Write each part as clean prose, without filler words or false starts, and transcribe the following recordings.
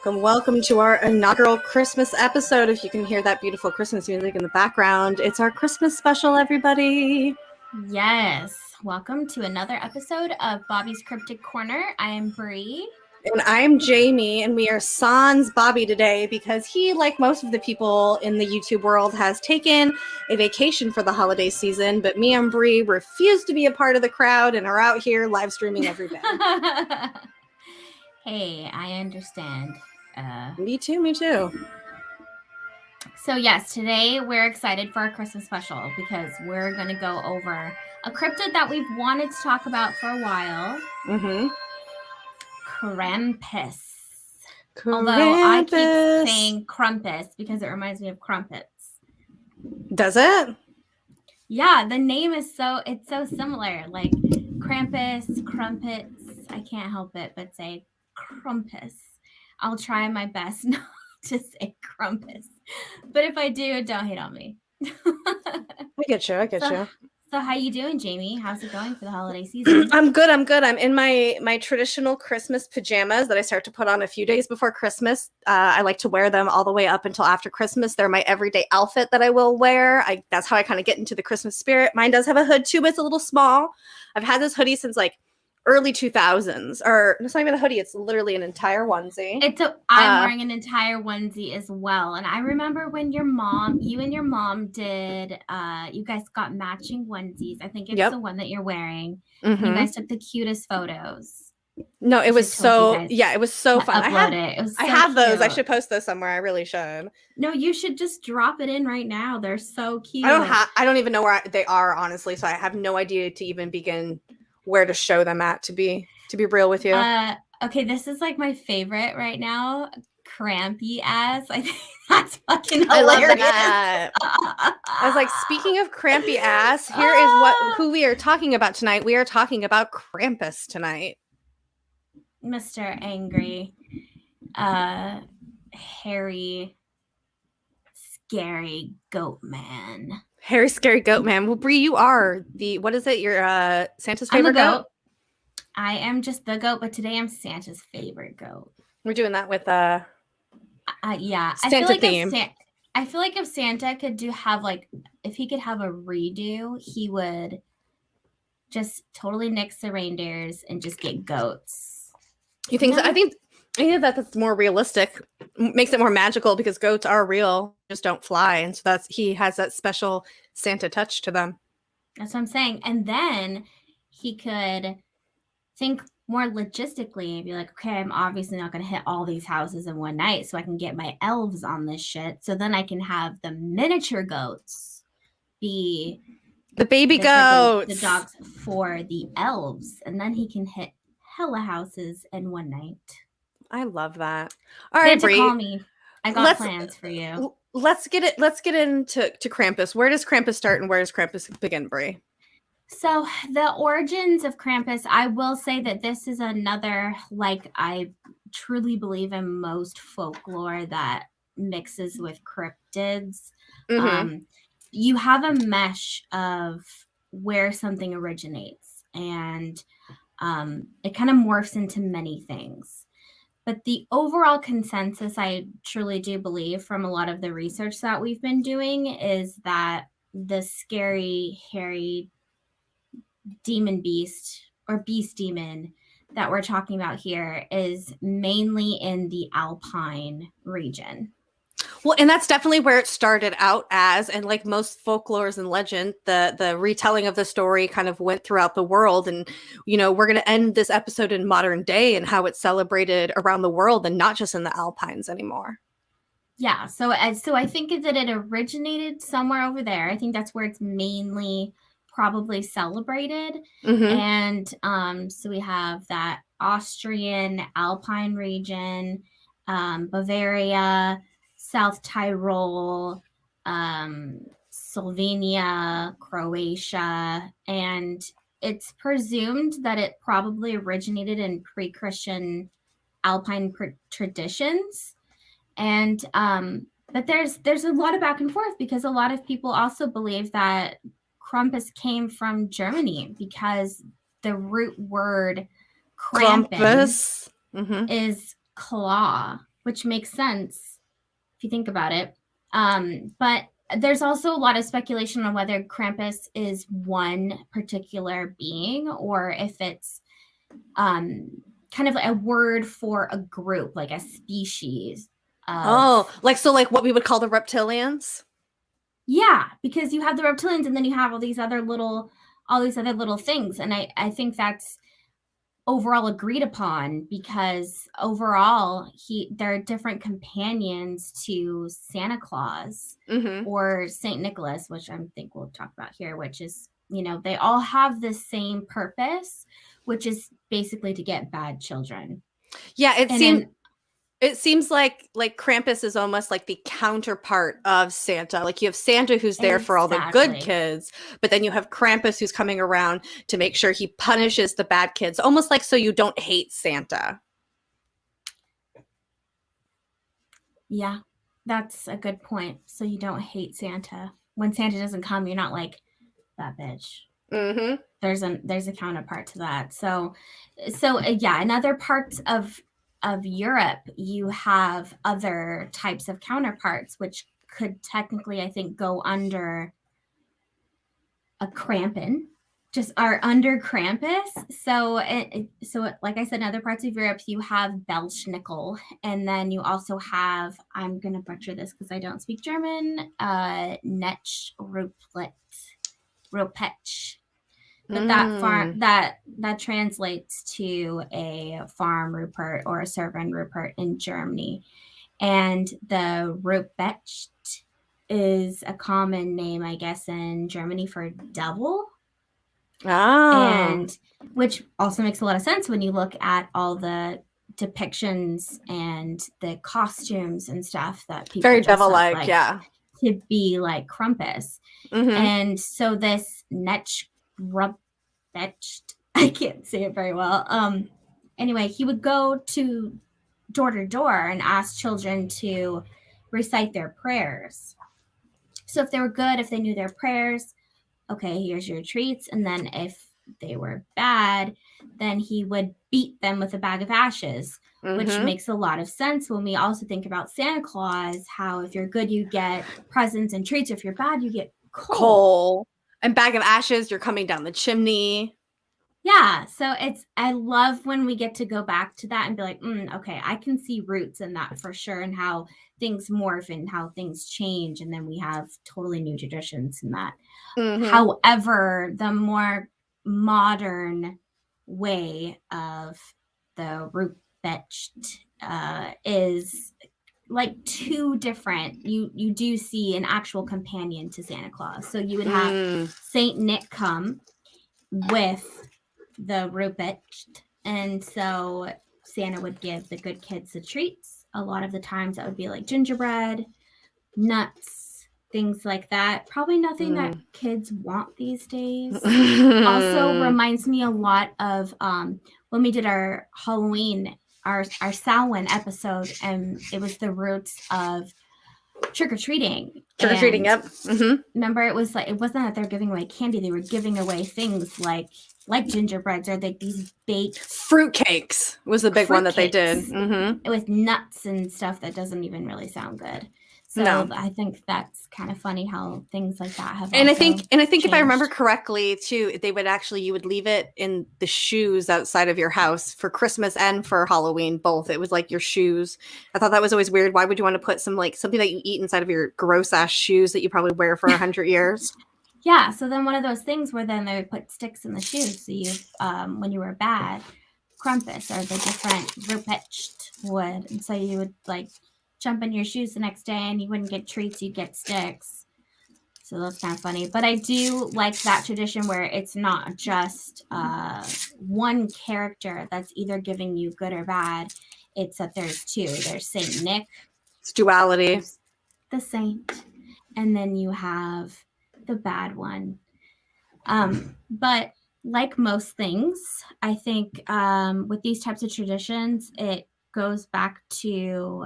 Welcome to our inaugural Christmas episode. If you can hear that beautiful Christmas music in the background, it's our Christmas special, everybody. Yes. Welcome to another episode of Bobby's Cryptic Corner. I am Bree. And I'm Jamie, and we are sans Bobby today because he, like most of the people in the YouTube world, has taken a vacation for the holiday season. But me and Bree refuse to be a part of the crowd and are out here live streaming every day. Hey, I understand. Me too. So yes, today we're excited for our Christmas special because we're going to go over a cryptid that we've wanted to talk about for a while. Mm-hmm. Krampus. Although I keep saying Krampus because it reminds me of crumpets. Does it? Yeah, the name is so similar. Like Krampus, crumpets. I can't help it but say Krampus. I'll try my best not to say Krampus. But if I do, don't hate on me. I get you. So how you doing, Jamie? How's it going for the holiday season? I'm good. I'm in my traditional Christmas pajamas that I start to put on a few days before Christmas. I like to wear them all the way up until after Christmas. They're my everyday outfit that I will wear. That's how I kind of get into the Christmas spirit. Mine does have a hood too, but it's a little small. I've had this hoodie since like early 2000s, or it's not even a hoodie. It's literally an entire onesie. I'm wearing an entire onesie as well. And I remember when you and your mom did, you guys got matching onesies. I think it's the one that you're wearing. Mm-hmm. You guys took the cutest photos. No, it was so fun. I have those. I should post those somewhere. I really should. No, you should just drop it in right now. They're so cute. I don't even know where they are, honestly. So I have no idea to even begin where to show them at, to be real with you. Okay, this is like my favorite right now. Crampy ass. I think that's fucking hilarious. I love that. I was like, speaking of crampy ass, here is who we are talking about tonight. We are talking about Krampus tonight. Mr. Angry, hairy, scary goat man. Harry Scary Goat Man. Well, Bree, you are what is it? You're Santa's favorite goat? I am just the goat, but today I'm Santa's favorite goat. We're doing that with yeah. Santa theme. I feel like if Santa could if he could have a redo, he would just totally nix the reindeers and just get goats. You think so? I think that's more realistic. Makes it more magical because goats are real, just don't fly, and so he has that special Santa touch to them. That's what I'm saying. And then he could think more logistically and be like, okay, I'm obviously not going to hit all these houses in one night, so I can get my elves on this shit. So then I can have the miniature goats be the baby goats, the dogs for the elves, and then he can hit hella houses in one night. I love that. All right, Bree, call me. I got plans for you. Let's get into Krampus. Where does Krampus start and where does Krampus begin, Bree? So the origins of Krampus, I will say that this is another, like, I truly believe in most folklore that mixes with cryptids. Mm-hmm. You have a mesh of where something originates, and it kind of morphs into many things. But the overall consensus, I truly do believe from a lot of the research that we've been doing, is that the scary, hairy demon beast or beast demon that we're talking about here is mainly in the Alpine region. Well, and that's definitely where it started out as, and like most folklores and legend, the retelling of the story kind of went throughout the world. And, we're going to end this episode in modern day and how it's celebrated around the world and not just in the Alpines anymore. Yeah. So I think that it originated somewhere over there. I think that's where it's mainly probably celebrated. Mm-hmm. And so we have that Austrian Alpine region, Bavaria, South Tyrol, Slovenia, Croatia, and it's presumed that it probably originated in pre-Christian Alpine traditions. And but there's a lot of back and forth because a lot of people also believe that Krampus came from Germany because the root word Krampus is claw, which makes sense if you think about it. But there's also a lot of speculation on whether Krampus is one particular being or if it's kind of a word for a group, like a species. Like what we would call the reptilians. Yeah, because you have the reptilians and then you have all these other little things. And I think that's overall agreed upon because overall there are different companions to Santa Claus or Saint Nicholas, which I think we'll talk about here, which is, they all have the same purpose, which is basically to get bad children. Yeah, it seems like Krampus is almost like the counterpart of Santa. Like you have Santa who's there for all the good kids, but then you have Krampus who's coming around to make sure he punishes the bad kids, almost like so you don't hate Santa. Yeah, that's a good point. So you don't hate Santa. When Santa doesn't come, you're not like, that bitch. Mm-hmm. There's a counterpart to that. So yeah, in other parts of Europe, you have other types of counterparts, which could technically, I think, go under a Krampus, just are under Krampus. So like I said, in other parts of Europe, you have Belschnickel, and then you also have, I'm going to butcher this because I don't speak German, Netsch Rupetsch. But that translates to a farm Rupert or a servant Rupert in Germany. And the Rupetsch is a common name, I guess, in Germany for devil. And which also makes a lot of sense when you look at all the depictions and the costumes and stuff that people very devil-like, yeah, to be like Krampus. And so this Netsch I can't say it very well. Anyway, he would go door to door and ask children to recite their prayers. So if they were good, if they knew their prayers, okay, here's your treats. And then if they were bad, then he would beat them with a bag of ashes, which makes a lot of sense when we also think about Santa Claus, how if you're good, you get presents and treats. If you're bad, you get coal. And bag of ashes, you're coming down the chimney. Yeah, so I love when we get to go back to that and be like, okay, I can see roots in that for sure, and how things morph and how things change, and then we have totally new traditions in that. However, the more modern way of the Rupetsch is like two different. You do see an actual companion to Santa Claus. So you would have Saint Nick come with the Rupetsch, and so Santa would give the good kids the treats. A lot of the times that would be like gingerbread, nuts, things like that. Probably nothing that kids want these days. Also reminds me a lot of when we did our Halloween, our Samhain episode, and it was the roots of trick-or-treating. Yep. Remember, it was like, it wasn't that they're giving away candy, they were giving away things like gingerbreads or like these baked fruit cakes was the big one that they did with nuts and stuff that doesn't even really sound good. So I think that's kind of funny how things like that have. And I think changed. If I remember correctly too, you would leave it in the shoes outside of your house for Christmas and for Halloween, both. It was like your shoes. I thought that was always weird. Why would you want to put something that you eat inside of your gross ass shoes that you probably wear for 100 years? Yeah. So then one of those things where then they would put sticks in the shoes. So you, when you were bad, Krampus or the different Rupetsch would, and so you would like jump in your shoes the next day and you wouldn't get treats, you'd get sticks. So that's kind of funny. But I do like that tradition where it's not just one character that's either giving you good or bad. It's that there's two. There's Saint Nick. It's duality. The saint. And then you have the bad one. But like most things, I think with these types of traditions, it goes back to,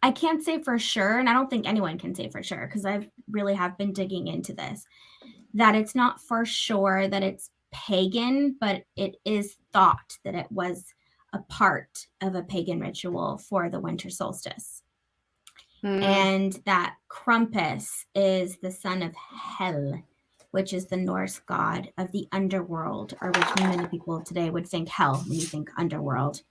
I can't say for sure, and I don't think anyone can say for sure, because I really have been digging into this, that it's not for sure that it's pagan, but it is thought that it was a part of a pagan ritual for the winter solstice. Mm. And that Krampus is the son of Hel, which is the Norse god of the underworld, or which many people today would think hell when you think underworld.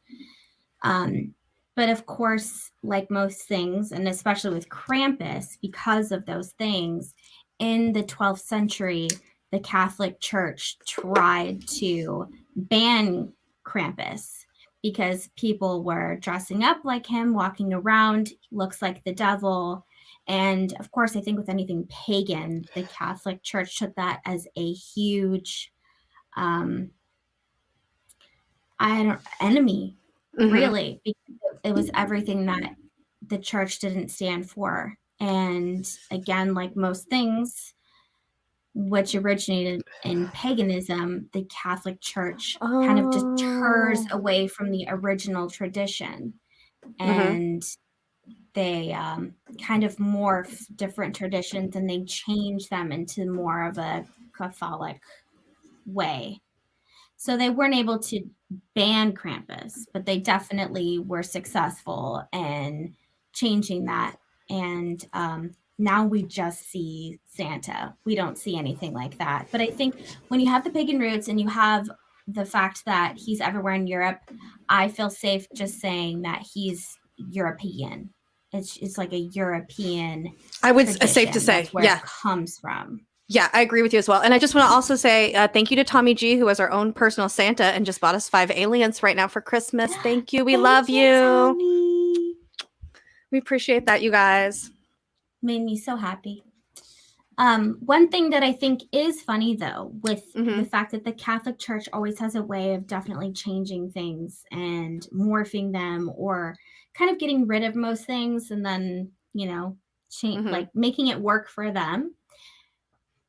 But of course, like most things, and especially with Krampus, because of those things, in the 12th century, the Catholic Church tried to ban Krampus because people were dressing up like him, walking around, looks like the devil. And of course, I think with anything pagan, the Catholic Church took that as a huge enemy, really, because it was everything that the church didn't stand for. And again, like most things which originated in paganism, the Catholic Church kind of deters away from the original tradition. And they kind of morph different traditions and they change them into more of a Catholic way. So they weren't able to ban Krampus, but they definitely were successful in changing that. And now we just see Santa. We don't see anything like that. But I think when you have the pagan roots and you have the fact that he's everywhere in Europe, I feel safe just saying that he's European. It's like a European. I would safe to say, that's where it comes from. Yeah, I agree with you as well. And I just want to also say thank you to Tommy G, who has our own personal Santa and just bought us 5 aliens right now for Christmas. Thank you. We love you. Tommy. We appreciate that, you guys. Made me so happy. One thing that I think is funny, though, with the fact that the Catholic Church always has a way of definitely changing things and morphing them or kind of getting rid of most things and then, like making it work for them.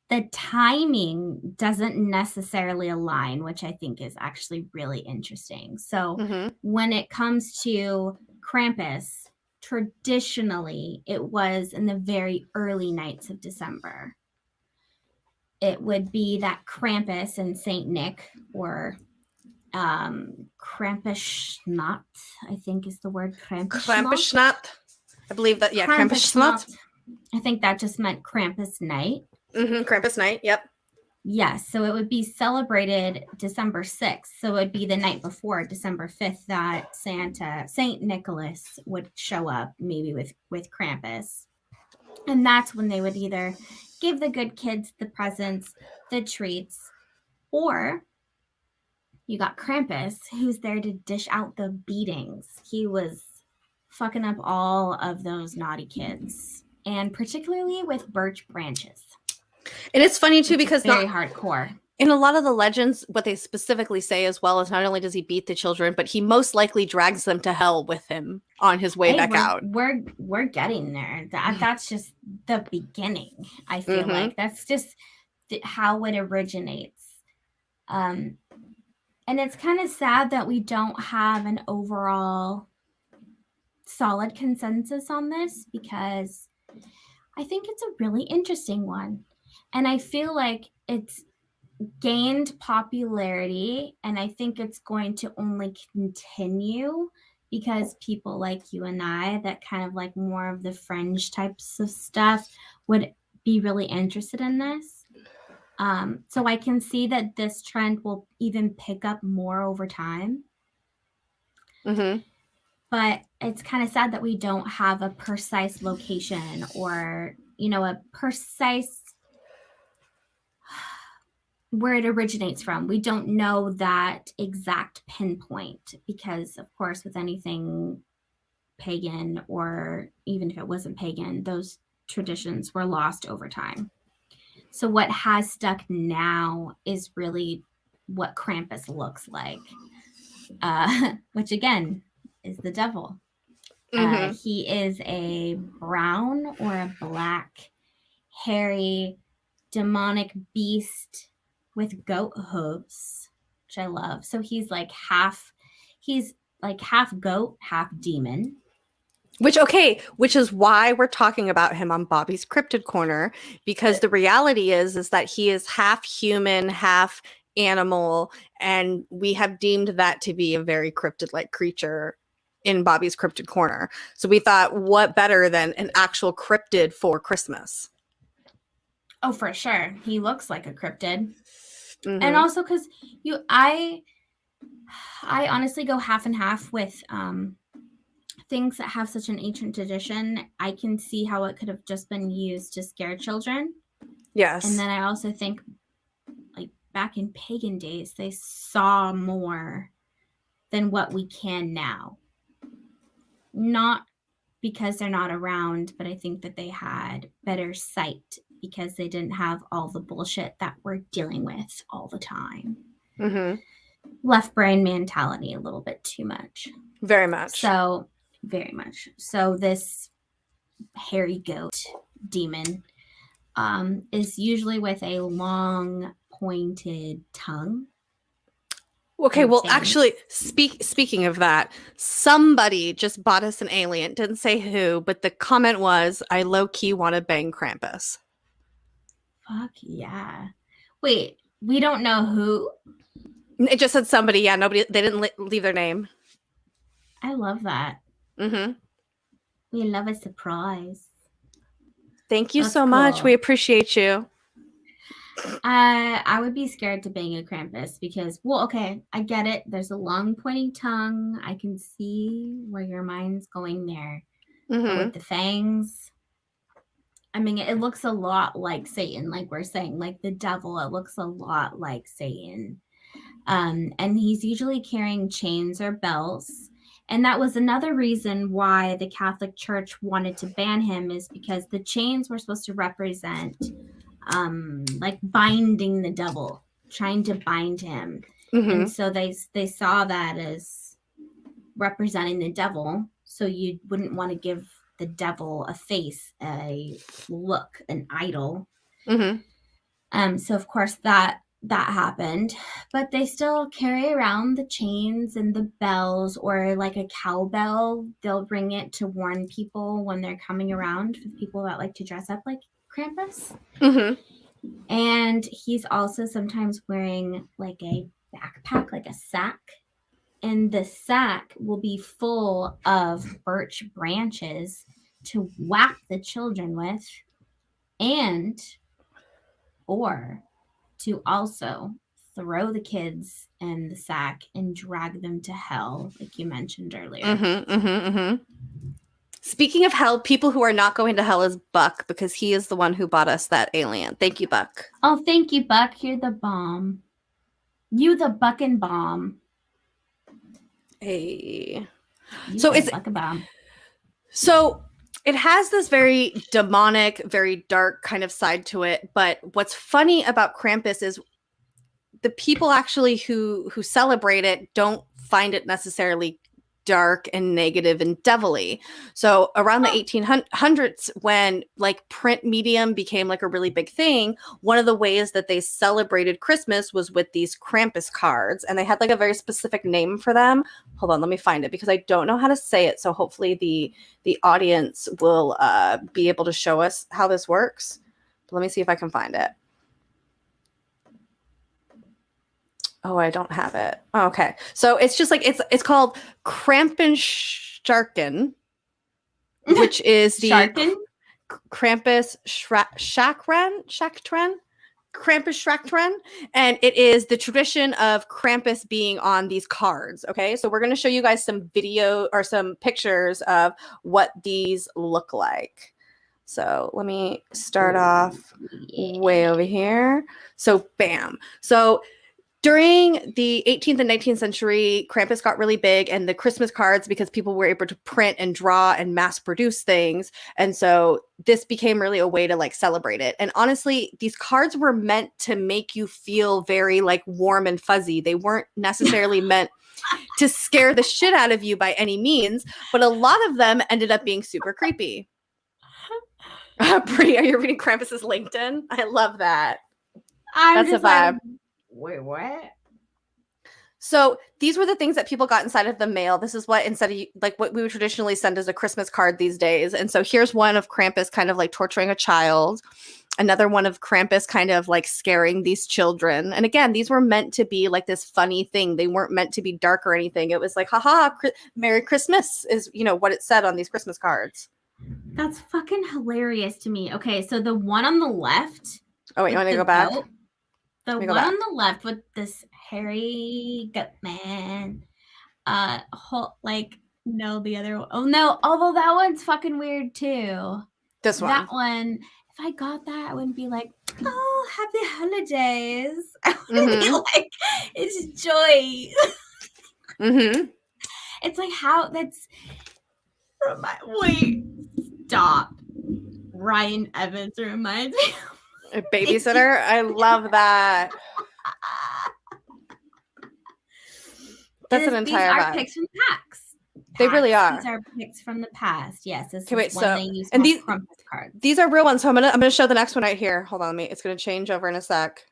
The timing doesn't necessarily align, which I think is actually really interesting. So when it comes to Krampus, traditionally, it was in the very early nights of December. It would be that Krampus and Saint Nick, or Krampusnacht, I think is the word. Krampusnacht. I believe that, Krampusnacht. I think that just meant Krampus night. Krampus night, yep. Yes, so it would be celebrated December 6th. So it would be the night before, December 5th, that Saint Nicholas would show up, maybe with Krampus. And that's when they would either give the good kids the presents, the treats, or you got Krampus, who's there to dish out the beatings. He was fucking up all of those naughty kids, and particularly with birch branches. And it's funny too because very hardcore. In a lot of the legends, what they specifically say as well is not only does he beat the children, but he most likely drags them to hell with him on his way back out. We're getting there. That's just the beginning. I feel like that's just how it originates. And it's kind of sad that we don't have an overall solid consensus on this, because I think it's a really interesting one. And I feel like it's gained popularity, and I think it's going to only continue because people like you and I that kind of like more of the fringe types of stuff would be really interested in this. So I can see that this trend will even pick up more over time. But it's kind of sad that we don't have a precise location or, a precise where it originates from. We don't know that exact pinpoint because, of course, with anything pagan, or even if it wasn't pagan, those traditions were lost over time. So what has stuck now is really what Krampus looks like, which again is the devil. He is a brown or a black, hairy, demonic beast with goat hooves, which I love. So he's like half goat, half demon. Which is why we're talking about him on Bobby's Cryptid Corner, because the reality is that he is half human, half animal, and we have deemed that to be a very cryptid-like creature in Bobby's Cryptid Corner. So we thought, what better than an actual cryptid for Christmas? Oh, for sure. He looks like a cryptid. Mm-hmm. And also because I honestly go half and half with things that have such an ancient tradition. I can see how it could have just been used to scare children. Yes. And then I also think, like, back in pagan days, they saw more than what we can now. Not because they're not around, but I think that they had better sight because they didn't have all the bullshit that we're dealing with all the time. Mm-hmm. Left brain mentality a little bit too much. Very much. So, very much. So this hairy goat demon is usually with a long pointed tongue. Okay, well, fangs. actually, speaking of that, somebody just bought us an alien. Didn't say who, but the comment was, I low-key want to bang Krampus. Fuck yeah. Wait, we don't know who? It just said somebody. Yeah, nobody. They didn't leave their name. I love that. Mm-hmm. We love a surprise. Thank you That's so much. cool. We appreciate you. I would be scared to bang a Krampus because, well, okay, I get it. There's a long pointy tongue. I can see where your mind's going there. But Mm-hmm. with the fangs, I mean, it looks a lot like Satan, like we're saying, like the devil. It looks a lot like Satan. And he's usually carrying chains or bells. And that was another reason why the Catholic Church wanted to ban him, is because the chains were supposed to represent like binding the devil, trying to bind him. Mm-hmm. And so they saw that as representing the devil. So you wouldn't want to give the devil a face, a look, an idol. Mm-hmm. So of course that happened, but they still carry around the chains and the bells, or like a cowbell. They'll ring it to warn people when they're coming around, for people that like to dress up like Krampus. Mm-hmm. And he's also sometimes wearing like a backpack, like a sack. And the sack will be full of birch branches to whack the children with, or to also throw the kids in the sack and drag them to hell, like you mentioned earlier. Mm-hmm. Mm-hmm. Mm-hmm. Speaking of hell, people who are not going to hell is Buck, because he is the one who bought us that alien. Thank you, Buck. Oh, thank you, Buck. You're the bomb. You the buckin' bomb. Hey. You So the it's buckin' bomb. So it has this very demonic, very dark kind of side to it. But what's funny about Krampus is the people actually who celebrate it don't find it necessarily dark and negative and devilly. So around the 1800s, when like print medium became like a really big thing, one of the ways that they celebrated Christmas was with these Krampus cards, and they had like a very specific name for them. Hold on, let me find it, because I don't know how to say it. So hopefully the audience will be able to show us how this works. But let me see if I can find it. Oh, I don't have it. Oh, okay. So it's just like it's called Krampenstarken, which is the Krampus Schaktren, Krampus Schaktren, and it is the tradition of Krampus being on these cards. Okay, so we're going to show you guys some video or some pictures of what these look like. So let me start off way over here. So bam. So during the 18th and 19th century, Krampus got really big, and the Christmas cards, because people were able to print and draw and mass produce things. And so this became really a way to like celebrate it. And honestly, these cards were meant to make you feel very like warm and fuzzy. They weren't necessarily meant to scare the shit out of you by any means, but a lot of them ended up being super creepy. Brie, are you reading Krampus's LinkedIn? I love that. That's a vibe. Wait, what? So these were the things that people got inside of the mail. This is what, instead of like what we would traditionally send as a Christmas card these days. And so here's one of Krampus kind of like torturing a child. another one of Krampus kind of like scaring these children. And again, these were meant to be like this funny thing. They weren't meant to be dark or anything. It was like, haha, Merry Christmas is, what it said on these Christmas cards. That's fucking hilarious to me. Okay, so the one on the left. Oh, wait, you want to go back? The one on the left with this hairy goat man. No, the other one. Oh, no. Although that one's fucking weird, too. This one. That one. If I got that, I wouldn't be like, oh, happy holidays. I would be like, it's joy. It's like how that's. Wait. Stop. Ryan Evans reminds me. A babysitter? I love that. That's an entire These are picks from packs. They really are. These are picks from the past. Yes. This okay, wait, is one they use and these Krampus cards. These are real ones. So I'm gonna show the next one right here. Hold on, it's gonna change over in a sec.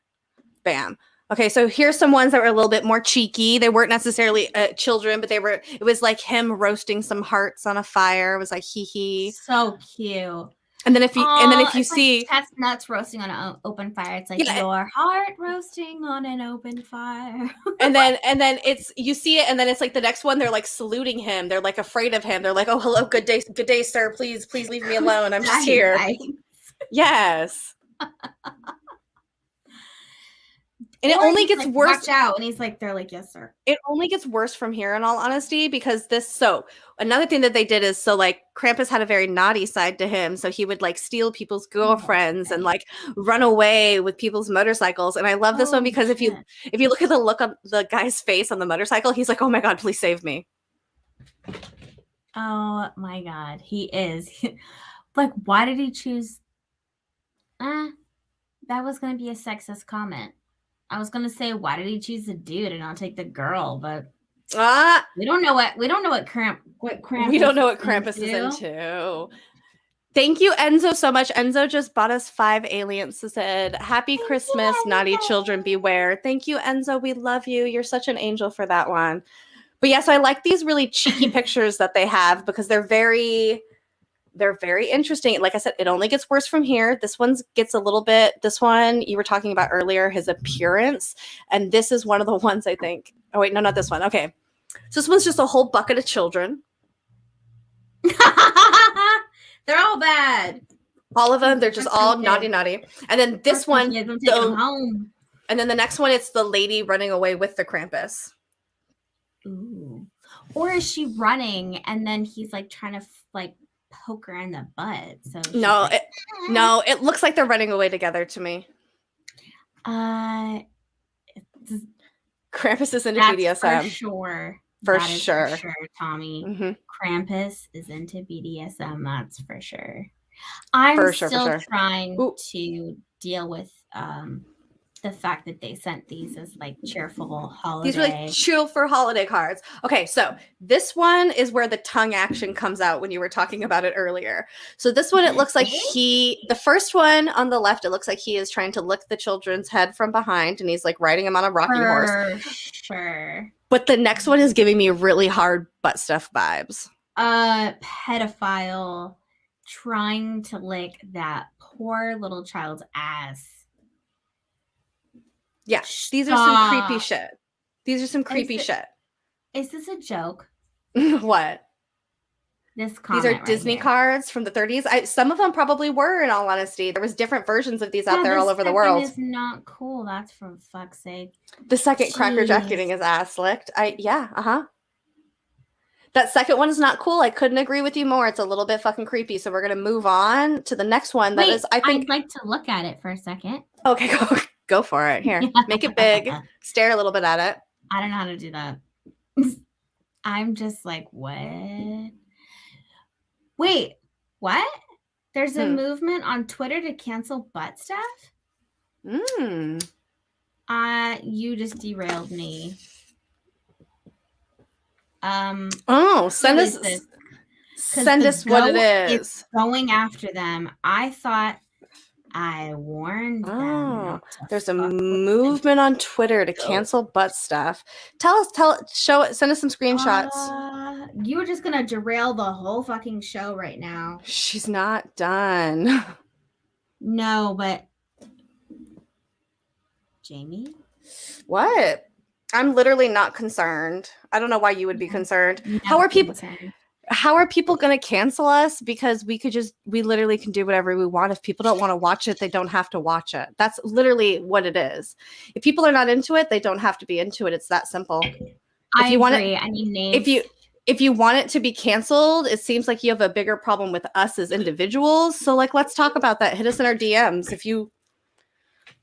Bam. Okay, so here's some ones that were a little bit more cheeky. They weren't necessarily children, but it was like him roasting some hearts on a fire. It was like hee hee. So cute. And then if you see like chestnuts roasting on an open fire, it's like your heart roasting on an open fire. and then it's you see it, and then it's like the next one. They're like saluting him. They're like afraid of him. They're like, "Oh, hello, good day, sir. Please leave me alone. I'm just here." Yes. And it only gets worse. Watch out. And they're like, yes, sir. It only gets worse from here, in all honesty, because another thing that they did is, like, Krampus had a very naughty side to him. So he would like steal people's girlfriends and like run away with people's motorcycles. And I love this one because if you look at the look on the guy's face on the motorcycle, he's like, oh my God, please save me. Oh my God. He is. Like, why did he choose? That was going to be a sexist comment. I was gonna say, why did he choose the dude and not take the girl? But we don't know what Krampus. We don't know what Krampus is into. Thank you, Enzo, so much. Enzo just bought us 5 aliens. Said, "Happy Christmas, naughty children beware." Thank you, Enzo. We love you. You're such an angel for that one. But yeah, so I like these really cheeky pictures that they have because they're very interesting. Like I said, it only gets worse from here. This one gets a little bit, this one you were talking about earlier, his appearance. And this is one of the ones I think. Oh, wait, no, not this one. Okay. So this one's just a whole bucket of children. They're all bad. All of them. They're just all naughty. And then this one. Home. And then the next one, it's the lady running away with the Krampus. Ooh. Or is she running and then he's like trying to like poke her in the butt? So it looks like they're running away together to me. Krampus is into BDSM for sure. For sure, Tommy. Krampus is into BDSM. That's for sure. I'm still trying to deal with the fact that they sent these as like cheerful holiday. These were like cheerful holiday cards. Okay, so this one is where the tongue action comes out when you were talking about it earlier. So this one, it looks like the first one on the left, it looks like he is trying to lick the children's head from behind and he's like riding him on a rocking horse. Sure. But the next one is giving me really hard butt stuff vibes. Pedophile trying to lick that poor little child's ass. Yeah, these are some creepy shit. These are some creepy shit. Is this a joke? What? This comment These are Disney cards from the 30s. Some of them probably were, in all honesty. There was different versions of these out there all over the world. This is not cool. That's for fuck's sake. The second Cracker Jack getting his ass licked. That second one is not cool. I couldn't agree with you more. It's a little bit fucking creepy. So we're gonna move on to the next one. I'd like to look at it for a second. Okay, go for it. Here, make it big. Stare a little bit at it. I don't know how to do that. I'm just like, what? Wait, what? There's a movement on Twitter to cancel butt stuff? You just derailed me. Send us what it is. It's going after them. I thought I warned them. There's a movement on Twitter to cancel butt stuff. Show it, send us some screenshots. You were just gonna derail the whole fucking show right now. She's not done. No, but Jamie? What? I'm literally not concerned. I don't know why you would be concerned. How are people going to cancel us? Because we literally can do whatever we want. If people don't want to watch it, they don't have to watch it. That's literally what it is. If people are not into it, they don't have to be into it. It's that simple. I agree. I need names. If you want it to be canceled, it seems like you have a bigger problem with us as individuals. So like, let's talk about that. Hit us in our DMs.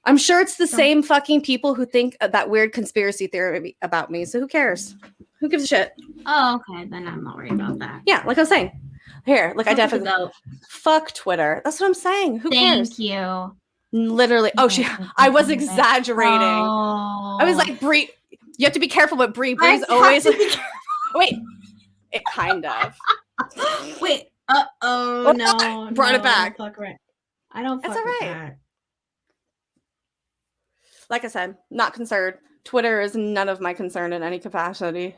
I'm sure it's the same fucking people who think that weird conspiracy theory about me. So who cares? Who gives a shit? Oh, okay. Then I'm not worried about that. Yeah, like I was saying. Here, like I definitely fuck Twitter. That's what I'm saying. Who cares? Thank you. Literally. Oh, I was exaggerating. Oh. I was like, Brie, you have to be careful with Brie. Brie's always wait. It kind of. Wait. Uh-oh. No. Brought it back. I don't fuck with that. Like I said, not concerned. Twitter is none of my concern in any capacity.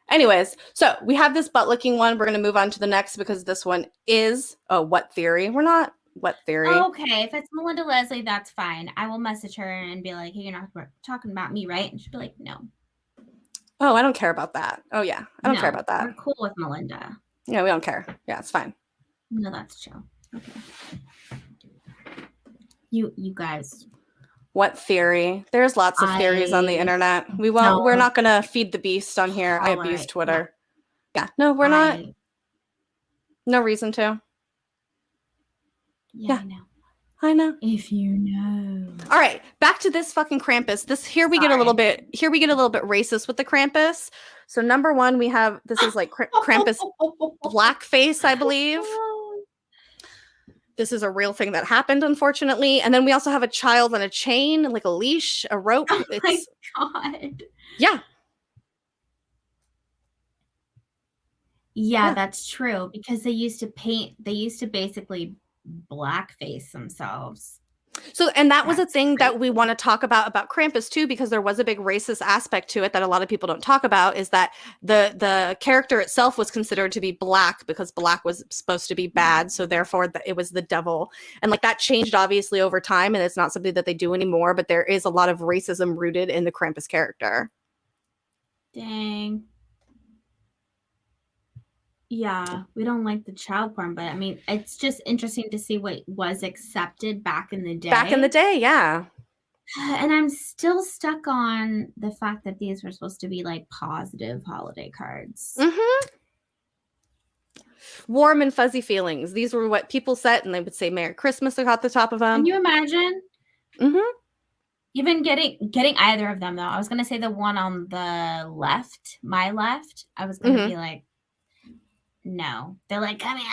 Anyways, so we have this butt-licking one. We're going to move on to the next because this one is what theory? We're not what theory. Okay, if it's Melinda Leslie, that's fine. I will message her and be like, hey, you're not talking about me, right? And she'll be like, no. Oh, I don't care about that. Oh, yeah. I don't care about that. We're cool with Melinda. Yeah, we don't care. Yeah, it's fine. No, that's chill. Okay. You guys... What theory? There's lots of theories on the internet. We won't. No. We're not gonna feed the beast on here. I abuse Twitter. Yeah. No, we're not. No reason to. Yeah. I know. If you know. All right, back to this fucking Krampus. Here we get a little bit racist with the Krampus. So number one, we have this is like Krampus blackface, I believe. This is a real thing that happened, unfortunately. And then we also have a child on a chain, like a leash, a rope. Oh my God. Yeah. Yeah, that's true. Because they used to basically blackface themselves. So, and that was a thing that we want to talk about Krampus too, because there was a big racist aspect to it that a lot of people don't talk about, is that the character itself was considered to be black because black was supposed to be bad. So therefore it was the devil. And like that changed obviously over time, and it's not something that they do anymore, but there is a lot of racism rooted in the Krampus character. Dang. Yeah, we don't like the child porn, but I mean, it's just interesting to see what was accepted back in the day. Back in the day, yeah. And I'm still stuck on the fact that these were supposed to be like positive holiday cards. Mm-hmm. Warm and fuzzy feelings. These were what people said, and they would say Merry Christmas at the top of them. Can you imagine? Mm-hmm. Even getting either of them, though. I was going to say the one on the left, my left. I was going to be like, no. They're like, come here.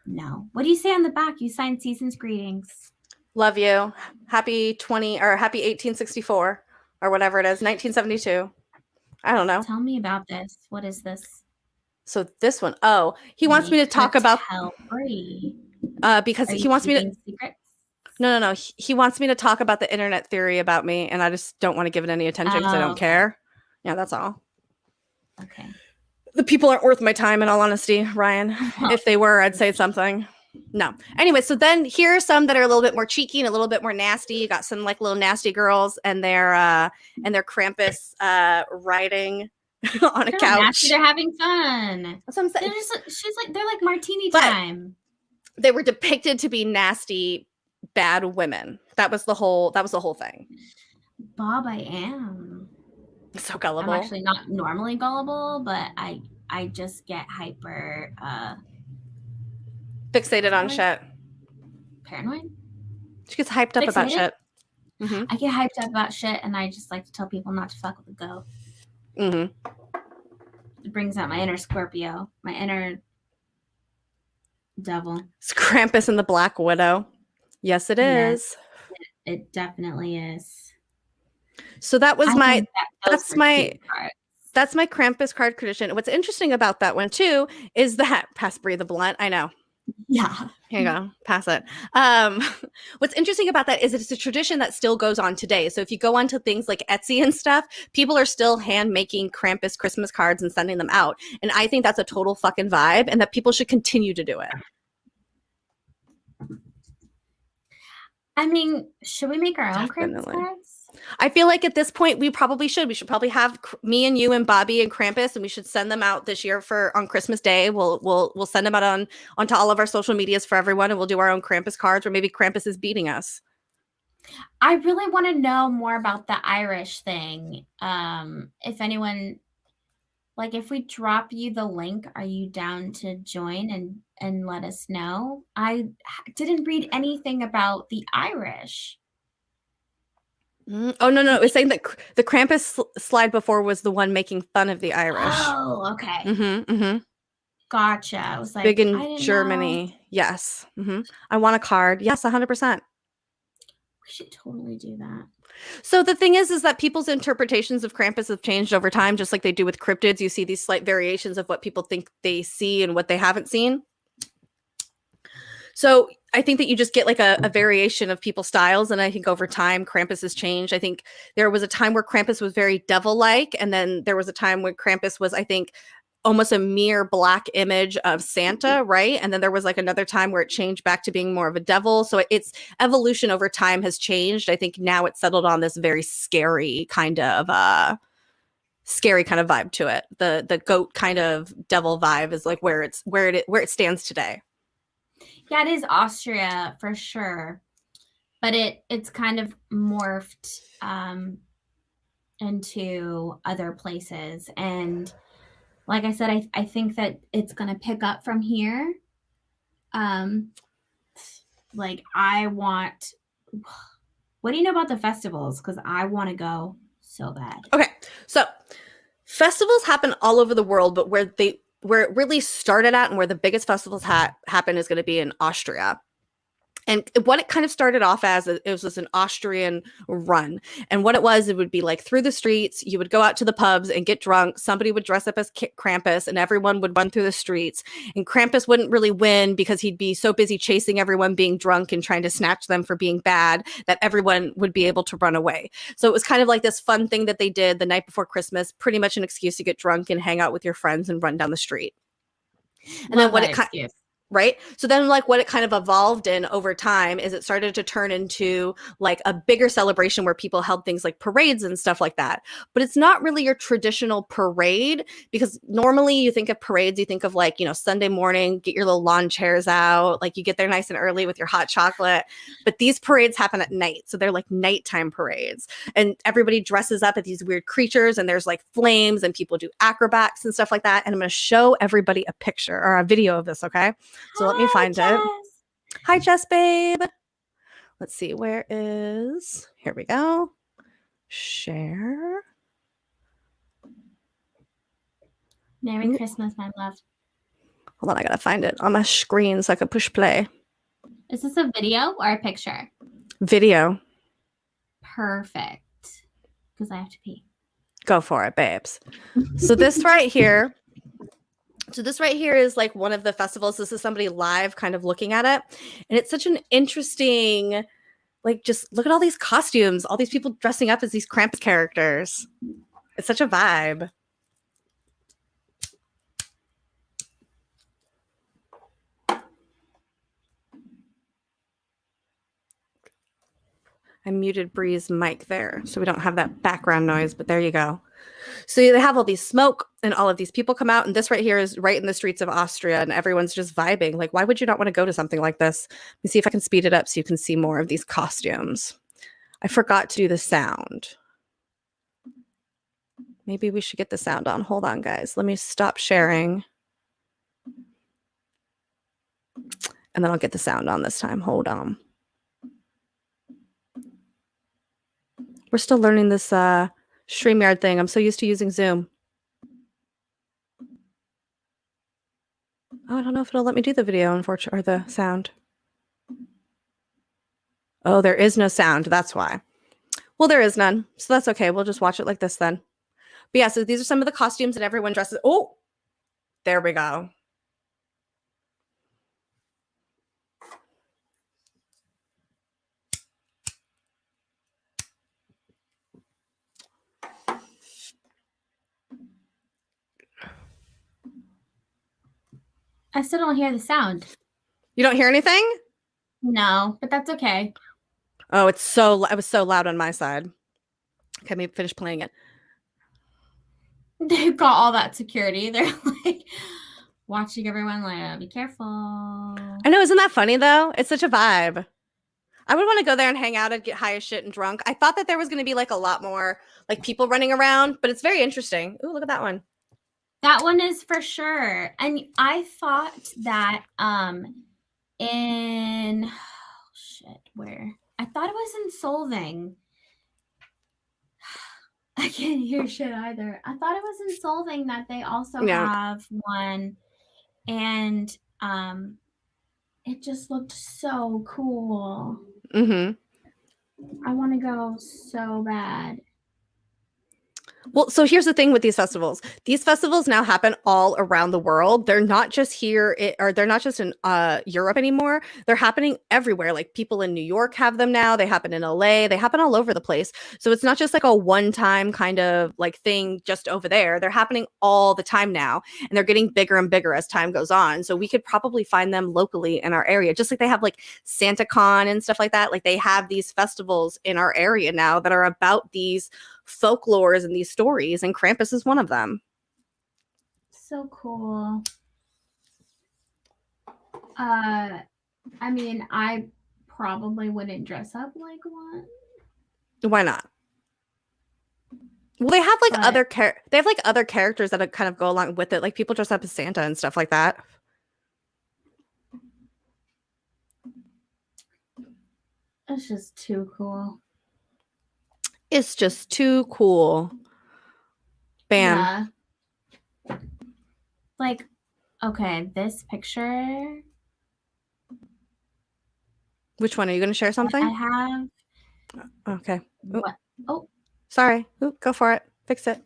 No. What do you say on the back? You signed season's greetings. Love you. Happy 1864 or whatever it is, 1972. I don't know. Tell me about this. What is this? So this one, he wants me to talk about because he wants me to secrets? No. He wants me to talk about the internet theory about me, and I just don't want to give it any attention because I don't care. Yeah, that's all. Okay. The people aren't worth my time, in all honesty, Ryan. If they were, I'd say something. No. Anyway, so then here are some that are a little bit more cheeky and a little bit more nasty. You got some like little nasty girls and their Krampus riding on a couch. Nasty, they're having fun. That's what I'm saying. They're like martini time. But they were depicted to be nasty, bad women. That was the whole thing. Bob, I am. So gullible. I'm actually not normally gullible, but I just get hyper fixated on shit. Paranoid? She gets hyped up about shit. Mm-hmm. I get hyped up about shit, and I just like to tell people not to fuck with the goat. Mm-hmm. It brings out my inner Scorpio, my inner devil. It's Krampus and the Black Widow. Yes, it is. It definitely is. So that was that's my Krampus card tradition. What's interesting about that one too is that pass Brie the blunt. I know. Yeah. Here you go. Pass it. What's interesting about that is it's a tradition that still goes on today. So if you go onto things like Etsy and stuff, people are still hand making Krampus Christmas cards and sending them out. And I think that's a total fucking vibe, and that people should continue to do it. I mean, should we make our own Krampus Definitely. cards? I feel like at this point we probably should. We should probably have me and you and Bobby and Krampus, and we should send them out this year for on Christmas Day. We'll send them out onto all of our social medias for everyone, and we'll do our own Krampus cards, or maybe Krampus is beating us. I really want to know more about the Irish thing. If anyone, like, if we drop you the link, are you down to join and let us know? I didn't read anything about the Irish. Oh no, it's saying that the Krampus slide before was the one making fun of the Irish. Oh, okay. Mm-hmm. Gotcha. I was like, Big I in didn't Germany. know. Yes. I want a card. Yes, 100%. We should totally do that. So the thing is that people's interpretations of Krampus have changed over time, just like they do with cryptids. You see these slight variations of what people think they see and what they haven't seen. So I think that you just get like a variation of people's styles. And I think over time, Krampus has changed. I think there was a time where Krampus was very devil-like. And then there was a time when Krampus was, I think, almost a mere black image of Santa, right? And then there was like another time where it changed back to being more of a devil. So its evolution over time has changed. I think now it's settled on this very scary kind of vibe to it. The goat kind of devil vibe is like where it stands today. Yeah, it is Austria for sure, but it's kind of morphed into other places. And like I said, I think that it's going to pick up from here. Like what do you know about the festivals? Because I want to go so bad. Okay, so festivals happen all over the world, but where it really started at and where the biggest festivals happen is going to be in Austria. And what it kind of started off as, it was an Austrian run. And what it would be like through the streets, you would go out to the pubs and get drunk. Somebody would dress up as Krampus and everyone would run through the streets. And Krampus wouldn't really win because he'd be so busy chasing everyone being drunk and trying to snatch them for being bad that everyone would be able to run away. So it was kind of like this fun thing that they did the night before Christmas, pretty much an excuse to get drunk and hang out with your friends and run down the street. And then what it kind of, right? So then like what it kind of evolved in over time is it started to turn into like a bigger celebration where people held things like parades and stuff like that. But it's not really your traditional parade, because normally you think of parades, you think of like, Sunday morning, get your little lawn chairs out, like you get there nice and early with your hot chocolate. But these parades happen at night. So they're like nighttime parades. And everybody dresses up as these weird creatures and there's like flames and people do acrobats and stuff like that. And I'm going to show everybody a picture or a video of this, okay? So let me find it. Hi, Jess, babe. Let's see. Where is... Here we go. Share. Merry Christmas, my love. Hold on. I got to find it on my screen so I can push play. Is this a video or a picture? Video. Perfect. Because I have to pee. Go for it, babes. So this right here... So this right here is like one of the festivals. This is somebody live kind of looking at it. And it's such an interesting, like, just look at all these costumes, all these people dressing up as these Krampus characters. It's such a vibe. I muted Bree's mic there, so we don't have that background noise, but there you go. So they have all these smoke and all of these people come out. And this right here is right in the streets of Austria and everyone's just vibing. Like, why would you not want to go to something like this? Let me see if I can speed it up so you can see more of these costumes. I forgot to do the sound. Maybe we should get the sound on. Hold on, guys. Let me stop sharing. And then I'll get the sound on this time. Hold on. We're still learning this StreamYard thing. I'm so used to using Zoom. Oh, I don't know if it'll let me do the video, unfortunately, or the sound. Oh, there is no sound. That's why. Well, there is none. So that's okay. We'll just watch it like this then. But yeah, so these are some of the costumes that everyone dresses. Oh, there we go. I still don't hear the sound. You don't hear anything? No, but that's okay. Oh, it was so loud on my side. Okay, maybe finish playing it. They've got all that security. They're like watching everyone like, be careful. I know, isn't that funny though? It's such a vibe. I would want to go there and hang out and get high as shit and drunk. I thought that there was going to be like a lot more like people running around, but it's very interesting. Ooh, look at that one. That one is for sure. And I thought that in where? I thought it was in Solvang. I can't hear shit either. I thought it was in Solvang that they also have one, and it just looked so cool. Mm-hmm. I want to go so bad. Well, so here's the thing with these festivals. These festivals now happen all around the world. They're not just here, or they're not just in Europe anymore. They're happening everywhere. Like people in New York have them now. They happen in LA. They happen all over the place. So it's not just like a one-time kind of like thing just over there. They're happening all the time now, and they're getting bigger and bigger as time goes on. So we could probably find them locally in our area, just like they have like Santa Con and stuff like that. Like they have these festivals in our area now that are about these folklores and these stories, and Krampus is one of them. So cool. I mean, I probably wouldn't dress up like one. Why not? Well, they have like other characters that kind of go along with it. Like people dress up as Santa and stuff like that. It's just too cool. It's just too cool. Bam. Yeah. Like, okay, this picture. Which one? Are you going to share something? I have. Okay. What? Oh. Sorry. Ooh, go for it. Fix it.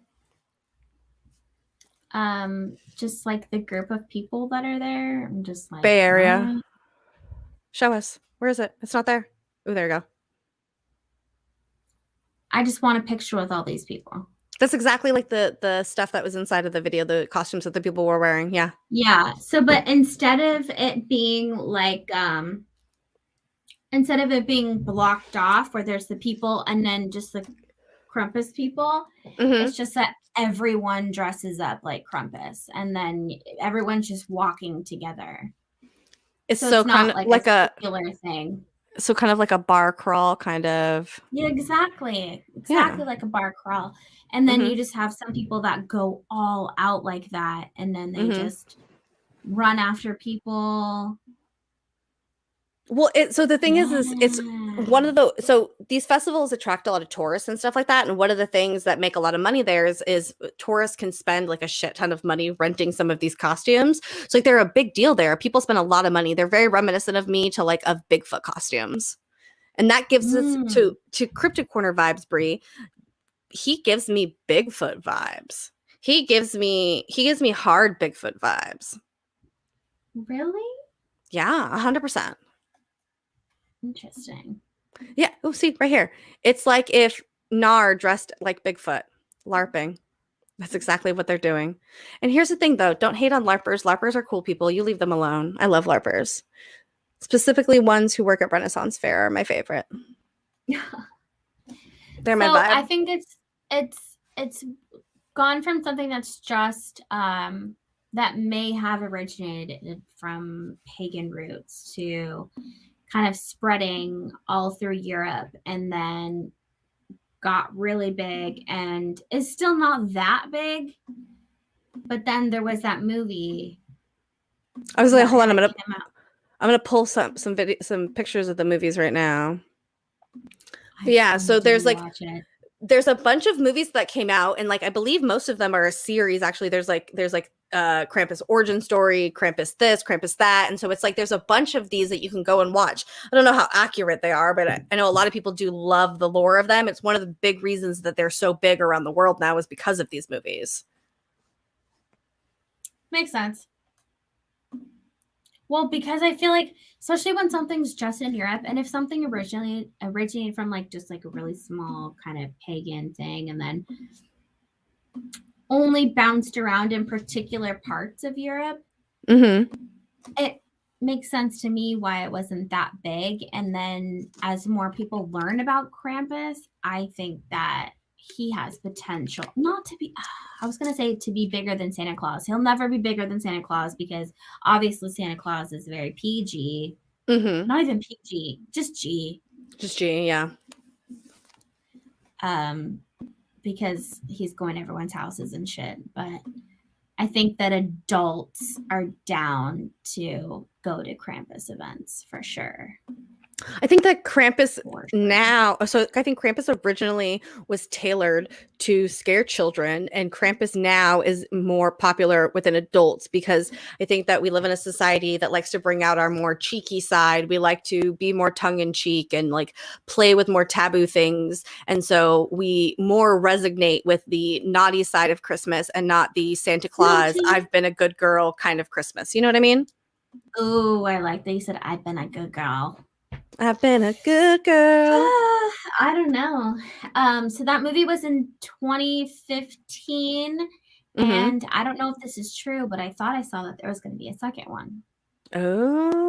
Just like the group of people that are there. I'm just like Bay Area. What? Show us. Where is it? It's not there. Oh, there you go. I just want a picture with all these people. That's exactly like the stuff that was inside of the video, the costumes that the people were wearing. Yeah. Yeah. So, but instead of it being like, instead of it being blocked off where there's the people and then just the Krampus people, it's just that everyone dresses up like Krampus and then everyone's just walking together. It's so kind of like a circular thing. So kind of like a bar crawl kind of. Yeah, exactly. Exactly like a bar crawl. And then you just have some people that go all out like that and then they just run after people. Well, so the thing is it's one of so these festivals attract a lot of tourists and stuff like that. And one of the things that make a lot of money there is tourists can spend like a shit ton of money renting some of these costumes. So like they're a big deal there. People spend a lot of money. They're very reminiscent of me to like of Bigfoot costumes. And that gives us to Cryptid Corner vibes, Brie. He gives me Bigfoot vibes. He gives me hard Bigfoot vibes. Really? Yeah, 100%. Interesting. Yeah. Oh, see right here. It's like if Nar dressed like Bigfoot, LARPing. That's exactly what they're doing. And here's the thing, though. Don't hate on LARPers. LARPers are cool people. You leave them alone. I love LARPers. Specifically, ones who work at Renaissance Fair are my favorite. They're my vibe. I think it's gone from something that's just that may have originated from pagan roots to kind of spreading all through Europe and then got really big and is still not that big. But then there was that movie. I was like, hold on, I'm gonna pull some pictures of the movies right now. Yeah, so there's like there's a bunch of movies that came out, and like I believe most of them are a series. Actually, there's like Krampus origin story, Krampus this, Krampus that, and so it's like there's a bunch of these that you can go and watch. I don't know how accurate they are, but I know a lot of people do love the lore of them. It's one of the big reasons that they're so big around the world now is because of these movies. Makes sense. Well, because I feel like, especially when something's just in Europe, and if something originated from like just like a really small kind of pagan thing, and then only bounced around in particular parts of Europe, makes sense to me why it wasn't that big. And then as more people learn about Krampus, I think that he has potential not to be, I was going to say to be bigger than Santa Claus. He'll never be bigger than Santa Claus because obviously Santa Claus is very PG. Mm-hmm. Not even PG, just G. Just G, yeah. Because he's going to everyone's houses and shit. But I think that adults are down to go to Krampus events for sure. I think that Krampus now, so I think Krampus originally was tailored to scare children, and Krampus now is more popular within adults because I think that we live in a society that likes to bring out our more cheeky side. We like to be more tongue in cheek and like play with more taboo things. And so we more resonate with the naughty side of Christmas and not the Santa Claus, I've been a good girl kind of Christmas. You know what I mean? Oh, I like that you said, I've been a good girl. I've been a good girl. I don't know. So that movie was in 2015. And I don't know if this is true, but I thought I saw that there was going to be a second one. Oh.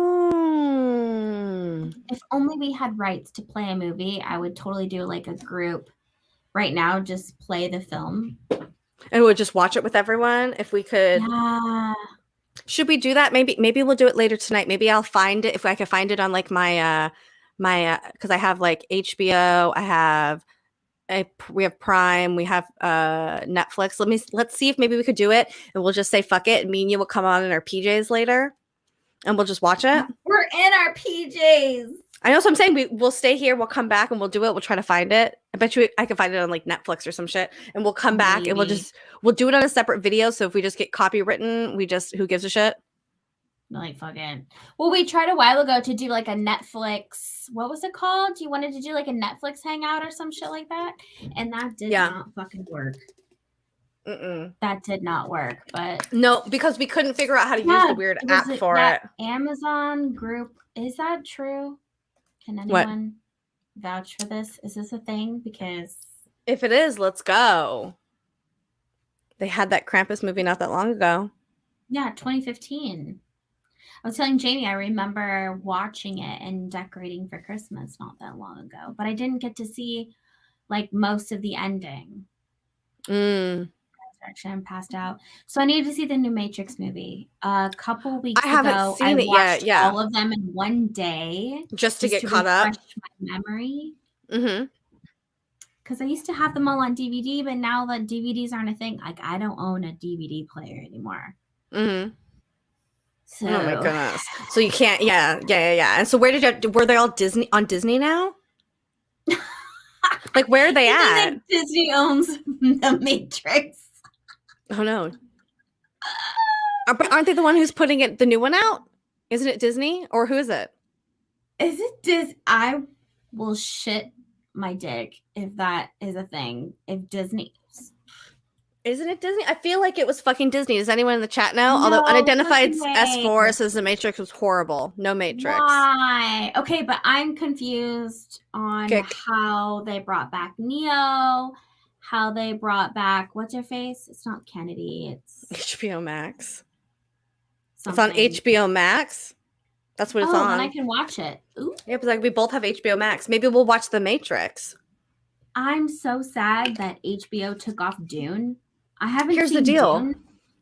If only we had rights to play a movie, I would totally do like a group right now, just play the film. And we'll just watch it with everyone if we could. Yeah. Should we do that? Maybe we'll do it later tonight. Maybe I'll find it if I can find it on like my because I have like HBO, we have Prime, we have Netflix. Let's see if maybe we could do it, and we'll just say fuck it, and me and you will come on in our PJs later, and we'll just watch it. We're in our PJs. I know, so I'm saying we'll stay here, we'll come back, and we'll do it. We'll try to find it. I bet you I can find it on like Netflix or some shit, and we'll come back and we'll do it on a separate video. So if we just get copywritten, who gives a shit? Like fucking. Well, we tried a while ago to do like a Netflix. What was it called? You wanted to do like a Netflix hangout or some shit like that, and that did not fucking work. That did not work, but no, because we couldn't figure out how to use the weird app for it. Amazon group, is that true? Can anyone vouch for this? Is this a thing? Because if it is, let's go. They had that Krampus movie not that long ago. Yeah, 2015. I was telling Jamie I remember watching it and decorating for Christmas not that long ago, but I didn't get to see like most of the ending. Actually, I'm passed out. So I needed to see the new Matrix movie. A couple weeks ago, I watched all of them in one day. Just to get caught up. My memory. Because I used to have them all on DVD, but now that DVDs aren't a thing, like I don't own a DVD player anymore. So, oh my goodness. So you can't, yeah. And so were they all on Disney now? Like where are they at? Disney owns the Matrix. Oh no. Aren't they the one who's putting the new one out? Isn't it Disney? Or who is it? Is it Disney? I will shit my dick if that is a thing. If Disney. Isn't it Disney? I feel like it was fucking Disney. Does anyone in the chat know? Although Unidentified S4 says the Matrix was horrible. No Matrix. Why? Okay, but I'm confused on how they brought back Neo, how they brought back, what's her face? It's not Kennedy. It's HBO Max. Something. It's on HBO Max. That's what it's on. Oh, then I can watch it. Ooh. Yeah, but like we both have HBO Max. Maybe we'll watch The Matrix. I'm so sad that HBO took off Dune. I haven't Here's seen the deal. Dune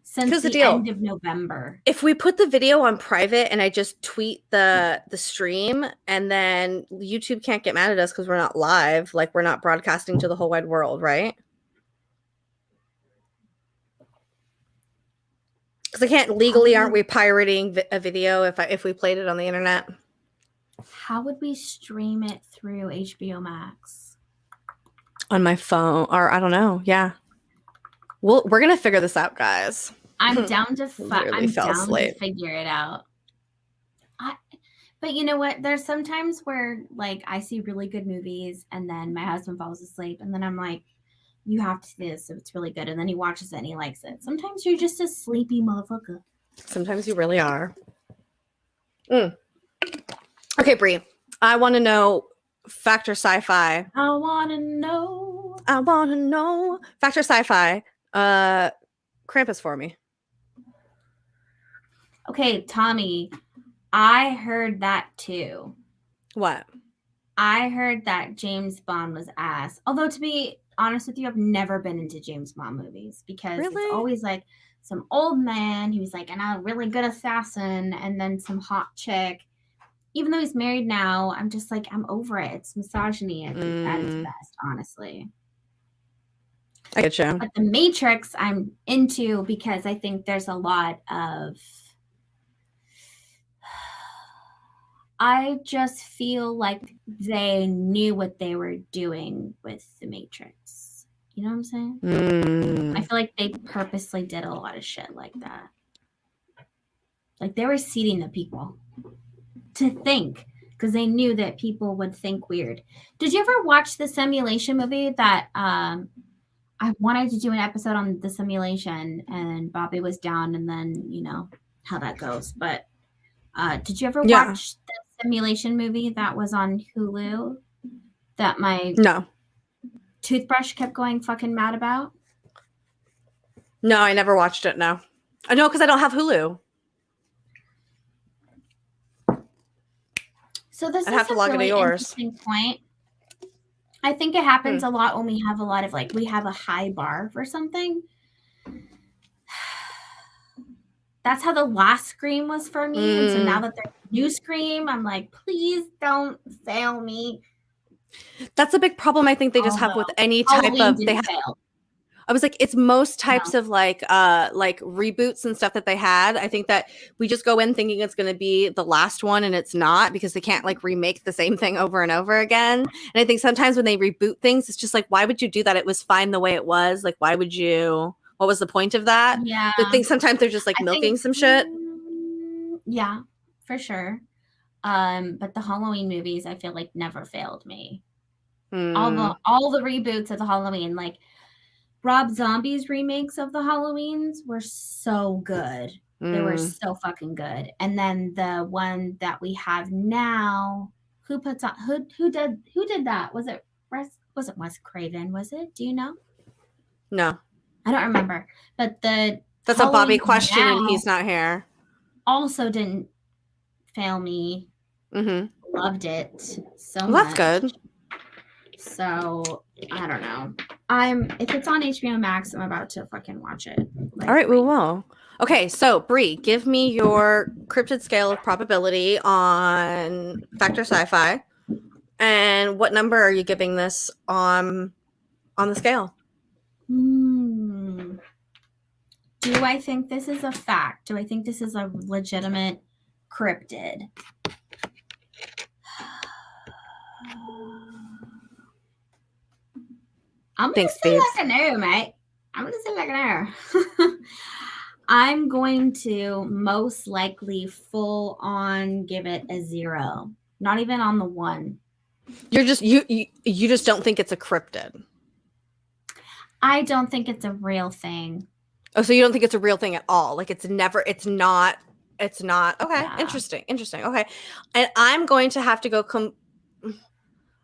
since the end of November. If we put the video on private and I just tweet the stream, and then YouTube can't get mad at us because we're not live, like we're not broadcasting to the whole wide world, right? Because I can't legally, aren't we pirating a video if we played it on the internet? How would we stream it through HBO Max? On my phone, or I don't know. Yeah. We're gonna figure this out, guys. I'm down to figure it out. But you know what? There's sometimes where like I see really good movies and then my husband falls asleep and then I'm like, you have to see this. It's really good. And then he watches it and he likes it. Sometimes you're just a sleepy motherfucker. Sometimes you really are. Okay, Brie. I want to know Factor Sci-Fi. I want to know. Factor Sci-Fi. Krampus for me. Okay, Tommy. I heard that too. What? I heard that James Bond was ass. Although, to be honest with you, I've never been into James Bond movies because it's Really? always like some old man who's like a really good assassin and then some hot chick. Even though he's married now, I'm just like, I'm over it. It's misogyny at its best, honestly. I get you. But The Matrix, I'm into because I think there's a lot of. I just feel like they knew what they were doing with The Matrix. You know what I'm saying? I feel like they purposely did a lot of shit like that. Like they were seeding the people to think because they knew that people would think weird. Did you ever watch the simulation movie that I wanted to do an episode on the simulation and Bobby was down and then, you know, how that goes. But did you ever watch the simulation movie that was on Hulu that my toothbrush kept going fucking mad about? No, I never watched it. No. I know because I don't have Hulu. So this I'd is have to a log really into yours. interesting point. I think it happens a lot when we have a lot of like we have a high bar for something. That's how the last Scream was for me. And so now that there's a new Scream, I'm like, please don't fail me. That's a big problem I think they just have with any type of fail. I was like, it's most types of like reboots and stuff that they had. I think that we just go in thinking it's going to be the last one and it's not because they can't like remake the same thing over and over again. And I think sometimes when they reboot things, it's just like, why would you do that? It was fine the way it was. Like, why would you? What was the point of that? Yeah. I think sometimes they're just like milking some shit. Yeah, for sure. But the Halloween movies, I feel like never failed me. All the reboots of the Halloween, like Rob Zombie's remakes of the Halloweens were so good. They were so fucking good. And then the one that we have now, who did that? Was it Wes Craven? Was it? Do you know? No. I don't remember. But that's a Bobby question and he's not here. Also didn't fail me. Loved it so much. That's good. So I don't know. If it's on HBO Max, I'm about to fucking watch it. All right, we will. Okay, so Bree, give me your cryptid scale of probability on Factor Sci-Fi, and what number are you giving this on the scale? Do I think this is a fact? Do I think this is a legitimate cryptid? I'm going to say like a no, mate. I'm going to say like a no. I'm going to most likely full on give it a 0. Not even on the 1. You're just you just don't think it's a cryptid. I don't think it's a real thing. Oh, so you don't think it's a real thing at all? Like it's not. Okay, yeah. Interesting. Okay, and I'm going to have to go.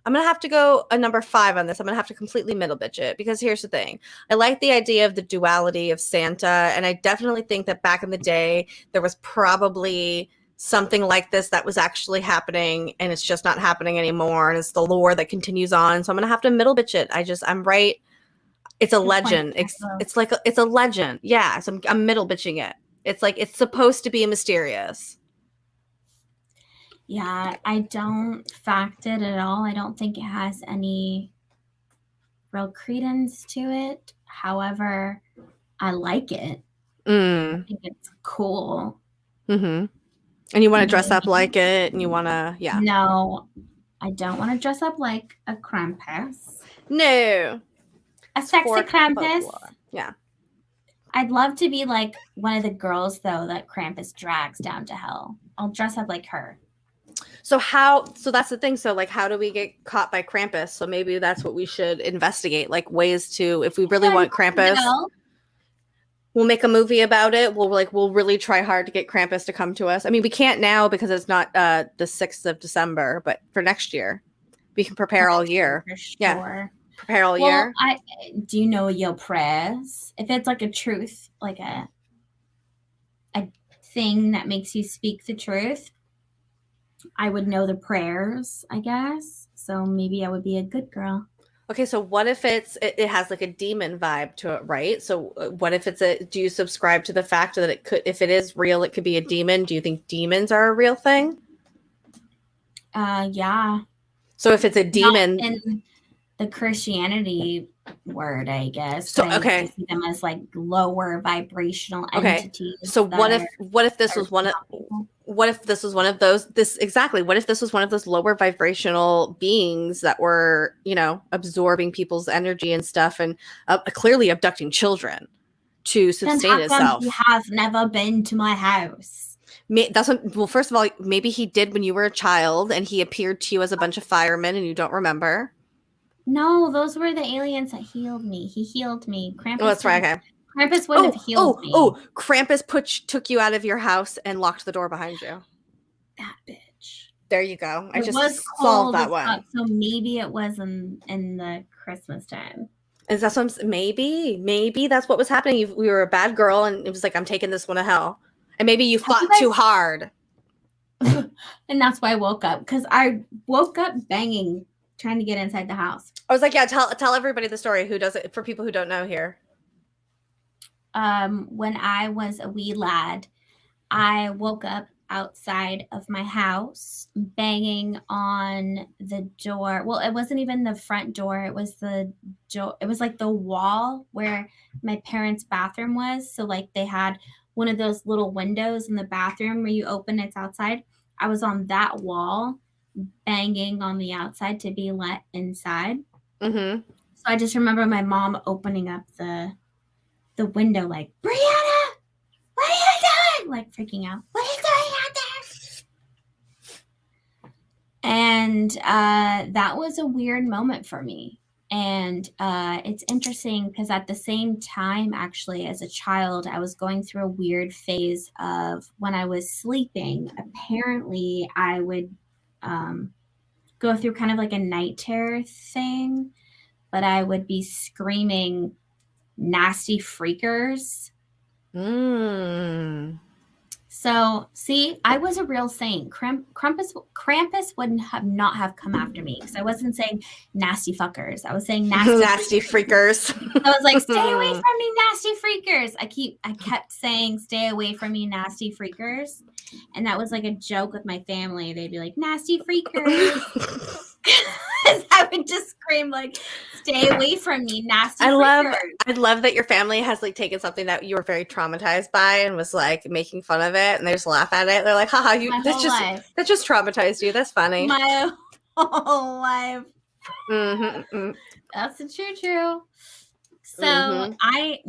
I'm going to have to go a number 5 on this. I'm going to have to completely middle bitch it because here's the thing. I like the idea of the duality of Santa. And I definitely think that back in the day, there was probably something like this that was actually happening and it's just not happening anymore. And it's the lore that continues on. So I'm going to have to middle bitch it. I'm right. It's a legend. It's like, it's a legend. Yeah. So I'm middle bitching it. It's like, it's supposed to be mysterious. Yeah, I don't fact it at all. I don't think it has any real credence to it. However, I like it. I think it's cool. And you want to dress up like it and you want to, No, I don't want to dress up like a Krampus. No. A sexy Krampus. Yeah. I'd love to be like one of the girls, though, that Krampus drags down to hell. I'll dress up like her. So that's the thing. So like, how do we get caught by Krampus? So maybe that's what we should investigate, like ways to, if we really want Krampus, we'll make a movie about it. We'll really try hard to get Krampus to come to us. I mean, we can't now because it's not the 6th of December, but for next year, we can prepare all year. For sure. Yeah. Prepare all year. Do you know your prayers? If it's like a truth, like a thing that makes you speak the truth, I would know the prayers, I guess. So maybe I would be a good girl. Okay, so what if it has like a demon vibe to it, right? So what if do you subscribe to the fact that it could, if it is real, it could be a demon? Do you think demons are a real thing? Yeah. So if it's a Not demon, in the Christianity word, I guess, but so I okay, see them as like lower vibrational okay. So entities that are what if this was serving out people. what if this was one of those this exactly what if this was one of those lower vibrational beings that were, absorbing people's energy and stuff, and clearly abducting children to Then sustain how come he itself? has never been to my house? That's what, well, first of all, maybe he did when you were a child and he appeared to you as a bunch of firemen and you don't remember. No, those were the aliens that healed me. He healed me. Oh, that's right. Okay. Krampus wouldn't have healed me. Krampus took you out of your house and locked the door behind you. That bitch. There you go. I It just was solved cold that as one. fuck, so maybe it was in the Christmas time. Is that what maybe that's what was happening. We were a bad girl and it was like, I'm taking this one to hell. And maybe you fought too hard. And that's why I woke up, because I woke up banging, trying to get inside the house. I was like, yeah, tell everybody the story who does it, for people who don't know here. When I was a wee lad, I woke up outside of my house banging on the door. Well, it wasn't even the front door. It was the door. It was like the wall where my parents' bathroom was. So like they had one of those little windows in the bathroom where you open, it's outside. I was on that wall banging on the outside to be let inside. Mm-hmm. So I just remember my mom opening up the window like, Brianna, what are you doing? Like freaking out. What are you doing out there? And that was a weird moment for me. And it's interesting because at the same time, actually, as a child, I was going through a weird phase of when I was sleeping. Apparently, I would go through kind of like a night terror thing, but I would be screaming nasty freakers. So, see, I was a real saint. Krampus wouldn't have not have come after me because I wasn't saying nasty fuckers. I was saying nasty freakers. I was like, stay away from me, nasty freakers. I kept saying, stay away from me, nasty freakers. And that was like a joke with my family. They'd be like, nasty freakers. I would just scream like, stay away from me, nasty freakers. I love that your family has like taken something that you were very traumatized by and was like making fun of it, and they just laugh at it. They're like, haha, that just traumatized you. That's funny. My whole life. Mm-hmm. That's the true. So I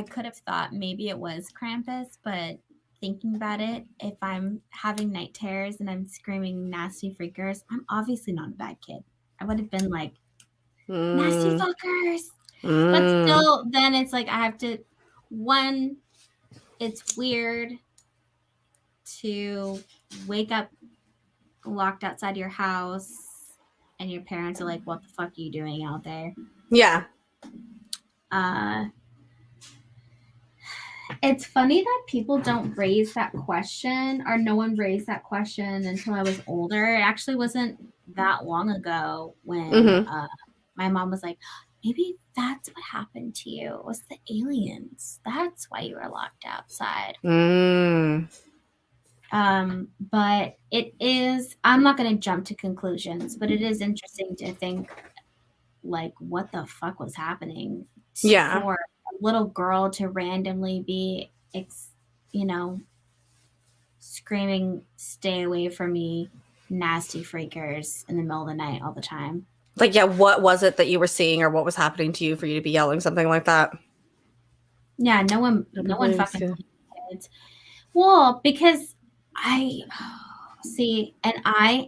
could have thought maybe it was Krampus, but thinking about it, if I'm having night terrors and I'm screaming nasty freakers, I'm obviously not a bad kid. I would have been like, nasty fuckers. But still, then it's like I have to, one, it's weird to wake up locked outside your house and your parents are like, what the fuck are you doing out there? Yeah. It's funny that people don't raise that question, or no one raised that question until I was older. It actually wasn't that long ago when my mom was like, maybe that's what happened to you. It was the aliens. That's why you were locked outside. But it is, I'm not going to jump to conclusions, but it is interesting to think like what the fuck was happening for a little girl to randomly be, screaming, stay away from me, nasty freakers in the middle of the night all the time. Like, yeah, what was it that you were seeing or what was happening to you for you to be yelling something like that? Yeah, no one fucking kids. Well, because I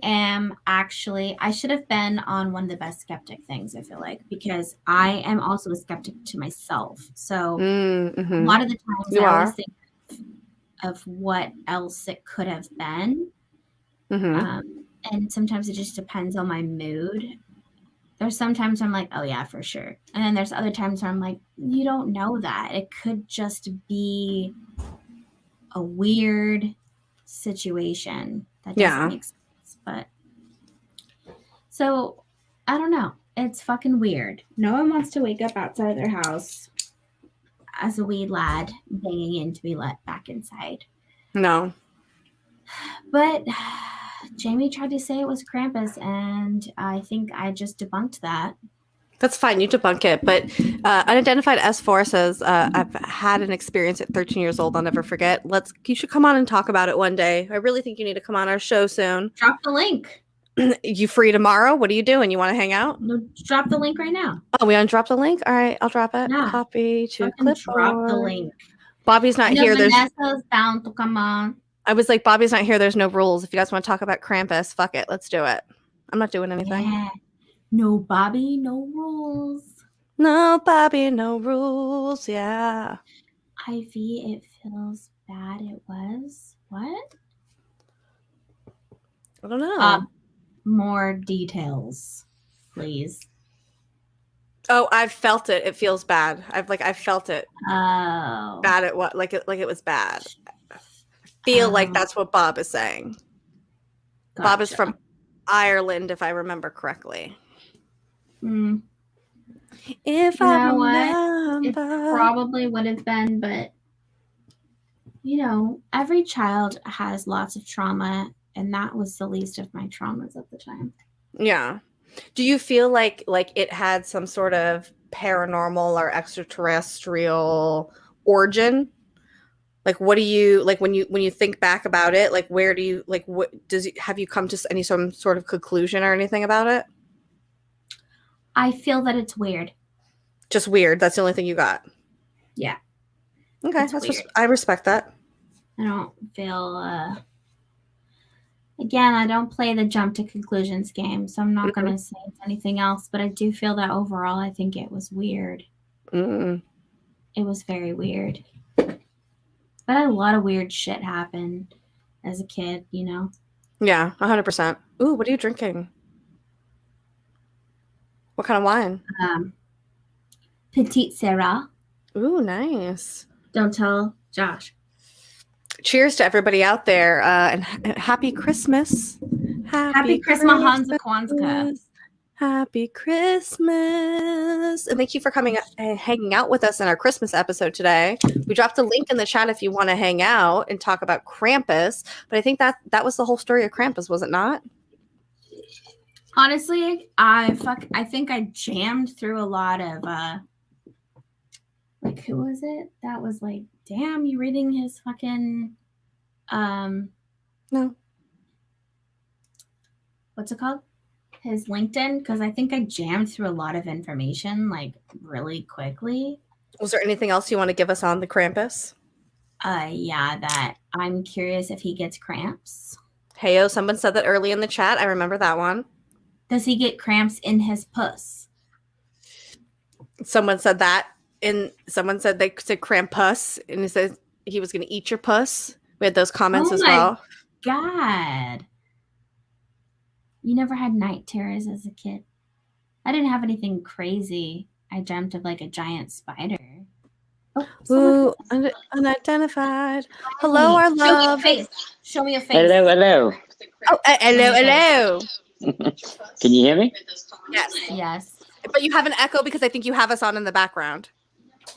am actually, I should have been on one of the best skeptic things, I feel like, because I am also a skeptic to myself. So a lot of the times I always think of what else it could have been. And sometimes it just depends on my mood. There's sometimes I'm like, oh yeah, for sure. And then there's other times where I'm like, you don't know that. It could just be a weird situation That doesn't make sense. But so I don't know. It's fucking weird. No one wants to wake up outside of their house as a wee lad banging in to be let back inside. No. But Jamie tried to say it was Krampus, and I think I just debunked that. That's fine. You debunk it. But Unidentified S4 says, I've had an experience at 13 years old I'll never forget. You should come on and talk about it one day. I really think you need to come on our show soon. Drop the link. You free tomorrow? What are you doing? You want to hang out? No, drop the link right now. Oh, we undropped the link? All right, I'll drop it. Yeah. Copy to Fucking clipboard. drop the link. Bobby's not here. Vanessa's bound to come on. I was like, Bobby's not here. There's no rules. If you guys want to talk about Krampus, fuck it. Let's do it. I'm not doing anything. Yeah. No Bobby, no rules. No Bobby, no rules. Yeah. Ivy, it feels bad. It was. What? I don't know. More details, please. Oh, I've felt it. It feels bad. I've felt it. Oh. Bad at what? Like it was bad. I feel like that's what Bob is saying. Gotcha. Bob is from Ireland, if I remember correctly. If I remember. It probably would have been, but every child has lots of trauma, and that was the least of my traumas at the time. Yeah. Do you feel like it had some sort of paranormal or extraterrestrial origin? Like, what do you like when you think back about it? Like, where do you have you come to some sort of conclusion or anything about it? I feel that it's weird. Just weird. That's the only thing you got. Yeah. Okay, I respect that. I don't feel. Again, I don't play the jump to conclusions game, so I'm not going to say it's anything else. But I do feel that overall, I think it was weird. It was very weird. But a lot of weird shit happened as a kid, Yeah, 100%. Ooh, what are you drinking? What kind of wine? Petite Syrah. Ooh, nice. Don't tell Josh. Cheers to everybody out there, and happy Christmas. Happy Christmas, Hansa Kwanzaa. Happy Christmas. And thank you for coming and hanging out with us in our Christmas episode today. We dropped a link in the chat if you want to hang out and talk about Krampus. But I think that was the whole story of Krampus, was it not? Honestly, I think I jammed through a lot of who was it? That was like, damn, you reading his fucking no. What's it called? His LinkedIn, because I think I jammed through a lot of information like really quickly. Was there anything else you want to give us on the Krampus? Yeah, that I'm curious if he gets cramps. Heyo, someone said that early in the chat. I remember that one. Does he get cramps in his puss? Someone said that. Someone said they said Krampus, and he said he was going to eat your puss. We had those comments as well. God. You never had night terrors as a kid? I didn't have anything crazy. I dreamt of like a giant spider. Ooh, unidentified. Hello, our love. Show me a face. Hello. Oh, hello. Can you hear me? Yes. But you have an echo because I think you have us on in the background.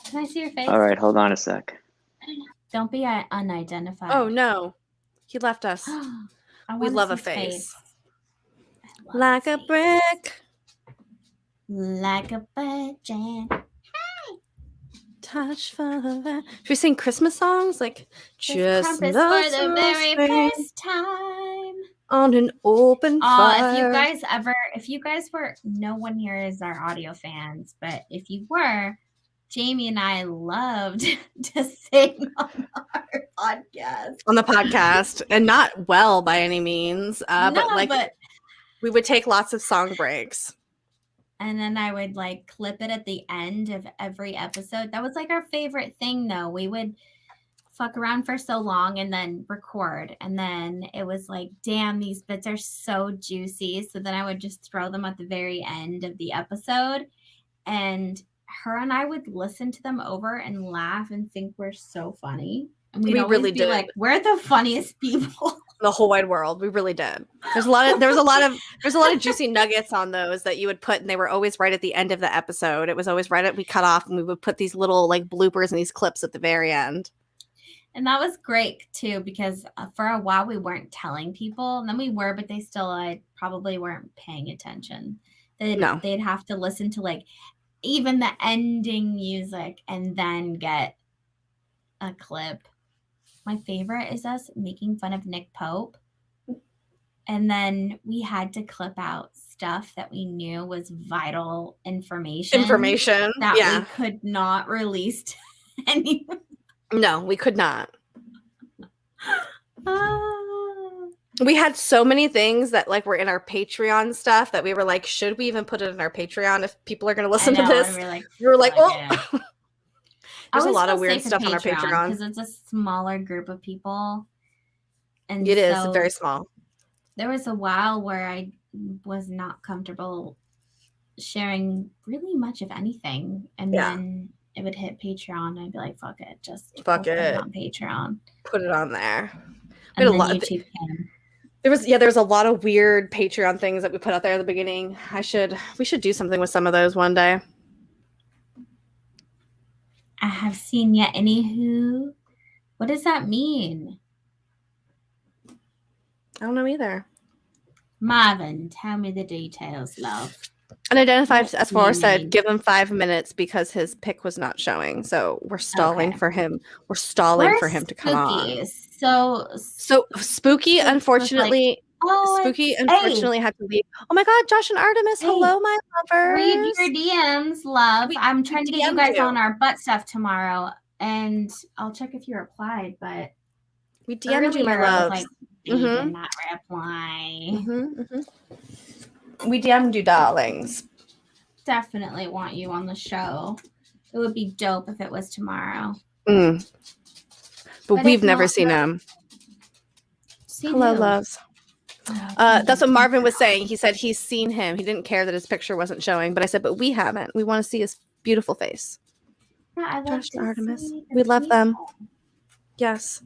Can I see your face? All right, hold on a sec. Don't be unidentified. Oh, no. He left us. We love a face. Like a brick. Like a virgin. Touch for the... Should we sing Christmas songs? Like, just for the very first time. On an open fire. If you guys were, no one here is our audio fans, but if you were, Jamie and I loved to sing on our podcast. On the podcast, and not well by any means, but we would take lots of song breaks. And then I would like clip it at the end of every episode. That was like our favorite thing, though. We would fuck around for so long and then record. And then it was like, damn, these bits are so juicy. So then I would just throw them at the very end of the episode. And her and I would listen to them over and laugh and think we're so funny. And we really did. Like, we're the funniest people. the whole wide world. We really did. There's a lot of juicy nuggets on those that you would put, and they were always right at the end of the episode. It was always right at we cut off, and we would put these little like bloopers and these clips at the very end. And that was great too, because for a while we weren't telling people, and then we were, but they still probably weren't paying attention. They'd have to listen to like even the ending music and then get a clip. My favorite is us making fun of Nick Pope, and then we had to clip out stuff that we knew was vital information that we could not release to anyone. No, we could not. We had so many things that like were in our Patreon stuff that we were like, should we even put it in our Patreon if people are going to listen to this? We were like, oh. There's a lot of weird stuff on our Patreon. Because it's a smaller group of people. And it is very small. There was a while where I was not comfortable sharing really much of anything. And then it would hit Patreon. And I'd be like, fuck it. Put it on Patreon. Put it on there. And then YouTube can. There was a lot of weird Patreon things that we put out there at the beginning. We should do something with some of those one day. I have seen yet. Anywho, what does that mean? I don't know either. Marvin, tell me the details, love. Unidentified S4 said, give him 5 minutes because his pic was not showing. So we're stalling for him. We're stalling for him to come on. So Spooky, unfortunately. Spooky, unfortunately, had to leave. Oh my God, Josh and Artemis. Hello, my lovers. Read your DMs, love. I'm trying to get you guys on our butt stuff tomorrow, and I'll check if you replied. But we DM'd you, my love. Like, did not reply. We DM'd you, darlings. Definitely want you on the show. It would be dope if it was tomorrow. But we've never seen him. Hello, loves. That's what Marvin was saying. He said he's seen him. He didn't care that his picture wasn't showing. But I said, but we haven't. We want to see his beautiful face. Yeah, I love Josh and Artemis. We love them. Yes.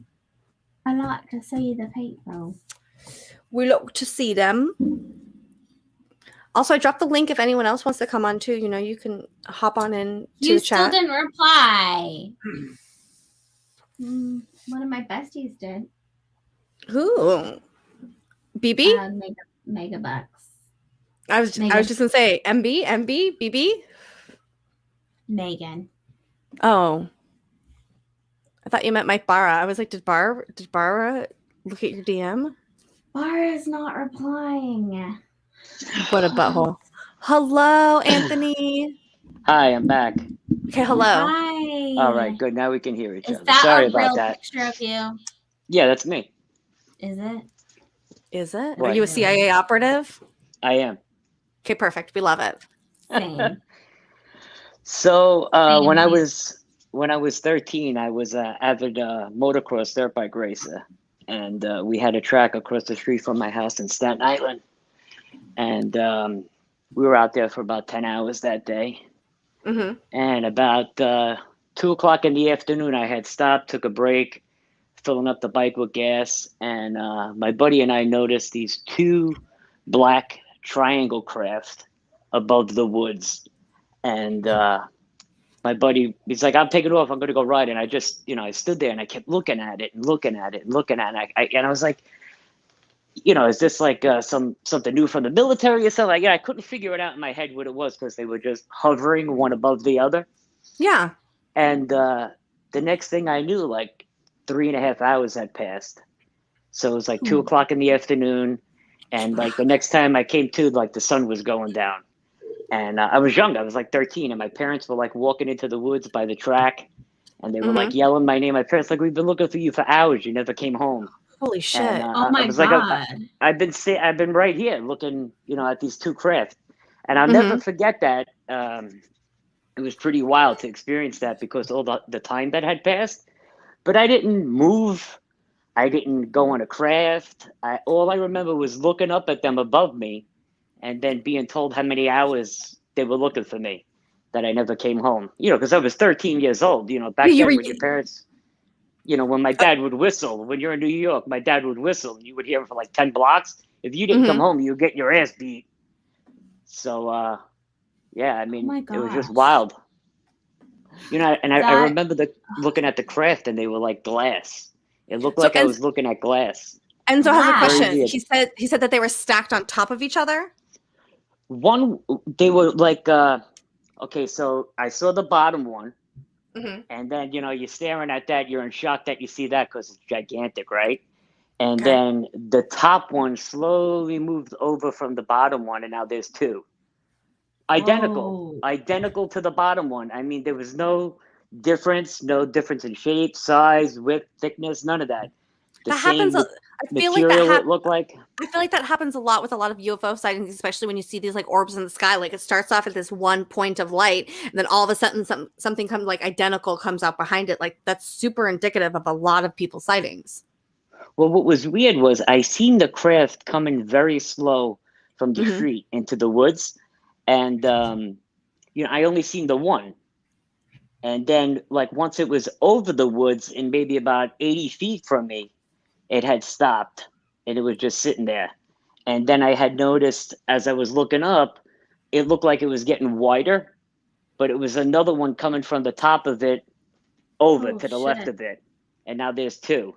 I like to see the people. We look to see them. Also, I dropped the link if anyone else wants to come on too. You can hop on in to the chat. You still didn't reply. One of my besties did. Who? BB? Megabucks. I was just gonna say MB, BB. Megan. Oh, I thought you meant Mike Barra. I was like, did Barra look at your DM? Barra's not replying. What a butthole. Hello, Anthony. Hi, I'm back. Okay, hello. Hi. All right, good. Now we can hear each other. That Sorry a about real that. Picture of you? Yeah, that's me. Is it? Is it? What? Are you a CIA operative? I am. Okay, perfect. We love it. Same. So when I was 13, I was an avid motocross dirt bike racer, and we had a track across the street from my house in Staten Island, and we were out there for about 10 hours that day. And about 2:00 in the afternoon, I had stopped, took a break, filling up the bike with gas, and my buddy and I noticed these two black triangle craft above the woods. And my buddy, he's like, I'm taking off. I'm going to go ride. And I just, I stood there and I kept looking at it and looking at it and looking at it. And I was like, is this like something new from the military or something? I couldn't figure it out in my head what it was because they were just hovering one above the other. Yeah. And the next thing I knew, like 3.5 hours had passed. So it was like 2:00 in the afternoon. And like the next time I came to, like the sun was going down. And I was young. I was like 13. And my parents were like walking into the woods by the track. And they were like yelling my name. My parents like, we've been looking for you for hours. You never came home. Holy shit. And, oh my God. Like, I've been right here looking, at these two craft. And I'll never forget that. It was pretty wild to experience that because all the time that had passed. But I didn't move. I didn't go on a craft. All I remember was looking up at them above me and then being told how many hours they were looking for me, that I never came home. Because I was 13 years old. Back then with your parents. when my dad would whistle, when you're in New York, my dad would whistle, and you would hear him for like 10 blocks. If you didn't come home, you would get your ass beat. So, yeah, I mean, it was just wild. And I remember looking at the craft, and they were like glass. It looked like I was looking at glass. And so I have a question. He said that they were stacked on top of each other? They were like, okay, so I saw the bottom one. And then, you're staring at that. You're in shock that you see that because it's gigantic, right? And then the top one slowly moved over from the bottom one, and now there's two. Identical to the bottom one. I mean, there was no difference in shape, size, width, thickness, none of that. That happens. I feel like it looked like. I feel like that happens a lot with a lot of UFO sightings, especially when you see these like orbs in the sky. Like it starts off at this one point of light, and then all of a sudden something comes like identical comes out behind it. Like that's super indicative of a lot of people's sightings. Well, what was weird was I seen the craft coming very slow from the street into the woods, and I only seen the one. And then, like, once it was over the woods and maybe about 80 feet from me, it had stopped and it was just sitting there. And then I had noticed as I was looking up, it looked like it was getting wider, but it was another one coming from the top of it over to the left of it. And now there's two.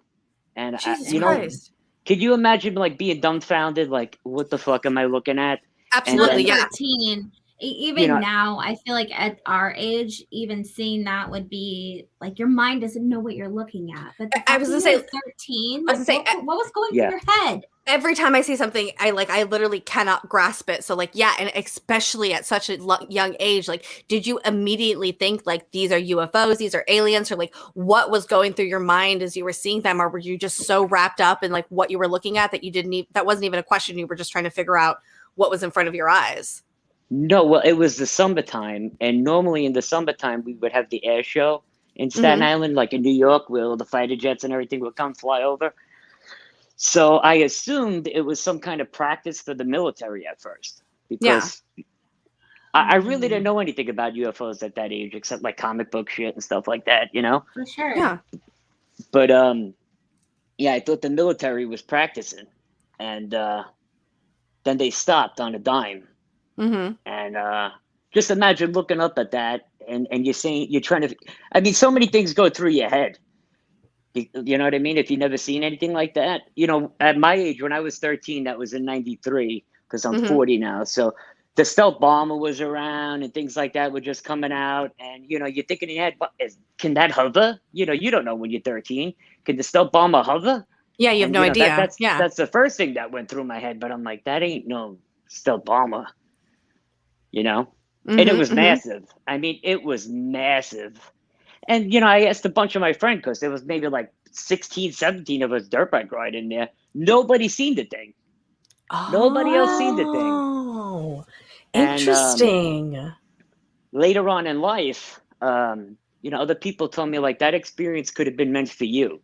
And, Christ. Could you imagine, like, being dumbfounded? Like, what the fuck am I looking at? Absolutely, yeah. 13. Even now, I feel like at our age, even seeing that would be like your mind doesn't know what you're looking at. But I was gonna say 13. What was going through your head? Every time I see something, I literally cannot grasp it. So like, yeah, and especially at such a young age, like, did you immediately think like these are UFOs, these are aliens, or like what was going through your mind as you were seeing them, or were you just so wrapped up in like what you were looking at that you didn't that wasn't even a question, you were just trying to figure out what was in front of your eyes? No, well, it was the summertime, and normally in the summertime we would have the air show in Staten Island, like in New York, where the fighter jets and everything would come fly over. So I assumed it was some kind of practice for the military at first, because I really didn't know anything about UFOs at that age, except like comic book shit and stuff like that, For sure. Yeah. But I thought the military was practicing, and then they stopped on a dime. And just imagine looking up at that and you're saying, you're trying to, I mean, so many things go through your head. You know what I mean? If you've never seen anything like that, at my age, when I was 13, that was in 93, because I'm 40 now. So the stealth bomber was around and things like that were just coming out. And, you're thinking in your head, can that hover? You don't know when you're 13. Can the stealth bomber hover? Yeah, you have no idea. That's the first thing that went through my head. But I'm like, that ain't no stealth bomber. And it was massive. I mean, it was massive. And, I asked a bunch of my friends, because there was maybe like 16, 17 of us dirt bike riding there. Nobody seen the thing. Nobody else seen the thing. Oh, interesting. And, later on in life, other people told me like that experience could have been meant for you.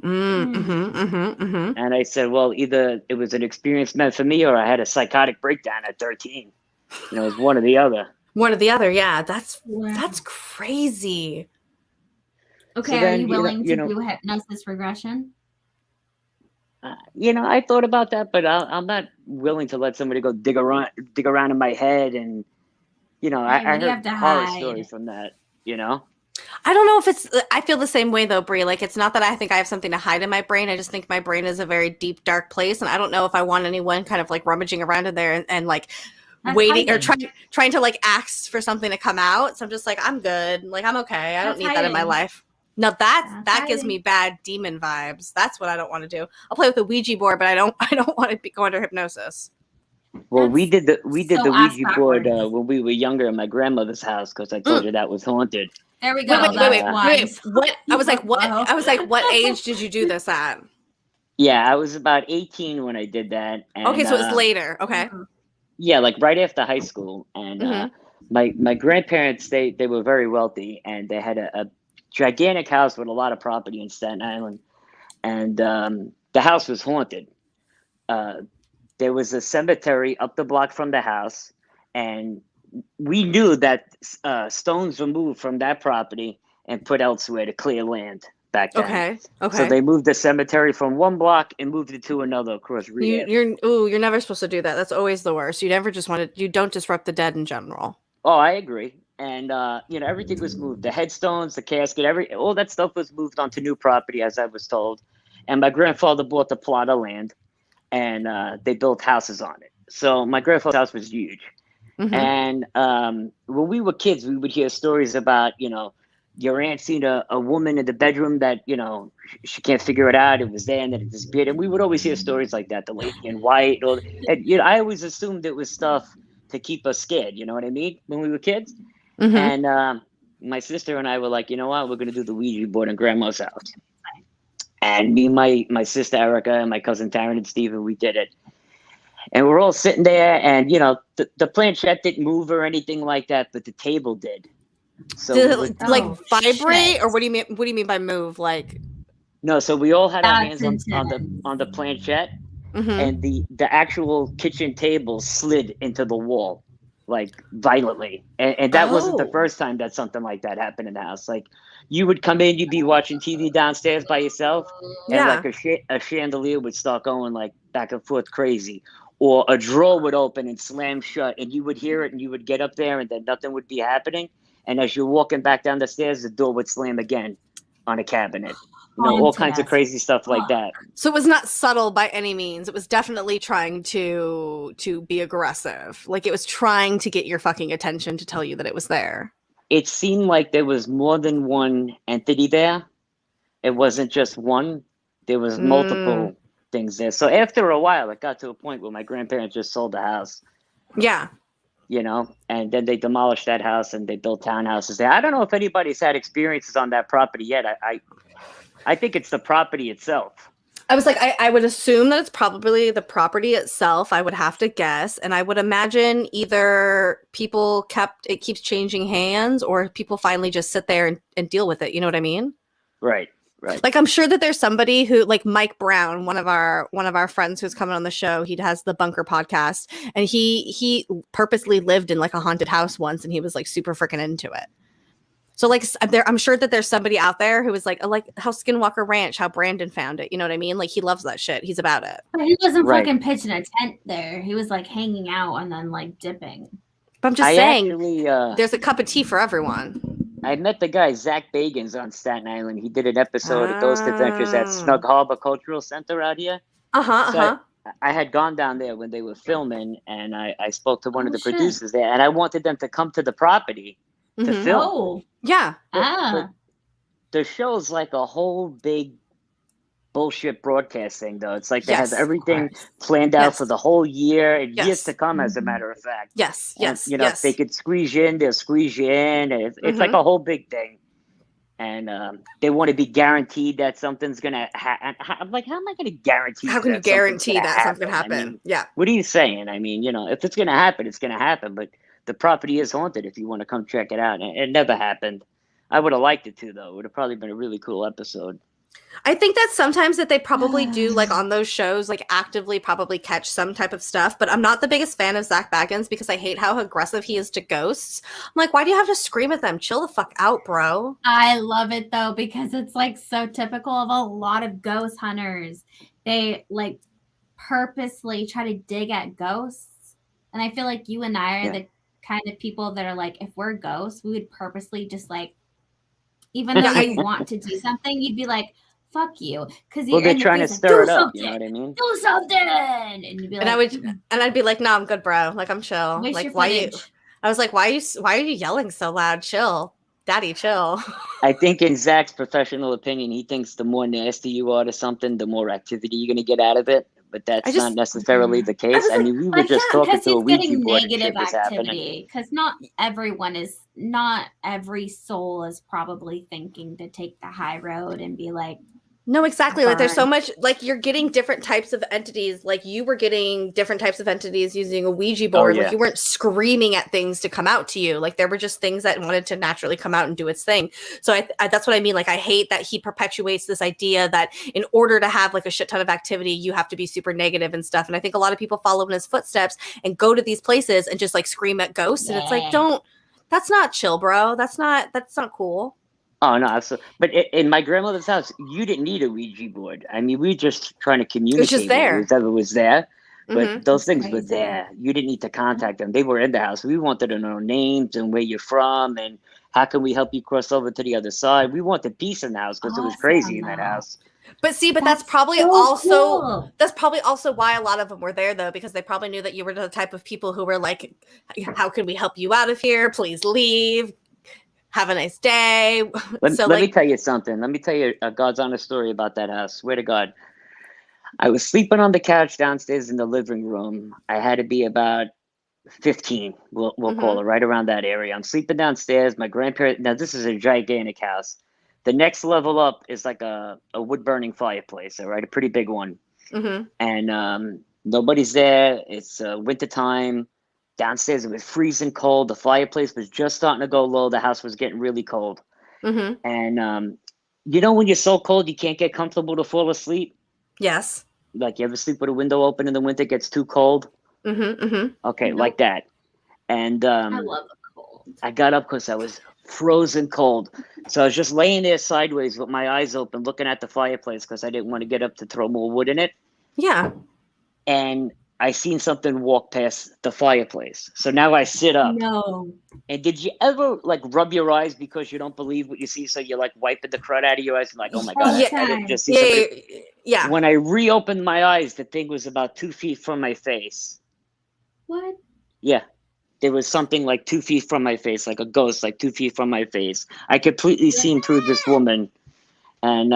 And I said, well, either it was an experience meant for me or I had a psychotic breakdown at 13. It was one or the other. One or the other, yeah. That's crazy. Okay, so then, are you willing to do hypnosis regression? I thought about that, but I'm not willing to let somebody go dig around in my head, and I heard horror stories from that. I don't know if I feel the same way though, Brie. Like, it's not that I think I have something to hide in my brain. I just think my brain is a very deep, dark place, and I don't know if I want anyone kind of like rummaging around in there and like waiting or trying to like ask for something to come out. So I'm just like, I'm good. Like, I'm okay. I don't need that in my life. No, that gives me bad demon vibes. That's what I don't want to do. I'll play with a Ouija board, but I don't want to go under hypnosis. Well, we did the Ouija board when we were younger in my grandmother's house, because I told you that was haunted. There we go. Wait. What? I was like, what? I was like, what age did you do this at? Yeah, I was about 18 when I did that. And, okay, so it was later. Okay. Yeah, like right after high school. And my grandparents, they were very wealthy, and they had a gigantic house with a lot of property in Staten Island. And the house was haunted. There was a cemetery up the block from the house, and we knew that stones were moved from that property and put elsewhere to clear land back then. Okay. Okay. So they moved the cemetery from one block and moved it to another across Reed Ave. You're never supposed to do that. That's always the worst. You never just want to. You don't disrupt the dead in general. Oh, I agree. And everything was moved. The headstones, the casket, all that stuff was moved onto new property, as I was told. And my grandfather bought the plot of land, and they built houses on it. So my grandfather's house was huge. Mm-hmm. And when we were kids, we would hear stories about, your aunt seen a woman in the bedroom that, she can't figure it out. It was there and then it disappeared. And we would always hear stories like that, the lady in white. And I always assumed it was stuff to keep us scared. You know what I mean? When we were kids. Mm-hmm. And my sister and I were like, you know what? We're going to do the Ouija board in Grandma's house. And me, my sister Erica, and my cousin Taryn and Steven, we did it. And we're all sitting there, and the planchette didn't move or anything like that, but the table did. So did it vibrate, shit. or what do you mean? What do you mean by move? Like, no. So we all had our That's hands on the planchette, mm-hmm. and the actual kitchen table slid into the wall, like violently. And that wasn't the first time that something like that happened in the house. Like, you would come in, you'd be watching TV downstairs by yourself, and like a chandelier would start going like back and forth crazy. Or a drawer would open and slam shut, and you would hear it, and you would get up there, and then nothing would be happening. And as you're walking back down the stairs, the door would slam again on a cabinet. All kinds of crazy stuff like that. So it was not subtle by any means. It was definitely trying to be aggressive. Like, it was trying to get your fucking attention to tell you that it was there. It seemed like there was more than one entity there. It wasn't just one. There was multiple things there. So after a while, it got to a point where my grandparents just sold the house. Yeah. And then they demolished that house and they built townhouses there. I don't know if anybody's had experiences on that property yet. I think it's the property itself. I was like, I would assume that it's probably the property itself. I would have to guess. And I would imagine either it keeps changing hands, or people finally just sit there and deal with it. You know what I mean? Right. Right. Like, I'm sure that there's somebody who, like Mike Brown, one of our friends who's coming on the show. He has the Bunker podcast, and he purposely lived in like a haunted house once, and he was like super freaking into it. So like, I'm sure that there's somebody out there who was like how Skinwalker Ranch, how Brandon found it. You know what I mean? Like, he loves that shit. He's about it. But he wasn't fucking pitching a tent there. He was like hanging out and then like dipping. But I'm just saying, actually, there's a cup of tea for everyone. I met the guy, Zach Bagans, on Staten Island. He did an episode of Ghost Adventures at Snug Harbor Cultural Center out here. So I had gone down there when they were filming, and I spoke to one of the producers there, and I wanted them to come to the property to film. Oh, yeah. But the show's like a whole big bullshit broadcast thing, though. It's like they have everything planned out for the whole year and years to come, as a matter of fact. Yes. If they could squeeze you in, they'll squeeze you in. It's like a whole big thing. And they want to be guaranteed that something's going to happen. I'm like, how am I going to guarantee How can you guarantee that something happen? I mean, yeah. What are you saying? I mean, if it's going to happen, it's going to happen. But the property is haunted if you want to come check it out. And it never happened. I would have liked it to, though. It would have probably been a really cool episode. I think that sometimes that they probably do, like on those shows, like actively probably catch some type of stuff. But I'm not the biggest fan of Zach Bagans because I hate how aggressive he is to ghosts. I'm like, why do you have to scream at them? Chill the fuck out, bro. I love it though, because it's like so typical of a lot of ghost hunters. They like purposely try to dig at ghosts. And I feel like you and I are the kind of people that are like, if we're ghosts, we would purposely just like, even though you want to do something, you'd be like, fuck you, because they're trying to stir it up. You know what I mean? Do something, and you'd be like, I'd be like, no, I'm good, bro. Like, I'm chill. Like, why you? I was like, why are you yelling so loud? Chill, daddy, chill. I think in Zach's professional opinion, he thinks the more nasty you are to something, the more activity you're going to get out of it. But that's not necessarily the case. I mean, we were just talking to a Ouija board and shit was happening. Because not every soul is probably thinking to take the high road and be like, no, exactly. Like, there's so much, like, you're getting different types of entities. Like, you were getting different types of entities using a Ouija board. Like, you weren't screaming at things to come out to you. Like, there were just things that wanted to naturally come out and do its thing. So I that's what I mean. Like, I hate that he perpetuates this idea that in order to have like a shit ton of activity, you have to be super negative and stuff. And I think a lot of people follow in his footsteps and go to these places and just like scream at ghosts. And it's like, that's not chill, bro. That's not cool. Oh no, absolutely. But in my grandmother's house, you didn't need a Ouija board. I mean, we were just trying to It was just communicate with there. whoever was there. But Hmm. those That's things were crazy. there. You didn't need to contact them. They were in the house. We wanted to know names and where you're from and how can we help you cross over to the other side. We wanted peace in the house because it was crazy in that Awesome. house. But see, but that's That's probably so also cool. that's probably also why a lot of them were there, though, because they probably knew that you were the type of people who were like, "How can we help you out of here? Please leave. Have a nice day." So Let me like, tell you something. Let me tell you a God's honest story about that house. Swear to God. I was sleeping on the couch downstairs in the living room. I had to be about 15, we'll hmm call it, right around that area. I'm sleeping downstairs. My grandparents, now this is a gigantic house. The next level up is like a wood burning fireplace, all right, a pretty big one. hmm And nobody's there. It's winter time. Downstairs, it was freezing cold. The fireplace was just starting to go low. The house was getting really cold. hmm And you know, when you're so cold, you can't get comfortable to fall asleep? yes, Like, you ever sleep with a window open in the winter, it gets too cold? hmm Okay, like Nope. that. And I love the cold. I got up because I was frozen cold. So I was just laying there sideways with my eyes open, looking at the fireplace because I didn't want to get up to throw more wood in it. yeah. And I seen something walk past the fireplace. So now I sit up. No. And did you ever like rub your eyes because you don't believe what you see? So you're like wiping the crud out of your eyes and like, oh my All God, the Yeah, I didn't time. just see yeah, somebody. yeah. When I reopened my eyes, the thing was about 2 feet from my face. What? Yeah. There was something like 2 feet from my face, like a ghost, like 2 feet from my face. I completely seen through this woman, and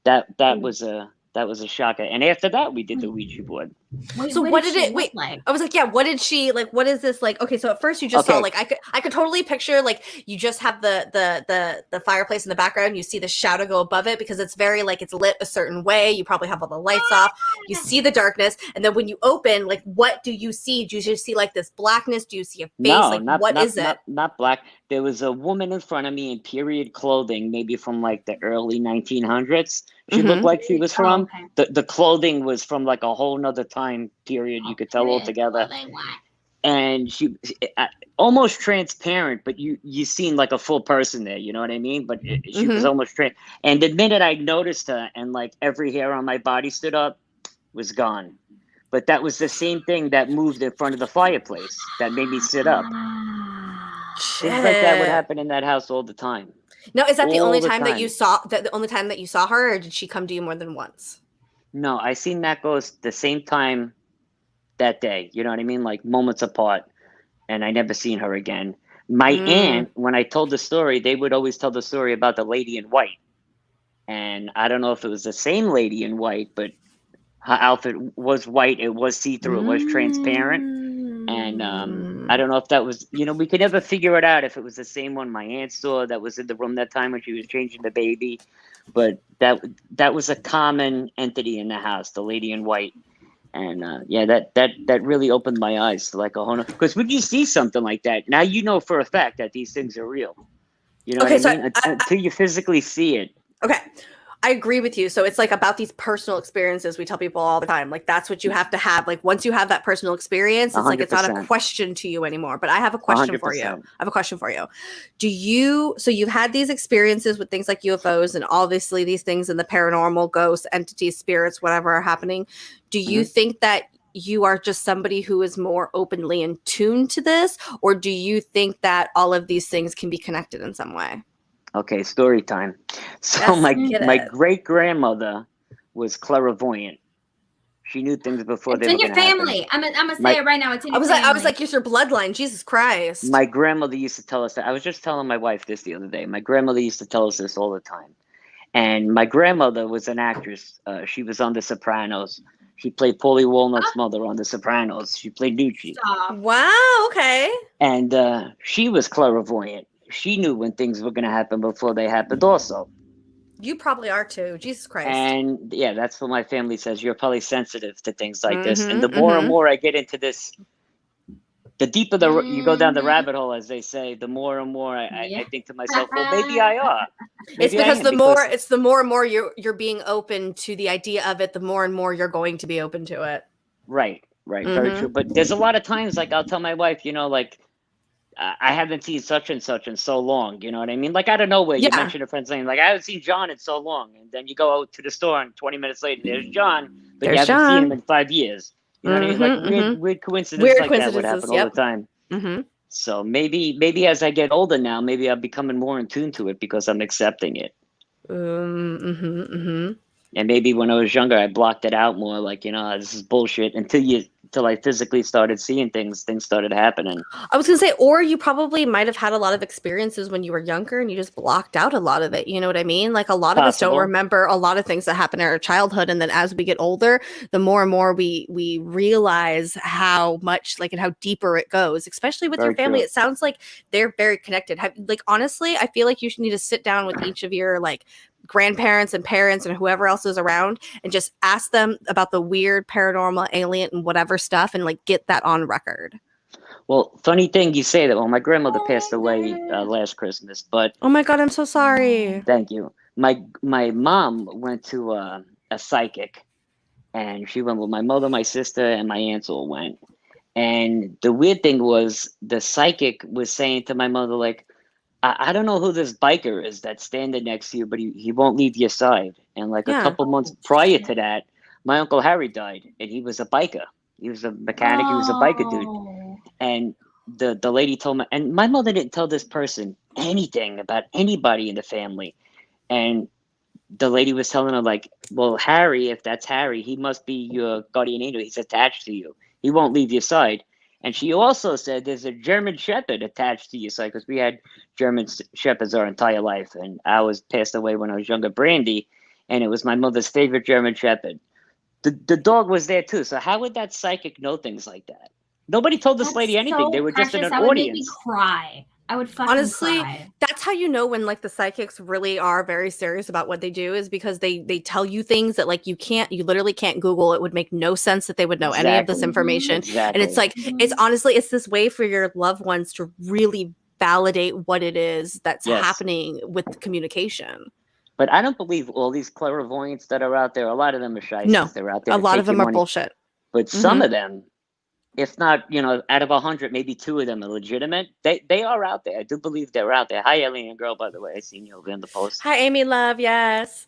that was a shocker. And after that, we did the Ouija board. Wait, So what what did did she it? look Wait, like? I was like, yeah. What did she like? What is this like? Okay, so at first you just saw Okay, like I could totally picture like you just have the fireplace in the background. You see the shadow go above it because it's very like it's lit a certain way. You probably have all the lights off. You see the darkness, and then when you open, like, what do you see? Do you just see like this blackness? Do you see a face? no, Like, what is it? not black. There was a woman in front of me in period clothing, maybe from like the early 1900s. She looked Mm-hmm. like she was Oh, from. okay. The clothing was from like a whole nother time period. You Oh, could tell period altogether. clothing. What? And she almost transparent, but you seen like a full person there. You know what I mean? But she was Mm-hmm. almost and the minute I noticed her, and like every hair on my body stood up, was gone. But that was the same thing that moved in front of the fireplace that made me sit up. Things like that would Shit. happen in that house all the time. Now, is that the All only the time that you time. saw the only time that you saw her, or did she come to you more than once? No, I seen that ghost the same time that day. You know what I mean? Like moments apart. And I never seen her again. My Mm. aunt, when I told the story, they would always tell the story about the lady in white. And I don't know if it was the same lady in white, but her outfit was white. It was see-through. It was transparent. And I Mm. don't know if that was, we could never figure it out if it was the same one my aunt saw that was in the room that time when she was changing the baby. But that was a common entity in the house, the lady in white. And yeah, that really opened my eyes to like a whole. Because when you see something like that, now you know for a fact that these things are real. You know what Okay, I so mean? Until you physically see it. okay. I agree with you. So it's like about these personal experiences we tell people all the time. Like that's what you have to have. Like once you have that personal experience, A it's like hundred it's not a percent. question to you anymore. But I have a A question hundred for you. I percent. have a question for you. So you've had these experiences with things like UFOs and obviously these things in the paranormal, ghosts, entities, spirits, whatever are happening. Do you Mhm. think that you are just somebody who is more openly in tune to this, or do you think that all of these things can be connected in some way? Okay, story time. So Yes, my get my it. great grandmother was clairvoyant. She knew things before It's they in were your going to happen. family. I'm gonna say My it right now. It's in I your was family. like, it's your bloodline. Jesus Christ. my grandmother used to tell us that. I was just telling my wife this the other day. My grandmother used to tell us this all the time. And my grandmother was an actress. She was on The Sopranos. She played Paulie Walnut's mother on The Sopranos. She played Nucci. Stop. Wow. Okay. And she was clairvoyant. She knew when things were going to happen before they happened also. You probably are too. Jesus Christ. And yeah, that's what my family says. You're probably sensitive to things like this. And the Mm-hmm. more and Mm-hmm. more I get into this, the deeper you go down the Mhm. rabbit hole, as they say, the more and more I Yeah. think to myself, well, maybe I are. It's Maybe I because am. Because, the more and more you're being open to the idea of it, the more and more you're going to be open to it. right, very true. Mm-hmm. But there's a lot of times, like I'll tell my wife, like I haven't seen such and such in so long. You know what I mean? Like out of nowhere, you Yeah. mentioned a friend's name. Like I haven't seen John in so long, and then you go out to the store, and 20 minutes later, there's John, but you There's haven't seen him John. in 5 years. You know what I mean? Like weird coincidences Weird like that would coincidences. happen all the Yep. time. Mm-hmm. So maybe as I get older now, maybe I'm becoming more in tune to it because I'm accepting it. And maybe when I was younger, I blocked it out more. Like this is bullshit. Until I physically started seeing things started happening. I was gonna say, or you probably might have had a lot of experiences when you were younger and you just blocked out a lot of it. You know what I mean? Like a lot of us don't remember a lot of things that happened in our childhood, and then as we get older, the more and more we realize how much and how deeper it goes, especially with your family. It sounds like they're very connected. Honestly, I feel like you should need to sit down with each of your grandparents and parents and whoever else is around and just ask them about the weird paranormal alien and whatever stuff and get that on record. Well, funny thing you say that. Well, my grandmother passed away last Christmas, but oh my God, I'm so sorry. Thank you. My mom went to a psychic, and she went with my mother, my sister, and my aunts all went. And the weird thing was the psychic was saying to my mother, like, I don't know who this biker is that's standing next to you, but he won't leave your side. And a couple months prior to that, my Uncle Harry died, and he was a biker. He was a mechanic. He was a biker dude. And the lady told me, and my mother didn't tell this person anything about anybody in the family. And the lady was telling her, like, well, Harry, if that's Harry, he must be your guardian angel. He's attached to you. He won't leave your side. And she also said there's a German Shepherd attached to your side, because we had German Shepherds our entire life. And I was passed away when I was younger, Brandy, and it was my mother's favorite German Shepherd. The dog was there too. So how would that psychic know things like that? Nobody told this lady anything. They were just in an audience. Would make me cry. I would fucking honestly cry. That's how you know when the psychics really are very serious about what they do, is because they tell you things that you literally can't Google. It would make no sense that they would know any of this information. And it's it's honestly, it's this way for your loved ones to really validate what it is that's happening with communication. But I don't believe all these clairvoyants that are out there. A lot of them are shy. No, they're out there. A lot of them are bullshit. But some of them, if not, out of 100, maybe 2 of them are legitimate. They are out there. I do believe they're out there. Hi, Alien Girl, by the way. I seen you over in the post. Hi, Amy Love. Yes.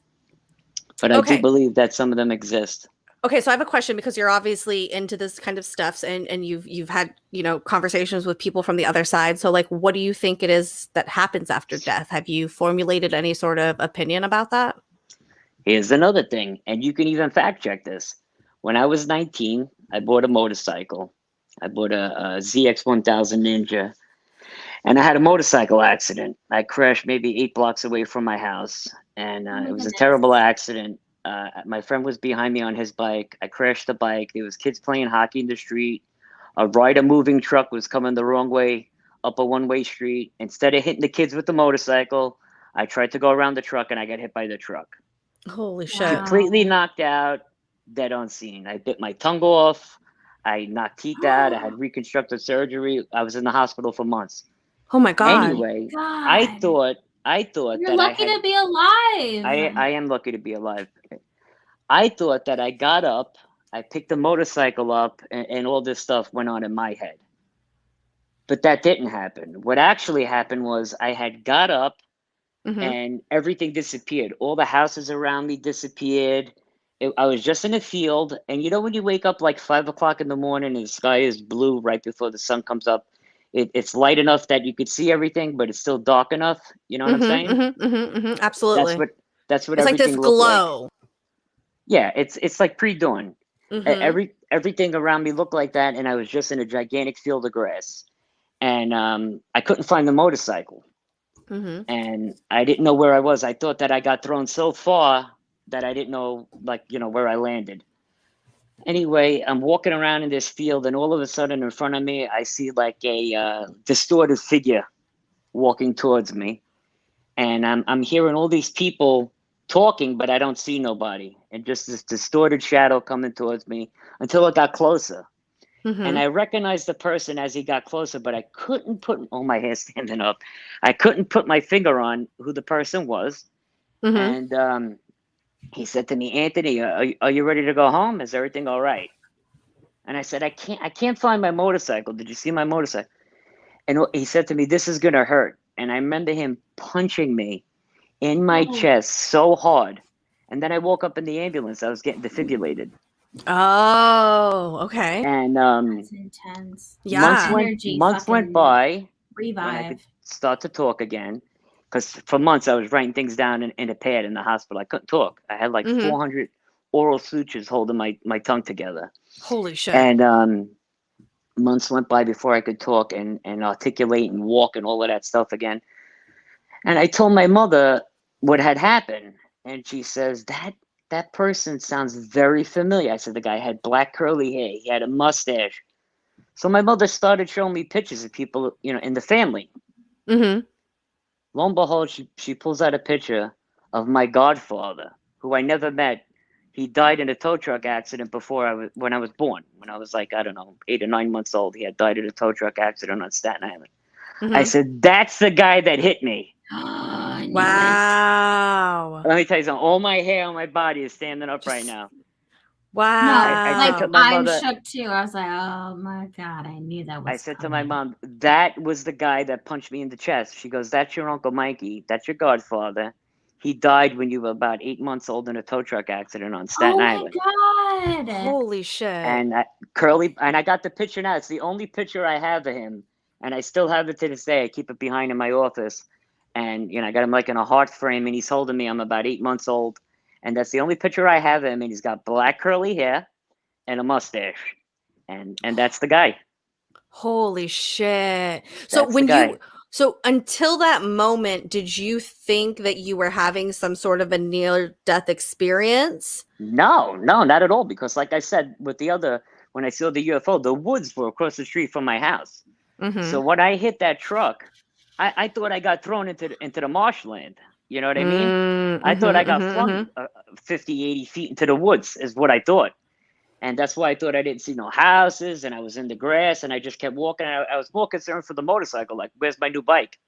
But I do believe that some of them exist. Okay, so I have a question, because you're obviously into this kind of stuff, and you've had conversations with people from the other side. So what do you think it is that happens after death? Have you formulated any sort of opinion about that? Here's another thing, and you can even fact check this. When I was 19, I bought a motorcycle. I bought a ZX1000 Ninja, and I had a motorcycle accident. I crashed maybe 8 blocks away from my house, and it was a terrible accident. My friend was behind me on his bike. I crashed the bike. There was kids playing hockey in the street. A rider moving truck was coming the wrong way up a one-way street. Instead of hitting the kids with the motorcycle, I tried to go around the truck, and I got hit by the truck. Holy shit. Completely knocked out, dead on scene. I bit my tongue off. I knocked teeth out. I had reconstructive surgery. I was in the hospital for months. Oh my God. Anyway, I thought you're lucky to be alive. I am lucky to be alive. I thought that I got up, I picked the motorcycle up, and all this stuff went on in my head. But that didn't happen. What actually happened was I had got up, and everything disappeared. All the houses around me disappeared. I was just in a field, and when you wake up 5 o'clock in the morning and the sky is blue right before the sun comes up, it's light enough that you could see everything, but it's still dark enough. You know what I'm saying? Absolutely. That's what it's everything this looked glow. like. Yeah, it's like pre-dawn. Everything around me looked like that, and I was just in a gigantic field of grass, and I couldn't find the motorcycle, and I didn't know where I was. I thought that I got thrown so far that I didn't know, where I landed. Anyway, I'm walking around in this field, and all of a sudden in front of me, I see a distorted figure walking towards me. And I'm hearing all these people talking, but I don't see nobody. And just this distorted shadow coming towards me until it got closer. And I recognized the person as he got closer, but I couldn't put, my hair's standing up. I couldn't put my finger on who the person was. And he said to me, Anthony, are you ready to go home? Is everything all right? And I said, I can't find my motorcycle. Did you see my motorcycle? And he said to me, "This is gonna hurt." And I remember him punching me in my chest so hard. And then I woke up in the ambulance. I was getting defibrillated. Oh, okay. And That's intense. Yeah. months went by Revive. when I could start to talk again. Because for months I was writing things down in a pad in the hospital. I couldn't talk. I had like 400 oral sutures holding my tongue together. Holy shit. And months went by before I could talk and articulate and walk and all of that stuff again. And I told my mother what had happened. And she says, that person sounds very familiar. I said, the guy had black curly hair. He had a mustache. So my mother started showing me pictures of people, in the family. Mm-hmm. Lo and behold, she pulls out a picture of my godfather, who I never met. He died in a tow truck accident when I was born. When I was like, I don't know, 8 or 9 months old, he had died in a tow truck accident on Staten Island. Mm-hmm. I said, that's the guy that hit me. Wow. Let me tell you something. All my hair on my body is standing up right now. Wow. No, I said to my mother, I'm shook too. I was like, oh my God, I knew that was I said to my mom, that was the guy that punched me in the chest. She goes, that's your Uncle Mikey. That's your godfather. He died when you were about 8 months old in a tow truck accident on Staten Island. Oh my God. Holy shit. And I got the picture now. It's the only picture I have of him. And I still have it to this day. I keep it behind in my office. And, I got him like in a heart frame and he's holding me. I'm about 8 months old. And that's the only picture I have of him. And he's got black curly hair and a mustache. And that's the guy. Holy shit. So until that moment, did you think that you were having some sort of a near-death experience? No, not at all. Because like I said, when I saw the UFO, the woods were across the street from my house. Mm-hmm. So when I hit that truck, I thought I got thrown into the marshland. You know what I mean? Mm-hmm, I thought I got flung 50, 80 feet into the woods is what I thought. And that's why I thought I didn't see no houses and I was in the grass and I just kept walking. I was more concerned for the motorcycle, like, where's my new bike?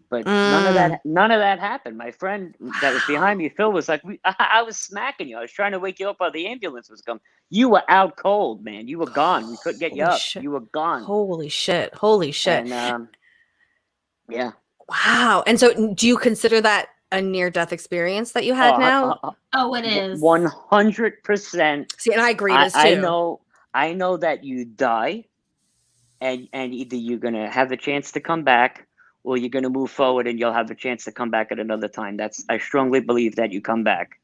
But none of that happened. My friend that was behind me, Phil, was like, I was smacking you. I was trying to wake you up while the ambulance was coming. You were out cold, man. You were gone. We couldn't get you up. Shit. You were gone. Holy shit. And, yeah. Wow. And so do you consider that a near-death experience that you had now? It is. 100%. See, and I agree, it is too. I know that you die and either you're going to have a chance to come back or you're going to move forward and you'll have a chance to come back at another time. I strongly believe that you come back.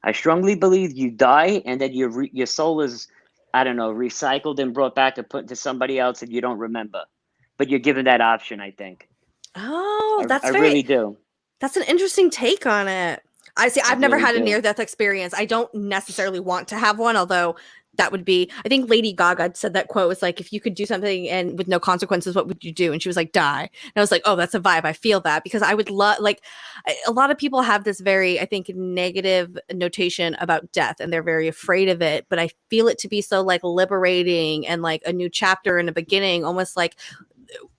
I strongly believe you die and that your soul is, I don't know, recycled and brought back and put into somebody else and you don't remember. But you're given that option, I think. Oh, I really do. That's an interesting take on it. I've never had a near-death experience. I don't necessarily want to have one, although that would be, I think Lady Gaga said that quote was like, if you could do something and with no consequences, what would you do? And she was like, die. And I was like, oh, that's a vibe. I feel that because I would love, a lot of people have this very, I think, negative notation about death and they're very afraid of it. But I feel it to be so liberating and like a new chapter and a beginning, almost like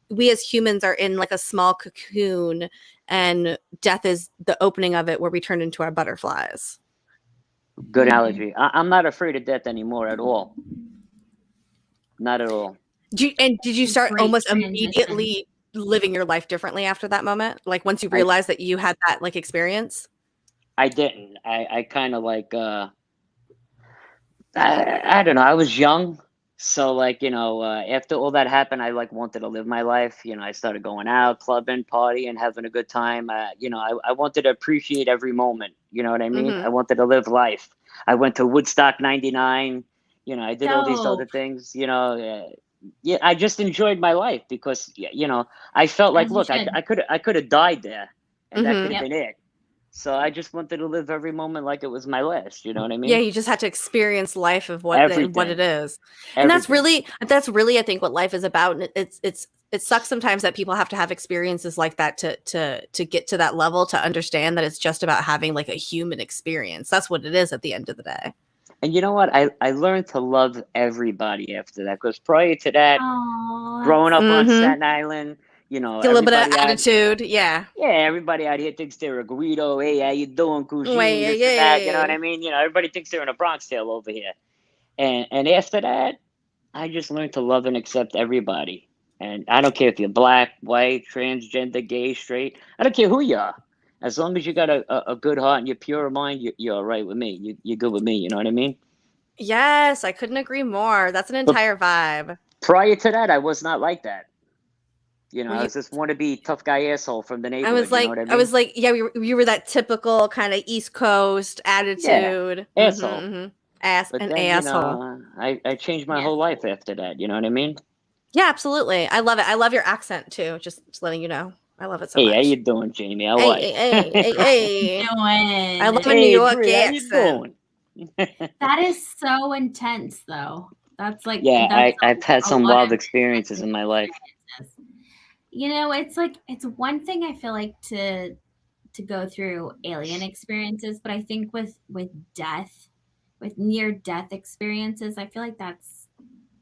we as humans are in like a small cocoon and death is the opening of it where we turn into our butterflies. Good analogy. I'm not afraid of death anymore at all. Not at all. Did you start almost immediately living your life differently after that moment? Like once you realized that you had that experience? I didn't. I kind of I don't know. I was young. So after all that happened, I wanted to live my life. I started going out, clubbing, partying, having a good time. I wanted to appreciate every moment. You know what I mean? Mm-hmm. I wanted to live life. I went to Woodstock 99. I did all these other things, I just enjoyed my life because, I felt like, look, I could have died there and that could have been it. So I just wanted to live every moment like it was my last. You know what I mean? Yeah, you just had to experience life of what it is. And that's really, I think, what life is about. And it sucks sometimes that people have to have experiences like that to get to that level, to understand that it's just about having a human experience. That's what it is at the end of the day. And you know what? I learned to love everybody after that because prior to that, growing up on Staten Island, a little bit of attitude, yeah. Yeah, everybody out here thinks they're a Guido. Hey, how you doing, Cuisine? You know what I mean? Everybody thinks they're in a Bronx Tale over here. And after that, I just learned to love and accept everybody. And I don't care if you're black, white, transgender, gay, straight. I don't care who you are. As long as you got a good heart and you're pure of mind, you're all right with me. You're good with me. You know what I mean? Yes, I couldn't agree more. That's an But entire vibe. prior to that, I was not like that. You know, Were I you? was this wannabe tough guy asshole from the I was neighborhood. You know what I I mean? was like, yeah, you were that typical kind of East Coast Yeah, attitude. asshole. But An then, asshole. I changed my Yes. whole life after that. You know what I mean? Yeah, absolutely. I love it. I love your accent too. Just letting you know. I love it so Hey, how much. you doing, Jamie? How Hey, are hey, you? hey, hey, hey. I love Doing. a New Hey, York Bree, how you accent. doing? That is so intense, though. That's like Yeah, that's I've had a some lot wild of experiences in my life. experiences. You know, it's like it's one thing I feel like to go through alien experiences, but I think with death, with near death experiences, I feel like that's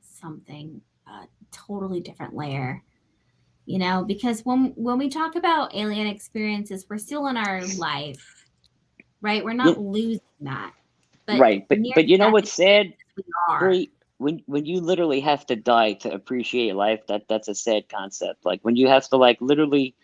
something totally different layer. You know, because when we talk about alien experiences, we're still in our life, right? We're not You, losing that. But right, near but you know death what's sad, experiences we are. Bree? When you literally have to die to appreciate life, that's a sad concept. Like when you have to like literally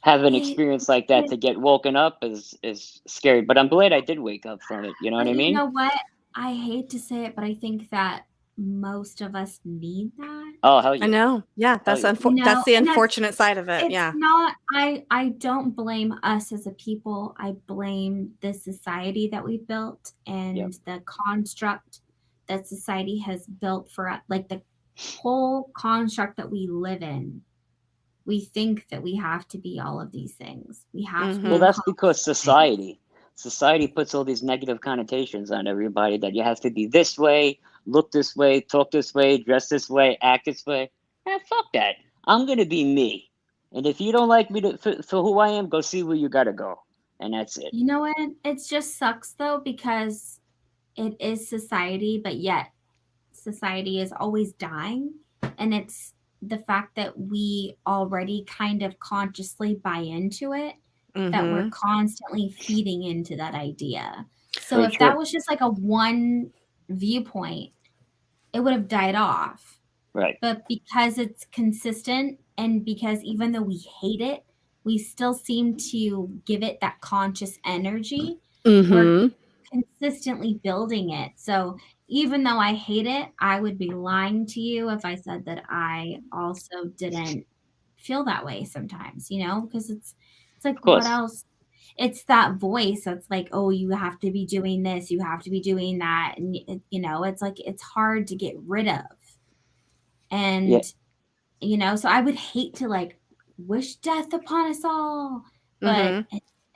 have an It, experience like that to get woken up is scary. But I'm glad I did wake up from it. You know what but I you mean? know what? I hate to say it, but I think that most of us need that. Oh hell I yeah, know. Yeah, hell yeah. You that's know, the and unfortunate side of it. it's Yeah. not I don't blame us as a people. I blame the society that we've built Yep. and the construct that society has built for us, like the whole construct that we live in. We think that we have to be all of these things. We have to be Well, Mhm. that's because accomplished. society puts all these negative connotations on everybody that you have to be this way, look this way, talk this way, dress this way, act this way. Fuck that. I'm gonna be me. And if you don't like me for who I am, go see where you gotta go. And that's it. You know what? It just sucks though because it is society, but yet society is always dying. And it's the fact that we already kind of consciously buy into it, that we're Mhm. constantly feeding into that idea. So Very if that true. was just like a one viewpoint, it would have died off. Right. But because it's consistent and because even though we hate it, we still seem to give it that conscious energy, we're Mhm. consistently building it. So even though I hate it, I would be lying to you if I said that I also didn't feel that way sometimes, you know, because it's like Of what course. else? It's that voice that's like, oh, you have to be doing this, you have to be doing that, and you know, it's like it's hard to get rid of. Yeah. And you know, so I would hate to like wish death upon us all, but Mhm.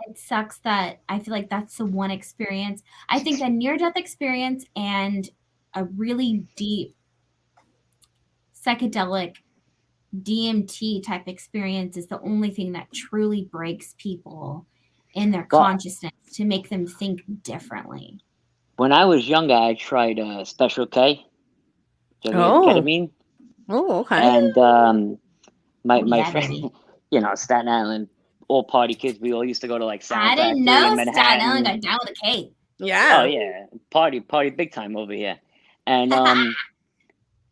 it sucks that I feel like that's the one experience. I think a near death experience and a really deep psychedelic DMT type experience is the only thing that truly breaks people in their Well, consciousness to make them think differently. when I was younger, I tried Special K. Did you ever hear of Oh. ketamine? Oh, okay. And Oh my yeah, friend, baby. Staten Island, all party kids. We all used to go to like Sound I didn't Factory in know Staten Island Manhattan. got down with a K. Oh Yeah. yeah, party big time over here. And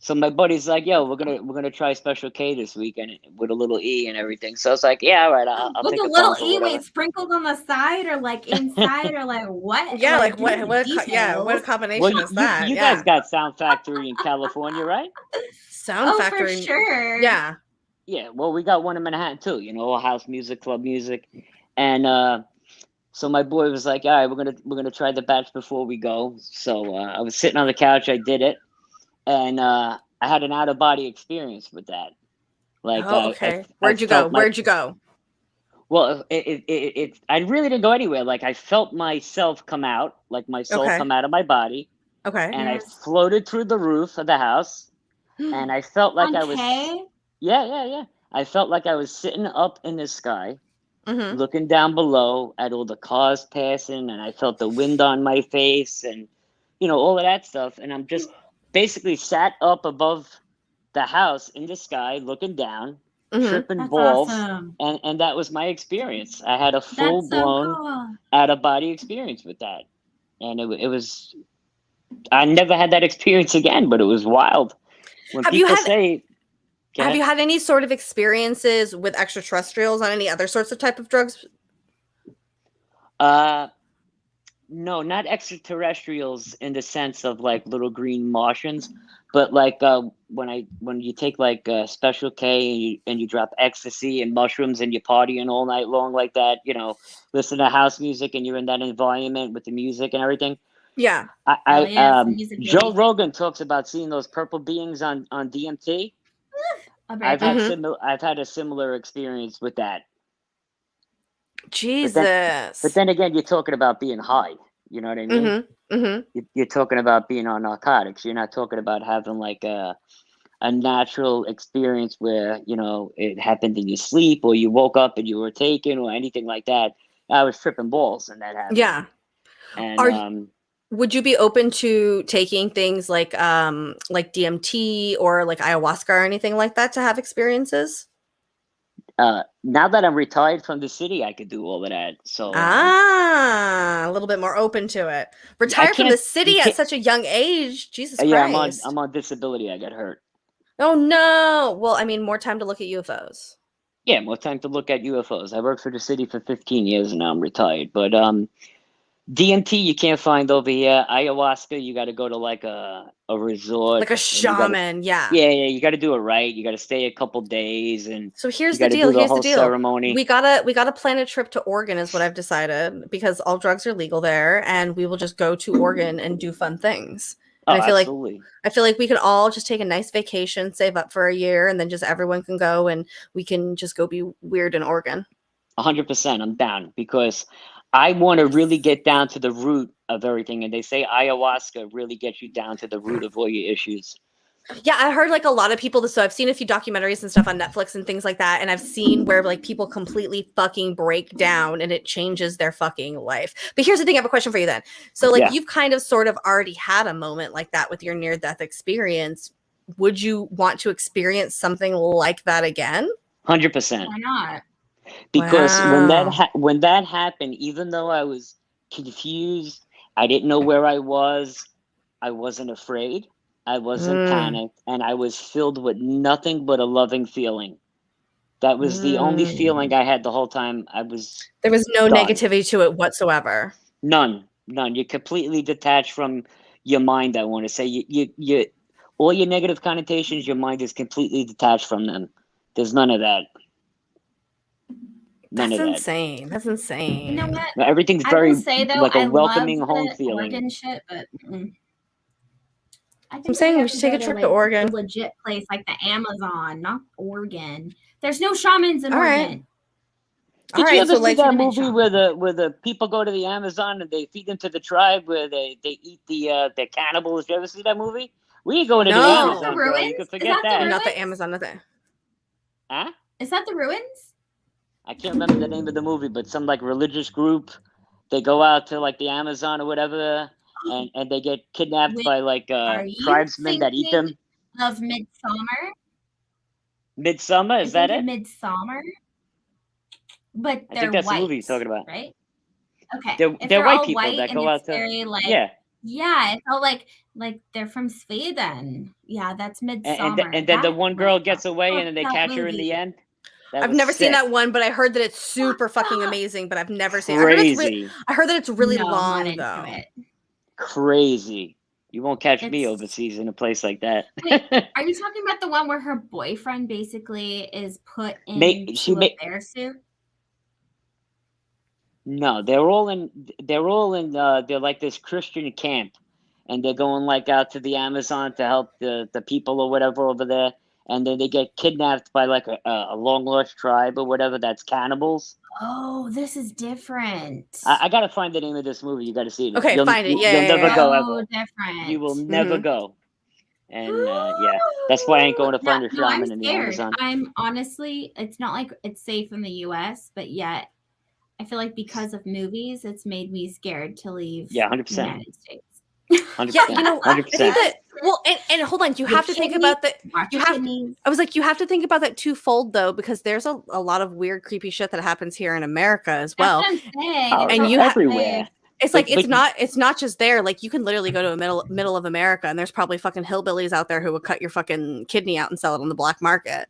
so my buddy's like, "Yo, we're gonna try Special K this weekend with a little E and everything." So I was like, "Yeah, all right, I'll With take a a little bump or E, whatever." wait, sprinkled on the side or like inside or like what? Yeah, Like, like give me the what a details. Well, combination is you that? guys Yeah. got Sound Factory in California, right? Sound Oh, for Factory. sure. Yeah. Yeah. Well, we got one in Manhattan too. All house music, club music, and so my boy was like, "All right, we're gonna try the batch before we go." So I was sitting on the couch. I did it, and I had an out of body experience with that. Like Oh, okay. I Where'd you go? felt my Where'd you go? well, it I really didn't go anywhere. Like I felt myself come out, like my soul Okay. come out of my body, Okay. and I Yes. floated through the roof of the house, and I felt like I was, Okay. yeah. I felt like I was sitting up in the sky, Mhm. looking down below at all the cars passing, and I felt the wind on my face, and all of that stuff. And I'm just basically sat up above the house in the sky, looking down, Mhm. tripping That's balls, awesome. and that was my experience. I had a full That's so blown cool. out of body experience with that, and it was I never had that experience again, but it was wild. When Have you people had say Have you had any sort of experiences with extraterrestrials on any other sorts of type of drugs? No, not extraterrestrials in the sense of like little green Martians, but like when you take like Special K and you drop ecstasy and mushrooms and you're partying all night long like that, listen to house music and you're in that environment with the music and everything. Yeah. Joe Rogan talks about seeing those purple beings on DMT. I've had a similar experience with that. Jesus. But then again, you're talking about being high. You know what I mean? Mm-hmm. Mm-hmm. You're talking about being on narcotics. You're not talking about having like a natural experience where, it happened in your sleep or you woke up and you were taken or anything like that. I was tripping balls and that happened. Yeah. And would you be open to taking things like DMT or like ayahuasca or anything like that to have experiences? Now that I'm retired from the city, I could do all of that. So a little bit more open to it. Retired from the city at such a young age. Jesus Christ. Yeah, I'm on disability. I got hurt. Oh no. Well, I mean, more time to look at UFOs. Yeah, more time to look at UFOs. I worked for the city for 15 years and now I'm retired. But DMT you can't find over here. Ayahuasca, you got to go to like a resort, like a shaman. Yeah, you got to do it right. You got to stay a couple days, and so here's the deal. Here's the deal. Ceremony. We gotta plan a trip to Oregon, is what I've decided, because all drugs are legal there, and we will just go to Oregon and do fun things. And absolutely. I feel like we could all just take a nice vacation, save up for a year, and then just everyone can go and we can just go be weird in Oregon. 100%, I'm down, because I want to really get down to the root of everything. And they say ayahuasca really gets you down to the root of all your issues. Yeah, I heard like a lot of people. So I've seen a few documentaries and stuff on Netflix and things like that. And I've seen where like people completely fucking break down and it changes their fucking life. But here's the thing. I have a question for you then. So like you've kind of sort of already had a moment like that with your near-death experience. Would you want to experience something like that again? 100%. Why not? Because when that happened, even though I was confused, I didn't know where I was. I wasn't afraid. I wasn't panicked, and I was filled with nothing but a loving feeling. That was the only feeling I had the whole time. There was no negativity to it whatsoever. None. You're completely detached from your mind. I want to say you all your negative connotations. Your mind is completely detached from them. There's none of that. That's insane. That's insane. You know what? Everything's very like a welcoming home feeling. Oregon shit, but I'm saying we should take a trip to Oregon. A legit place like the Amazon, not Oregon. There's no shamans in Oregon. Did you ever see that movie where the people go to the Amazon and they feed them to the tribe where they eat the cannibals? Did you ever see that movie? We ain't going to the Amazon. Girl. You can forget that. Not the Amazon, nothing. Huh? Is that the ruins? I can't remember the name of the movie, but some like religious group, they go out to like the Amazon or whatever, and they get kidnapped by like tribesmen that eat them. Of Midsommar? Midsommar, is that it? Midsommar? But I think that's the movie you're talking about. Right? Okay. They're white people that go out to Yeah, it's all like they're from Sweden. Yeah, that's Midsommar. And then the one girl gets away and then they catch her in the end. I've never seen that one, but I heard that it's super fucking amazing, but I've never seen it. I heard that it's really long, though. Crazy. You won't catch me overseas in a place like that. Wait, are you talking about the one where her boyfriend basically is put into a bear suit? No, they're like this Christian camp, and they're going like out to the Amazon to help the people or whatever over there. And then they get kidnapped by like a long lost tribe or whatever that's cannibals. Oh, this is different. I gotta find the name of this movie. You gotta see it. Okay, find it. You'll never go ever. Different. You will never go. And that's why I ain't going to find a shaman in the Amazon. I'm honestly, it's not like it's safe in the U.S., but yet I feel like because of movies, it's made me scared to leave. Yeah, 100%. The United States. 100%. Yeah, you know, 100%. I think that, well, and hold on, you have to think about that. You have to think about that twofold though, because there's a lot of weird, creepy shit that happens here in America as well. That's what I'm saying. And you everywhere. It's like it's not just there. Like you can literally go to a middle of America and there's probably fucking hillbillies out there who would cut your fucking kidney out and sell it on the black market.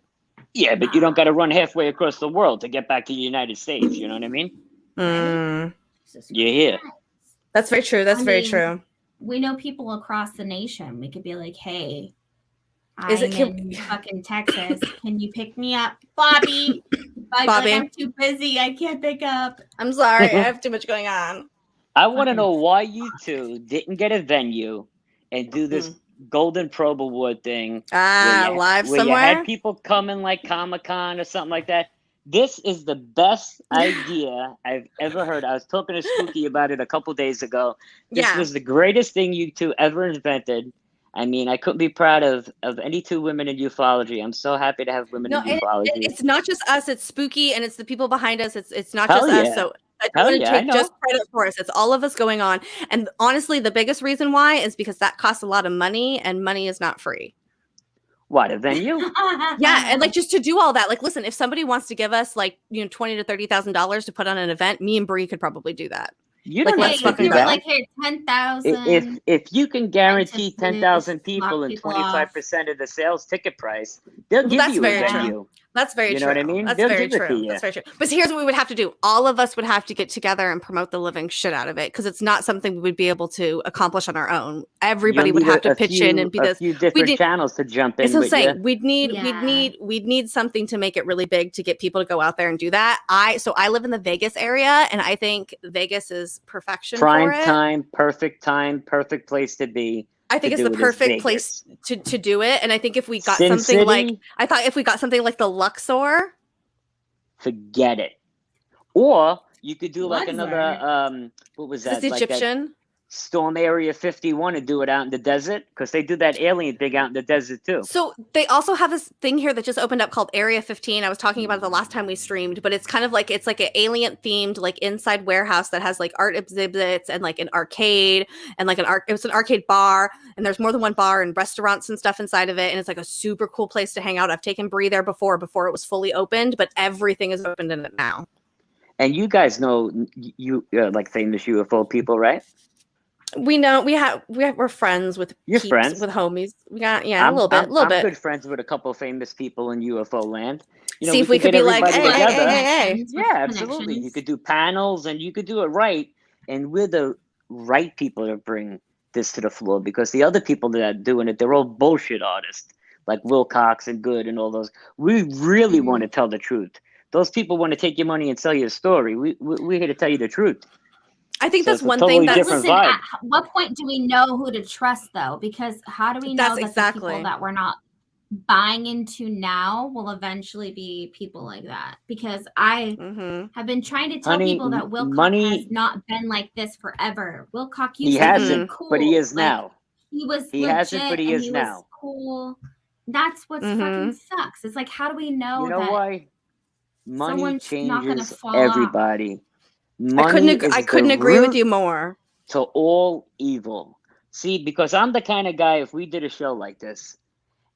Yeah, but you don't got to run halfway across the world to get back to the United States. You know what I mean? Mm. You hear? That's very true. That's very true. We know people across the nation. We could be like, hey, I'm Is it in fucking Texas. Can you pick me up? Bobby. Bobby. Like, I'm too busy. I can't pick up. I'm sorry. I have too much going on. I want to know why you two didn't get a venue and do this Golden Probe Award thing. Live somewhere? You had people coming like Comic-Con or something like that. This is the best idea I've ever heard. I was talking to Spooky about it a couple days ago. This was the greatest thing you two ever invented. I mean, I couldn't be proud of any two women in ufology. I'm so happy to have women in ufology. It's not just us. It's Spooky, and it's the people behind us. It's not just us. So I don't want to take just credit for us. It's all of us going on. And honestly, the biggest reason why is because that costs a lot of money, and money is not free. What, a venue? Yeah, and like just to do all that, like listen, if somebody wants to give us like $20,000 to $30,000 to put on an event, me and Bree could probably do that. You don't like, if you were like, here, 10,000. If you can guarantee 10,000 people and 25% of the sales ticket price, they'll give you a venue. That's very true. You know what I mean? That's very true. That's very true. But here's what we would have to do. All of us would have to get together and promote the living shit out of it because it's not something we would be able to accomplish on our own. Everybody would have to pitch in and be this. A few different channels to jump in. It's insane. We'd need something to make it really big to get people to go out there and do that. I live in the Vegas area, and I think Vegas is perfection. Prime time, perfect place to be. I think it's the perfect place to do it. And I think if we got something like the Luxor. Forget it. Or you could do like another, what was that? Is this Egyptian? Storm Area 51 and do it out in the desert because they do that alien thing out in the desert too. So they also have this thing here that just opened up called Area 15. I was talking about it the last time we streamed, but it's kind of like it's like an alien themed like inside warehouse that has like art exhibits and like an arcade and like it's an arcade bar and there's more than one bar and restaurants and stuff inside of it and it's like a super cool place to hang out. I've taken Bree there before it was fully opened, but everything is opened in it now. And you guys know you like famous UFO people, right? We know we're friends with your friends with homies. We got a little bit. I'm good friends with a couple of famous people in UFO land. See if we could be like, hey. Yeah, absolutely. You could do panels and you could do it right. And we're the right people to bring this to the floor because the other people that are doing it, they're all bullshit artists like Wilcox and Good and all those. We really want to tell the truth. Those people want to take your money and sell you a story. We're here to tell you the truth. I think that's one thing that at what point do we know who to trust though? Because how do we know that the people that we're not buying into now will eventually be people like that? Because I have been trying to tell people that Wilcox has not been like this forever. Wilcox used to be cool, but he is now. He was hasn't, but he is now. Cool. That's what fucking sucks. It's like, how do we know that why? Money changes not gonna fall everybody. off? I couldn't agree with you more. To all evil. See, because I'm the kind of guy, if we did a show like this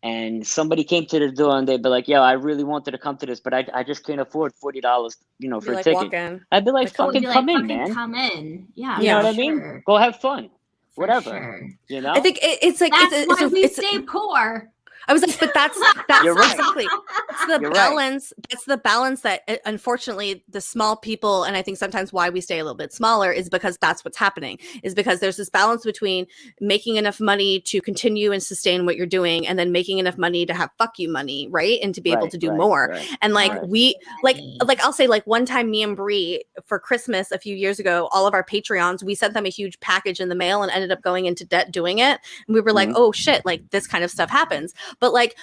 and somebody came to the door and they'd be like, yo, I really wanted to come to this, but I just can't afford $40, for a ticket. I'd be like, fucking come in, man. Come in. Yeah. You know what I mean? Go have fun. Whatever. Sure. I think it's like that's why we stay poor. I was like, but that's You're right. exactly. It's the balance. Right. That's the balance that unfortunately the small people, and I think sometimes why we stay a little bit smaller is because that's what's happening. Is because there's this balance between making enough money to continue and sustain what you're doing, and then making enough money to have fuck you money, right? And to be able to do more. Right. And like I'll say like one time, me and Bree for Christmas a few years ago, all of our Patreons, we sent them a huge package in the mail and ended up going into debt doing it. And we were like, oh shit, like this kind of stuff happens. But like,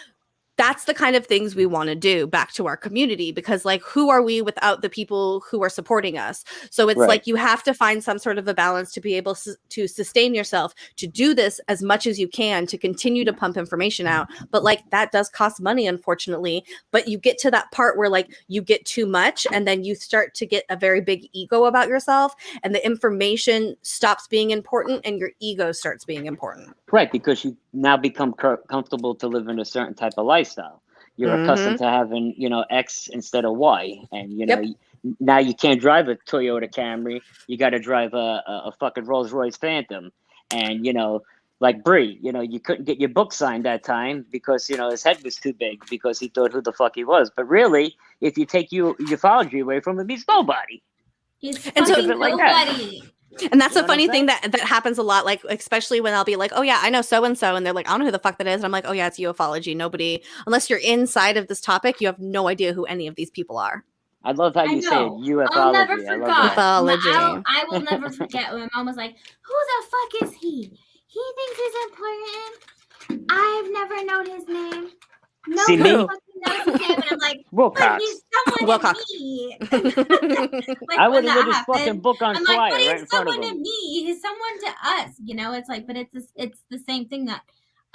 that's the kind of things we want to do back to our community because like, who are we without the people who are supporting us? So it's like, you have to find some sort of a balance to be able to sustain yourself, to do this as much as you can, to continue to pump information out. But like, that does cost money, unfortunately, but you get to that part where like you get too much and then you start to get a very big ego about yourself and the information stops being important and your ego starts being important. Right, because you now become comfortable to live in a certain type of lifestyle. You're accustomed to having, X instead of Y. And, now you can't drive a Toyota Camry. You got to drive a fucking Rolls Royce Phantom. And, like Bree, you couldn't get your book signed that time because, his head was too big because he thought who the fuck he was. But really, if you take ufology away from him, he's nobody. He's And so- fucking nobody. And that's You a know what funny I'm thing that happens a lot, like especially when I'll be like, oh yeah, I know so and so, and they're like, I don't know who the fuck that is, and I'm like, oh yeah, it's ufology. Nobody, unless you're inside of this topic, you have no idea who any of these people are. I love how you say it, ufology. I'll never I love forget. that. Ufology. I will never forget when my mom was like, "Who the fuck is he? He thinks he's important. I've never known his name. No See, one me? fucking knows his name." And I'm like, "But Wilcox. he's someone Wilcox. to me." Like, I when would have that lit his fucking happened, book on I'm like, fire "But right in he's front of someone to him. me. He's someone to us." It's like, but it's the same thing that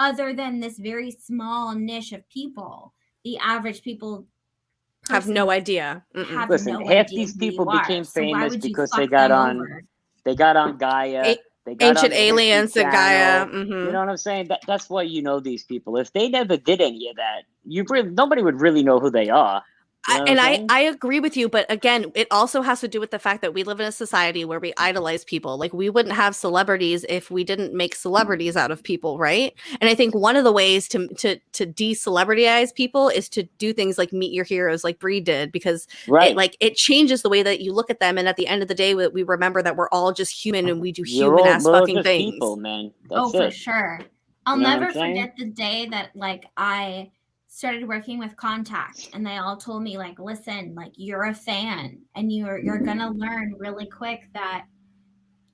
other than this very small niche of people, the average people Have no idea. have Listen, no half idea these who people you are. became So why famous would you because fuck they got them on over? Gaia. They got Ancient on the History aliens at Gaia. Channel. You know what I'm saying? That's why you know these people. If they never did any of that, nobody would really know who they are. You know what I'm saying? I agree with you, but again, it also has to do with the fact that we live in a society where we idolize people. Like we wouldn't have celebrities if we didn't make celebrities out of people, right? And I think one of the ways to de-celebritize people is to do things like meet your heroes, like Bree did, because it changes the way that you look at them. And at the end of the day, we remember that we're all just human and we do human ass fucking just things. people, man. That's for it. sure. I'll You know what never I'm saying? forget the day that I started working with Contact and they all told me like, listen, like you're a fan and you're gonna learn really quick that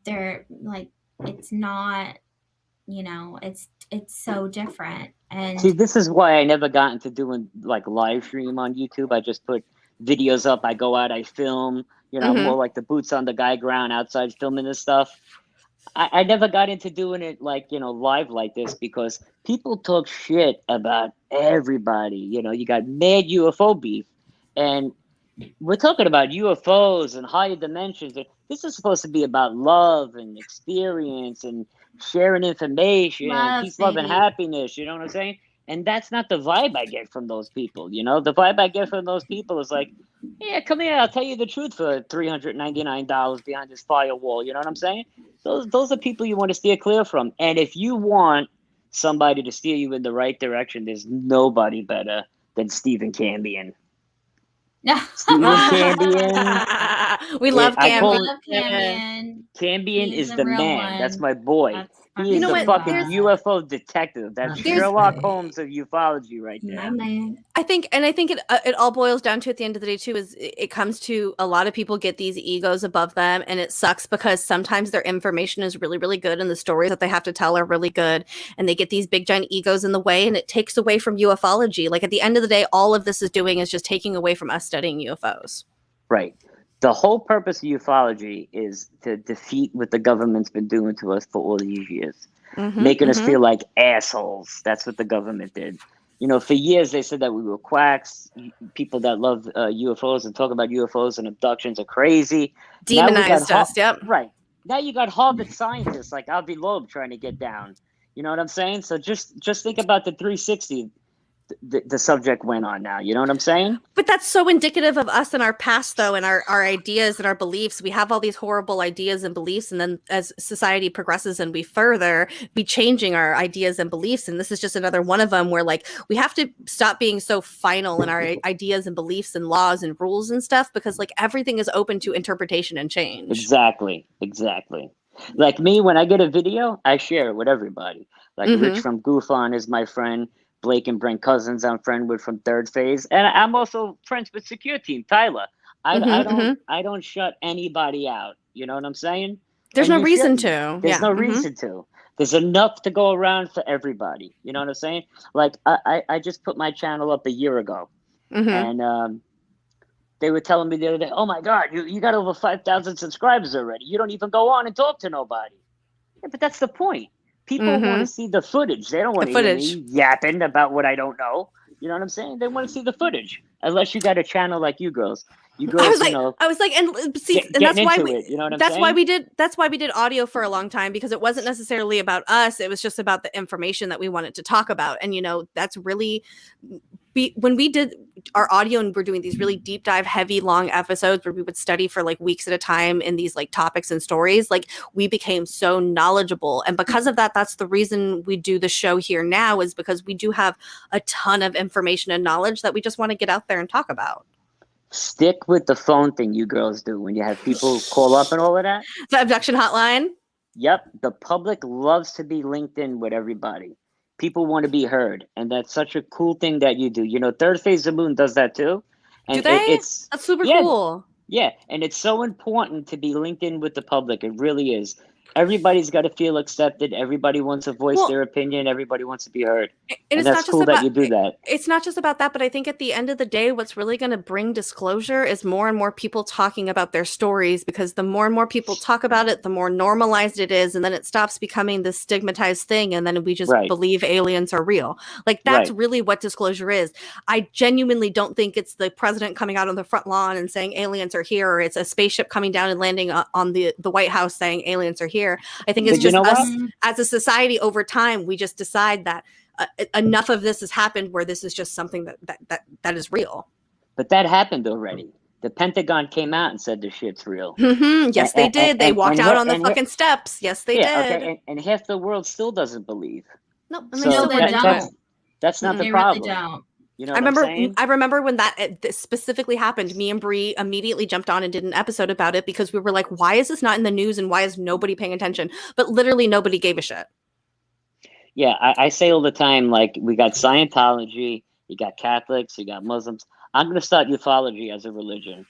they're like, it's not, it's so different. And see, this is why I never got into doing like live stream on YouTube. I just put videos up. I go out, I film, more like the boots on the guy ground outside filming this stuff. I never got into doing it like, live like this because people talk shit about everybody. You got mad UFO beef. And we're talking about UFOs and higher dimensions. This is supposed to be about love and experience and sharing information and peace, love, and happiness. You know what I'm saying? And that's not the vibe I get from those people. The vibe I get from those people is like, yeah, come here. I'll tell you the truth for $399 behind this firewall. You know what I'm saying? Those are people you want to steer clear from. And if you want somebody to steer you in the right direction, there's nobody better than Stephen Cambion. Stephen Cambion. We love Cambion. Cambion is the man. One. That's my boy. He is the fucking UFO detective. That's Sherlock Holmes of ufology right there. My man. I think it all boils down to at the end of the day too is it comes to a lot of people get these egos above them, and it sucks because sometimes their information is really, really good and the stories that they have to tell are really good, and they get these big giant egos in the way, and it takes away from ufology. Like at the end of the day, all of this is doing is just taking away from us studying UFOs. Right. The whole purpose of ufology is to defeat what the government's been doing to us for all these years, making us feel like assholes. That's what the government did. For years they said that we were quacks. People that love UFOs and talk about UFOs and abductions are crazy. Demonized us, yep. Right. Now you got Harvard scientists like Avi Loeb trying to get down. You know what I'm saying? So just think about the 360 the subject went on now. You know what I'm saying? But that's so indicative of us and our past, though, and our ideas and our beliefs. We have all these horrible ideas and beliefs, and then as society progresses and we further, be changing our ideas and beliefs. And this is just another one of them where, like, we have to stop being so final in our ideas and beliefs and laws and rules and stuff, because, like, everything is open to interpretation and change. Exactly. Like me, when I get a video, I share it with everybody. Like Rich from Goof On is my friend. Blake and Brent Cousins, I'm friend with from Third Phase, and I'm also friends with Secure Team Tyler. I don't shut anybody out. You know what I'm saying? There's no reason to. There's no reason to. There's enough to go around for everybody. You know what I'm saying? Like I just put my channel up a year ago, and they were telling me the other day, "Oh my God, you got over 5,000 subscribers already. You don't even go on and talk to nobody." Yeah, but that's the point. People want to see the footage. They don't want to hear me yapping about what I don't know. You know what I'm saying? They want to see the footage. Unless you got a channel like you girls. You girls, I was like, and see, and that's why you know what I'm that's saying? why we did audio for a long time, because it wasn't necessarily about us. It was just about the information that we wanted to talk about. And, that's really when we did our audio and we're doing these really deep dive, heavy, long episodes where we would study for like weeks at a time in these like topics and stories, like we became so knowledgeable. And because of that, that's the reason we do the show here now, is because we do have a ton of information and knowledge that we just want to get out there and talk about. Stick with the phone thing you girls do when you have people call up and all of that. The abduction hotline. Yep. The public loves to be linked in with everybody. People want to be heard. And that's such a cool thing that you do. You know, Third Phase of the Moon does that too. And do they? It's that's super cool. Yeah. And it's so important to be linked in with the public. It really is. Everybody's got to feel accepted. Everybody wants to voice their opinion. Everybody wants to be heard. And that's cool that you do that. It's not just about that, but I think at the end of the day, what's really going to bring disclosure is more and more people talking about their stories, because the more and more people talk about it, the more normalized it is. And then it stops becoming this stigmatized thing. And then we just believe aliens are real. Like that's really what disclosure is. I genuinely don't think it's the president coming out on the front lawn and saying aliens are here, or it's a spaceship coming down and landing on the White House saying aliens are here. I think it's just us as a society over time. We just decide that enough of this has happened where this is just something that is real. But that happened already. The Pentagon came out and said the shit's real. Yes, they did. They walked out on the fucking steps. Yes, they did. Okay. And half the world still doesn't believe. No, they don't. That's not the problem. Really don't. You know I remember when that specifically happened. Me and Bree immediately jumped on and did an episode about it, because we were like, why is this not in the news and why is nobody paying attention? But literally nobody gave a shit. Yeah, I say all the time, like, we got Scientology, you got Catholics, you got Muslims. I'm going to start ufology as a religion.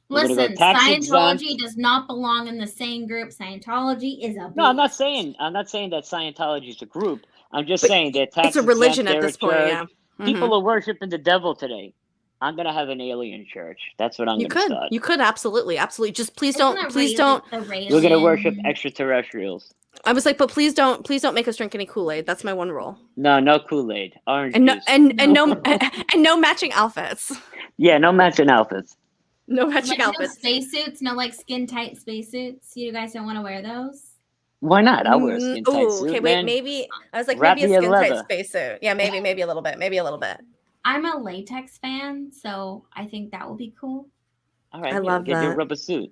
Listen, Scientology does not belong in the same group. Scientology is a... No, I'm not saying that Scientology is a group. I'm just saying they're tax it's a religion at this point, yeah. People are worshiping the devil today. I'm gonna have an alien church. That's what I'm gonna start. You could absolutely. Just please don't. We're gonna worship extraterrestrials. I was like, but please don't make us drink any Kool-Aid. That's my one rule. No Kool-Aid. Orange and juice. No matching outfits. Yeah, no matching outfits. No matching outfits. No spacesuits. No like skin tight spacesuits. You guys don't want to wear those? Why not? I'll wear a skin tight suit. Okay, wait, maybe I was like, maybe a skin tight spacesuit. Yeah, maybe a little bit. Maybe a little bit. I'm a latex fan, so I think that will be cool. All right, I love that. Get your rubber suit.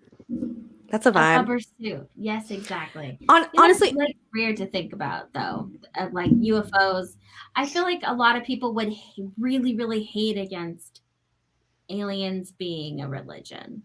That's a vibe. A rubber suit. Yes, exactly. Honestly, it's like weird to think about though. Like UFOs. I feel like a lot of people would really, really hate against aliens being a religion.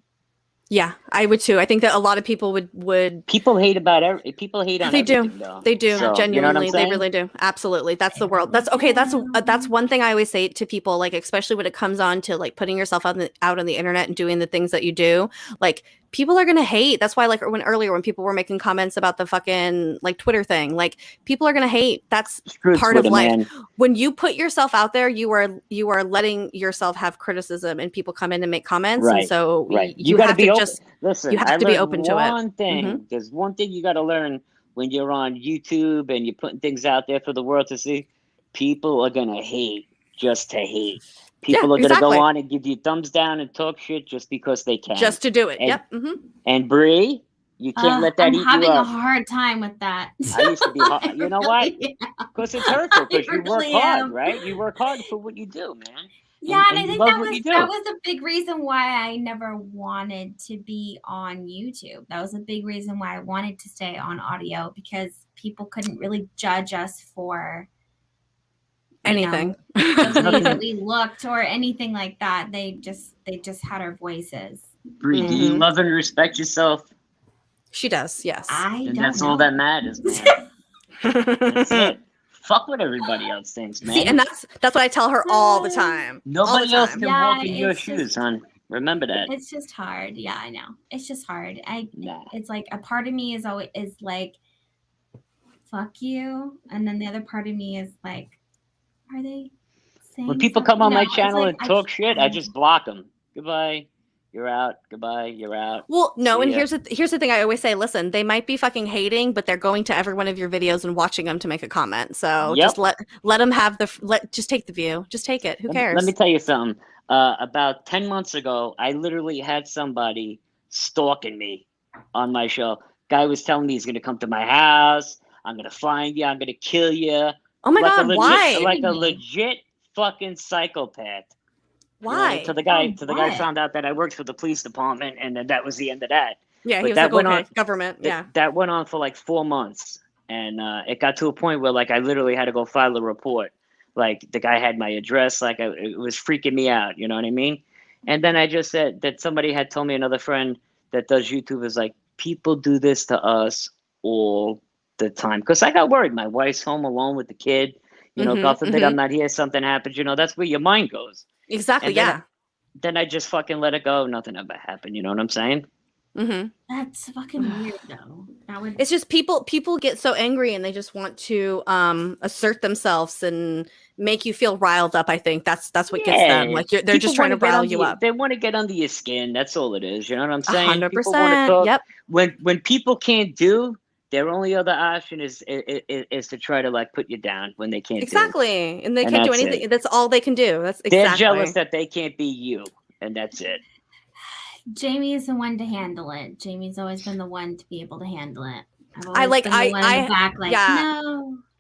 Yeah, I would too. I think that a lot of people would. People hate on everything, though. They do. So, genuinely, you know what I'm saying? They really do. Absolutely. That's the world. That's okay. That's one thing I always say to people, like, especially when it comes on to like putting yourself out on the internet and doing the things that you do. Like, people are gonna hate. That's why, like, when people were making comments about the fucking like Twitter thing, like, people are gonna hate. That's part of life. Man. When you put yourself out there, you are letting yourself have criticism, and people come in and make comments. Right. And so you got to be open. Listen, you have to be open to it. One thing, there's one thing you got to learn when you're on YouTube and you're putting things out there for the world to see. People are gonna hate just to hate. People are going to go on and give you thumbs down and talk shit just because they can. Just to do it. And Bree, you can't let that eat you up. I'm having a hard time with that. I used to be hard. You know why? Because it's hurtful. Because you work hard, right? You work hard for what you do, man. Yeah, and I think that was a big reason why I never wanted to be on YouTube. That was a big reason why I wanted to stay on audio, because people couldn't really judge us for anything. The way that we looked or anything like that. They just had our voices. Bree, do you love and respect yourself? She does, yes. That's all that matters, man. That's it. Fuck what everybody else thinks, man. See, and that's what I tell her all the time. Nobody else can walk in your shoes, hon. Remember that. It's just hard. Yeah, I know. It's just hard. It's like a part of me is like, fuck you, and then the other part of me is like, are they saying when people come on my channel and talk shit, I just block them. Goodbye. You're out. Goodbye. You're out. Well, no, and here's the thing I always say. Listen, they might be fucking hating, but they're going to every one of your videos and watching them to make a comment. So just let them have just take the view. Just take it. Who cares? Let me tell you something. About 10 months ago, I literally had somebody stalking me on my show. Guy was telling me he's going to come to my house. I'm going to find you. I'm going to kill you. Oh my God, why? Like a legit fucking psychopath. Why? Till the guy found out that I worked for the police department, and then that was the end of that. Yeah, But he was that like, went okay, on, government. Yeah. That went on for like 4 months, and it got to a point where like I literally had to go file a report. Like the guy had my address, like it was freaking me out. You know what I mean? And then I just said that somebody had told me, another friend that does YouTube, is like, people do this to us all the time. Because I got worried. My wife's home alone with the kid. God forbid I'm not here, something happens. That's where your mind goes. Exactly. And then I just fucking let it go. Nothing ever happened. You know what I'm saying? That's fucking weird, though. It's just people get so angry and they just want to assert themselves and make you feel riled up. I think that's what gets them. Like they're just trying to rile you up. They want to get under your skin. That's all it is. You know what I'm saying? 100%. People want to talk. Yep. When people can't do, their only other option is to try to like put you down when they can't. Exactly, and they can't do anything. That's all they can do. That's exactly. They're jealous that they can't be you, and that's it. Jamie is the one to handle it. Jamie's always been the one to be able to handle it.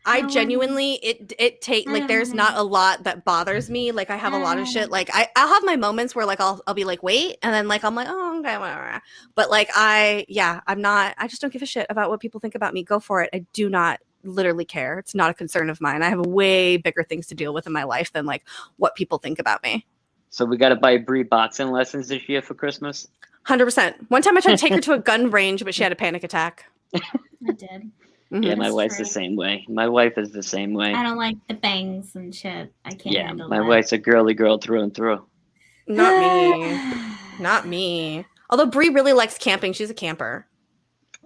I genuinely it take like there's not a lot that bothers me. Like I have a lot of shit. Like I'll have my moments where like I'll be like wait, and then like I'm like oh okay whatever. But like I just don't give a shit about what people think about me. Go for it. I do not literally care. It's not a concern of mine. I have way bigger things to deal with in my life than like what people think about me. So we got to buy Bree boxing lessons this year for Christmas. 100%. One time I tried to take her to a gun range, but she had a panic attack. I did. Yeah, my wife's the same way. My wife is the same way. I don't like the bangs and shit. I can't handle that. My wife's a girly girl through and through. Not me. Although Bree really likes camping. She's a camper.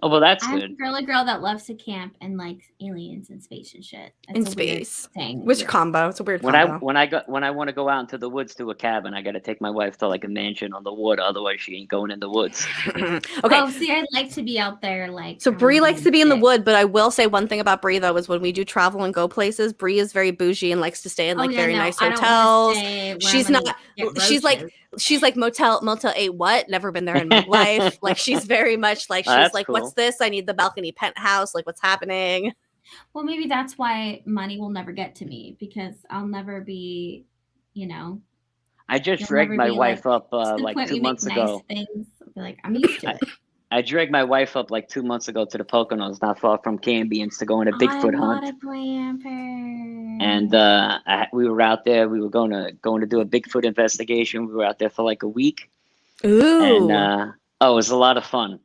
Oh, well, that's good. I'm a girly girl that loves to camp and likes aliens and space and shit. That's in space. Which combo? It's a weird combo. When I want to go out into the woods to a cabin, I got to take my wife to like a mansion on the water. Otherwise, she ain't going in the woods. Okay. Oh, see, I like to be out there. Like so, Bree likes to be in the wood, but I will say one thing about Bree though is when we do travel and go places, Bree is very bougie and likes to stay in nice hotels. She's not. She's like Motel 8. What? Never been there in my life. Like she's very much like she's like, cool. What's this? I need the balcony penthouse. Like what's happening? Well, maybe that's why money will never get to me because I'll never be, I just dragged my wife up like 2 months ago. Nice things. I'll be like, I'm used to it. I dragged my wife up like 2 months ago to the Poconos, not far from Cambians, to go on a Bigfoot hunt. And we were out there. We were going to do a Bigfoot investigation. We were out there for like a week. Ooh! And it was a lot of fun.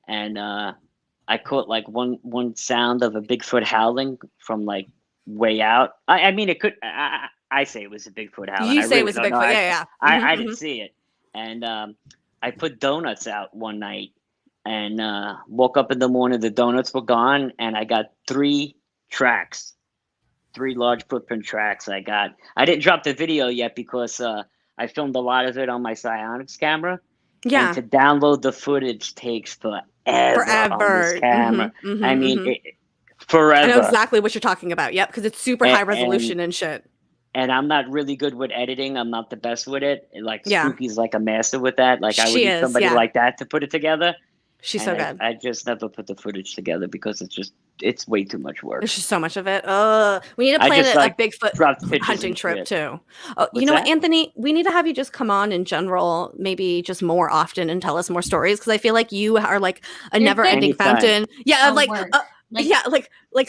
And I caught like one sound of a Bigfoot howling from like way out. I mean, it could. I say it was a Bigfoot howling. You say it was a Bigfoot? Yeah. I didn't see it. And I put donuts out one night. And woke up in the morning, the donuts were gone, and I got 3 tracks, 3 large footprint tracks. I didn't drop the video yet because I filmed a lot of it on my Psionics camera. Yeah. And to download the footage takes forever. On this camera. I mean, forever. I know exactly what you're talking about. Yep, because it's super high resolution and shit. And I'm not really good with editing. I'm not the best with it. Like Spooky's like a master with that. Like I would need somebody like that to put it together. She's so good. I just never put the footage together because it's way too much work. There's just so much of it. We need to plan a Bigfoot hunting trip too. Oh, you know what, Anthony? We need to have you just come on in general, maybe just more often and tell us more stories because I feel like you are like a never-ending fountain. Yeah, like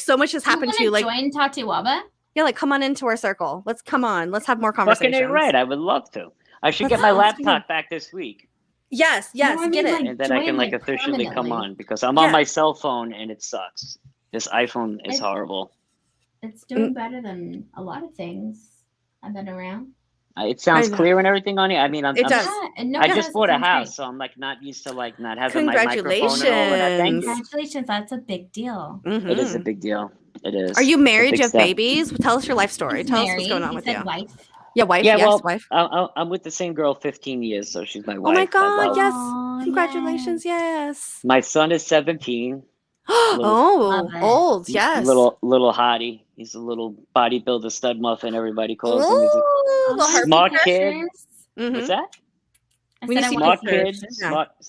so much has happened to you. Like join Tatiwaba? Yeah, like come on into our circle. Let's have more conversations. Fucking right. I would love to. I should get my laptop back this week. Yes, get it. And then I can officially come on because I'm on my cell phone and it sucks. This iPhone is horrible. It's doing better than a lot of things I've been around. It sounds clear and everything on it. I mean, it does. I just bought a house, so I'm like not used to like not having my microphone and all of that. Congratulations, that's a big deal. Mm-hmm. It is a big deal. It is. Are you married? Do you have babies? Tell us your life story. Tell us what's going on with you. Wife. Yeah, wife. Yeah, yes, wife. I'm with the same girl 15 years, so she's my wife. Oh my god, yes! Congratulations, yes. My son is 17. Old, yes. Little hottie. He's a little bodybuilder stud muffin. Everybody calls him. He's a smart kid. Mm-hmm. What's that? Smart kid.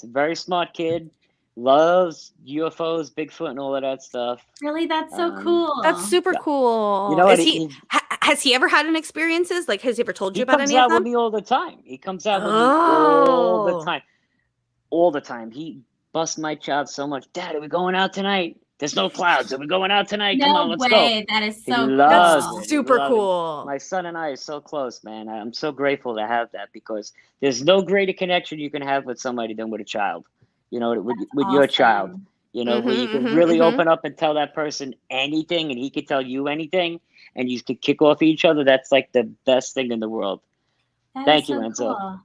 Very smart kid. Loves UFOs, Bigfoot, and all of that stuff. Really, that's so cool. That's super cool. You know what? Has he ever had an experiences? Like, has he ever told you He about comes any of out with them? me all the time. He comes out with me all the Oh. time. All the time. He busts my chops so much. Dad, are we going out tonight? There's no clouds. Are we going out tonight? Come on, No let's go. way. That is He so loves cool. it. He Super loves it. cool. My son and I are so close, man. I'm so grateful to have that because there's no greater connection you can have with somebody than with a child. You know, with your child. Awesome. You know, where you can Mm-hmm, really mm-hmm. open up and tell that person anything, and he could tell you anything, and you could kick off each other. That's like the best thing in the world. That Thank is you, so Enzo. cool.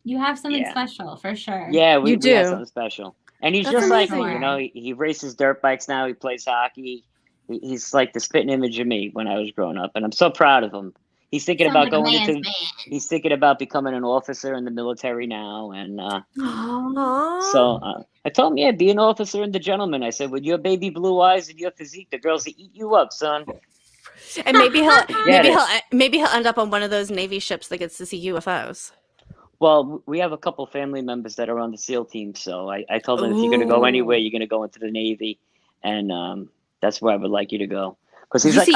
You have something Yeah. special for sure. Yeah, You we have do. something special. And he's That's just like amazing. me, you know, he races dirt bikes now, he plays hockey. He's like the spitting image of me when I was growing up, and I'm so proud of him. He's thinking Sounds about like a going man's into man. he's thinking about becoming an officer in the military now, and Aww. so I told him, yeah, be an officer and the gentleman. I said, with your baby blue eyes and your physique, the girls will eat you up, son. And maybe Forget it. maybe he'll end up on one of those Navy ships that gets to see UFOs. Well, we have a couple family members that are on the SEAL team, so I told them if you're going to go anywhere, Ooh. you're going to go into the Navy, and that's where I would like you to go. Because You see-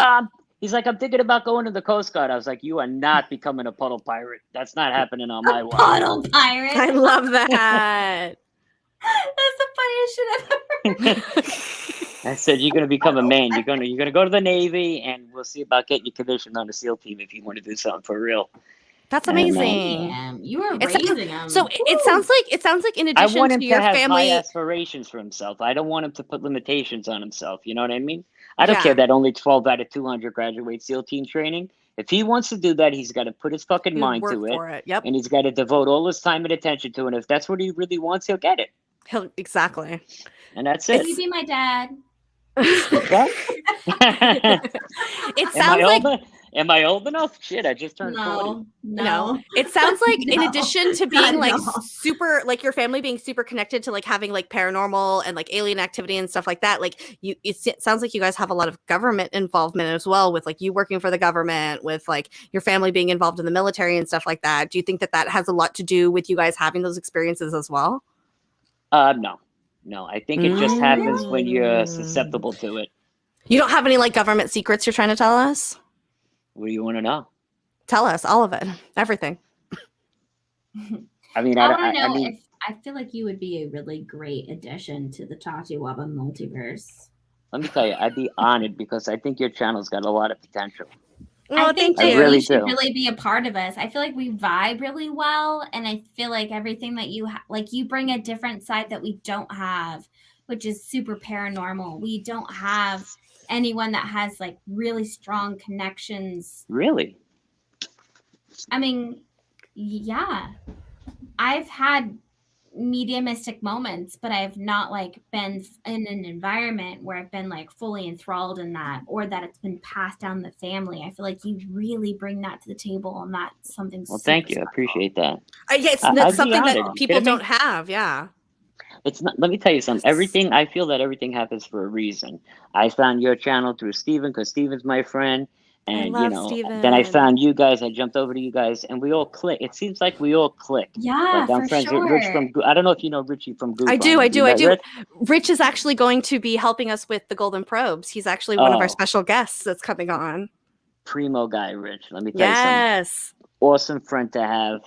he's like, I'm thinking about going to the Coast Guard. I was like, you are not becoming a puddle pirate. That's not happening on my watch. Puddle pirate. I love that. That's the funniest shit I've ever heard. I said, you're going to become a man. You're going to go to the Navy, and we'll see about getting you commissioned on the SEAL team if you want to do something for real. That's And, amazing. Damn, you were It sounds- raising him. So it sounds like in I addition want him to to your have high family, aspirations for himself. I don't want him to put limitations on himself. You know what I mean? I don't Yeah. care that only 12 out of 200 graduate SEAL team training. If he wants to do that, he's got to put his fucking you mind work to it, for it. Yep. and he's got to devote all his time and attention to it. And if that's what he really wants, he'll get it. Exactly. And that's Will it. you be my dad? What's that? It sounds like Am I old enough? Shit, I just turned 40. No. It sounds like in No, addition to being like no. super, like your family being super connected to like having like paranormal and like alien activity and stuff like that, like it sounds like you guys have a lot of government involvement as well, with like you working for the government, with like your family being involved in the military and stuff like that. Do you think that has a lot to do with you guys having those experiences as well? No, I think it just happens when you're susceptible to it. You don't have any like government secrets you're trying to tell us? What do you want to know? Tell us all of it, everything. I mean, I want to know I mean, if I feel like you would be a really great addition to the Tatiwaba multiverse. let me tell you, I'd be honored because I think your channel's got a lot of potential. I think I that really you should do. really be a part of us. I feel like we vibe really well, and I feel like everything that you like, you bring a different side that we don't have, which is super paranormal. We don't have anyone that has like really strong connections. Really? I mean, yeah, I've had mediumistic moments, but I've not like been in an environment where I've been like fully enthralled in that, or that it's been passed down the family. I feel like you really bring that to the table, and that's something. Well, thank you. I appreciate that. Yeah, it's I'd that's be something honored. that You people kidding me? don't have. Yeah. It's not. Let me tell you something. I feel that everything happens for a reason. I found your channel through Steven because Steven's my friend. And, love then I Steven. found you guys. I jumped over to you guys, and we all click. It seems like we all click. Yeah, Like I'm for friends sure. with Rich from. I don't know if you know Richie from Google. I do. You met Rich? Rich is actually going to be helping us with the Golden Probes. He's actually one of our Oh. special guests that's coming on. Primo guy, Rich. Let me tell you Yes. something. Awesome friend to have.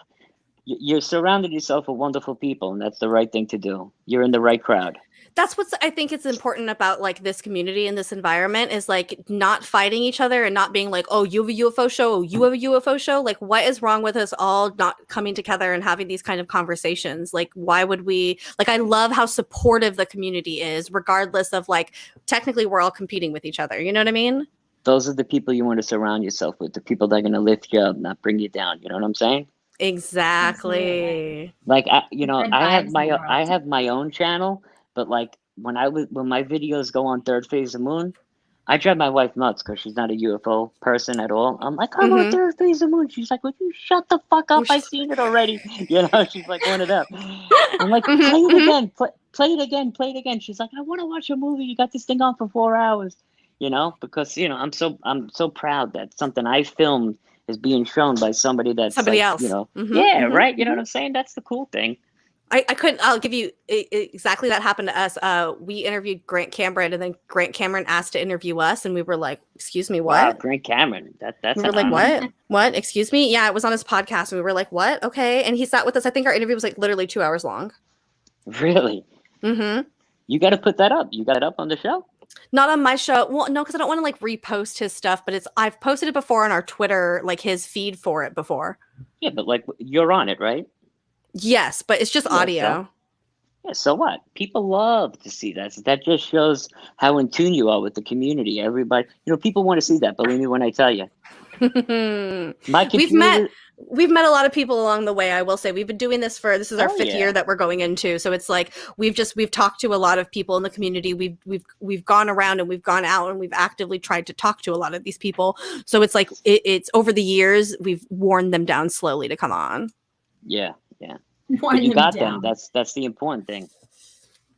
You're surrounded yourself with wonderful people, and that's the right thing to do. You're in the right crowd. That's what's I think it's important about like this community and this environment is like not fighting each other and not being like, oh, you have a UFO show, oh, you have a UFO show. Like, what is wrong with us all not coming together and having these kind of conversations? Like, why would we like I love how supportive the community is, regardless of like technically we're all competing with each other. You know what I mean? Those are the people you want to surround yourself with, the people that are going to lift you up, not bring you down. You know what I'm saying? Exactly. Like I Good have vibes in my the world. I have my own channel, but like when my videos go on Third Phase of Moon, I drive my wife nuts because she's not a UFO person at all. I'm like, I'm on Third Phase of Moon. She's like, would you shut the fuck up? I've seen it already. You know, she's like one of them. I'm like, play it again, play it again, play it again. She's like, I want to watch a movie. You got this thing on for 4 hours. You know, because I'm so proud that something I filmed is being shown by somebody that's Somebody like, else. right? You know what I'm saying? That's the cool thing. I couldn't. I'll give you exactly that happened to us. We interviewed Grant Cameron, and then Grant Cameron asked to interview us, and we were like, "Excuse me, what?" Wow, Grant Cameron. That's we were an like, honor. "What? What? Excuse me?" Yeah, it was on his podcast, and we were like, "What? Okay." And he sat with us. I think our interview was like literally 2 hours long. Really? Mm-hmm. You got to put that up. You got it up on the show? Not on my show. Well, no, because I don't want to like repost his stuff, but I've posted it before on our Twitter, like his feed for it before. Yeah, but like you're on it, right? Yes, but it's just audio. So what? People love to see that. That just shows how in tune you are with the community. Everybody, people want to see that. Believe me when I tell you. My computer. We've met a lot of people along the way. I will say we've been doing this is our fifth year that we're going into. So it's like we've talked to a lot of people in the community. We've gone around and we've gone out and we've actively tried to talk to a lot of these people. So it's like it's over the years we've worn them down slowly to come on. Yeah. But you got them. That's the important thing.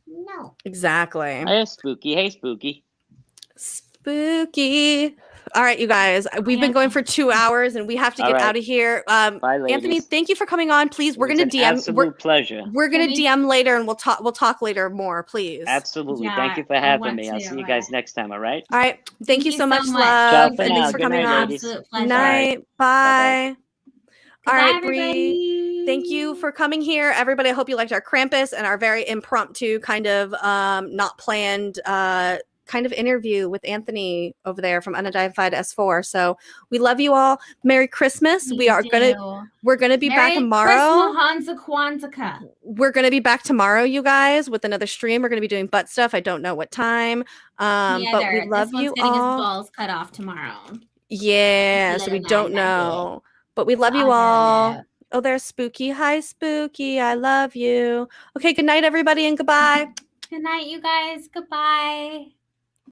No. Exactly. Hey, Spooky. Hey, Spooky. Spooky. All right, you guys. We've been going for 2 hours, and we have to get out of here. Bye, ladies. Anthony, thank you for coming on. Please, we're gonna DM. Absolute pleasure. We're gonna DM later, and we'll talk later more. Please. Absolutely. Yeah, thank you for having me. I'll see you guys next time. All right. All right. Thank you so much, love. Ciao for and now. thanks for Good coming night, on. ladies. Night. Bye. All right, Bree. Thank you for coming here, everybody. I hope you liked our Krampus and our very impromptu kind of not planned kind of interview with Anthony over there from Unidentified S4. So we love you all. Merry Christmas. We're gonna be back tomorrow. We're gonna be back tomorrow, you guys, with another stream. We're gonna be doing butt stuff. I don't know what time. But we love you all. His balls cut off tomorrow. Yeah, so we don't know. But we love you all. Oh, there's Spooky. Hi, Spooky. I love you. Okay, good night, everybody, and goodbye. Good night, you guys. Goodbye.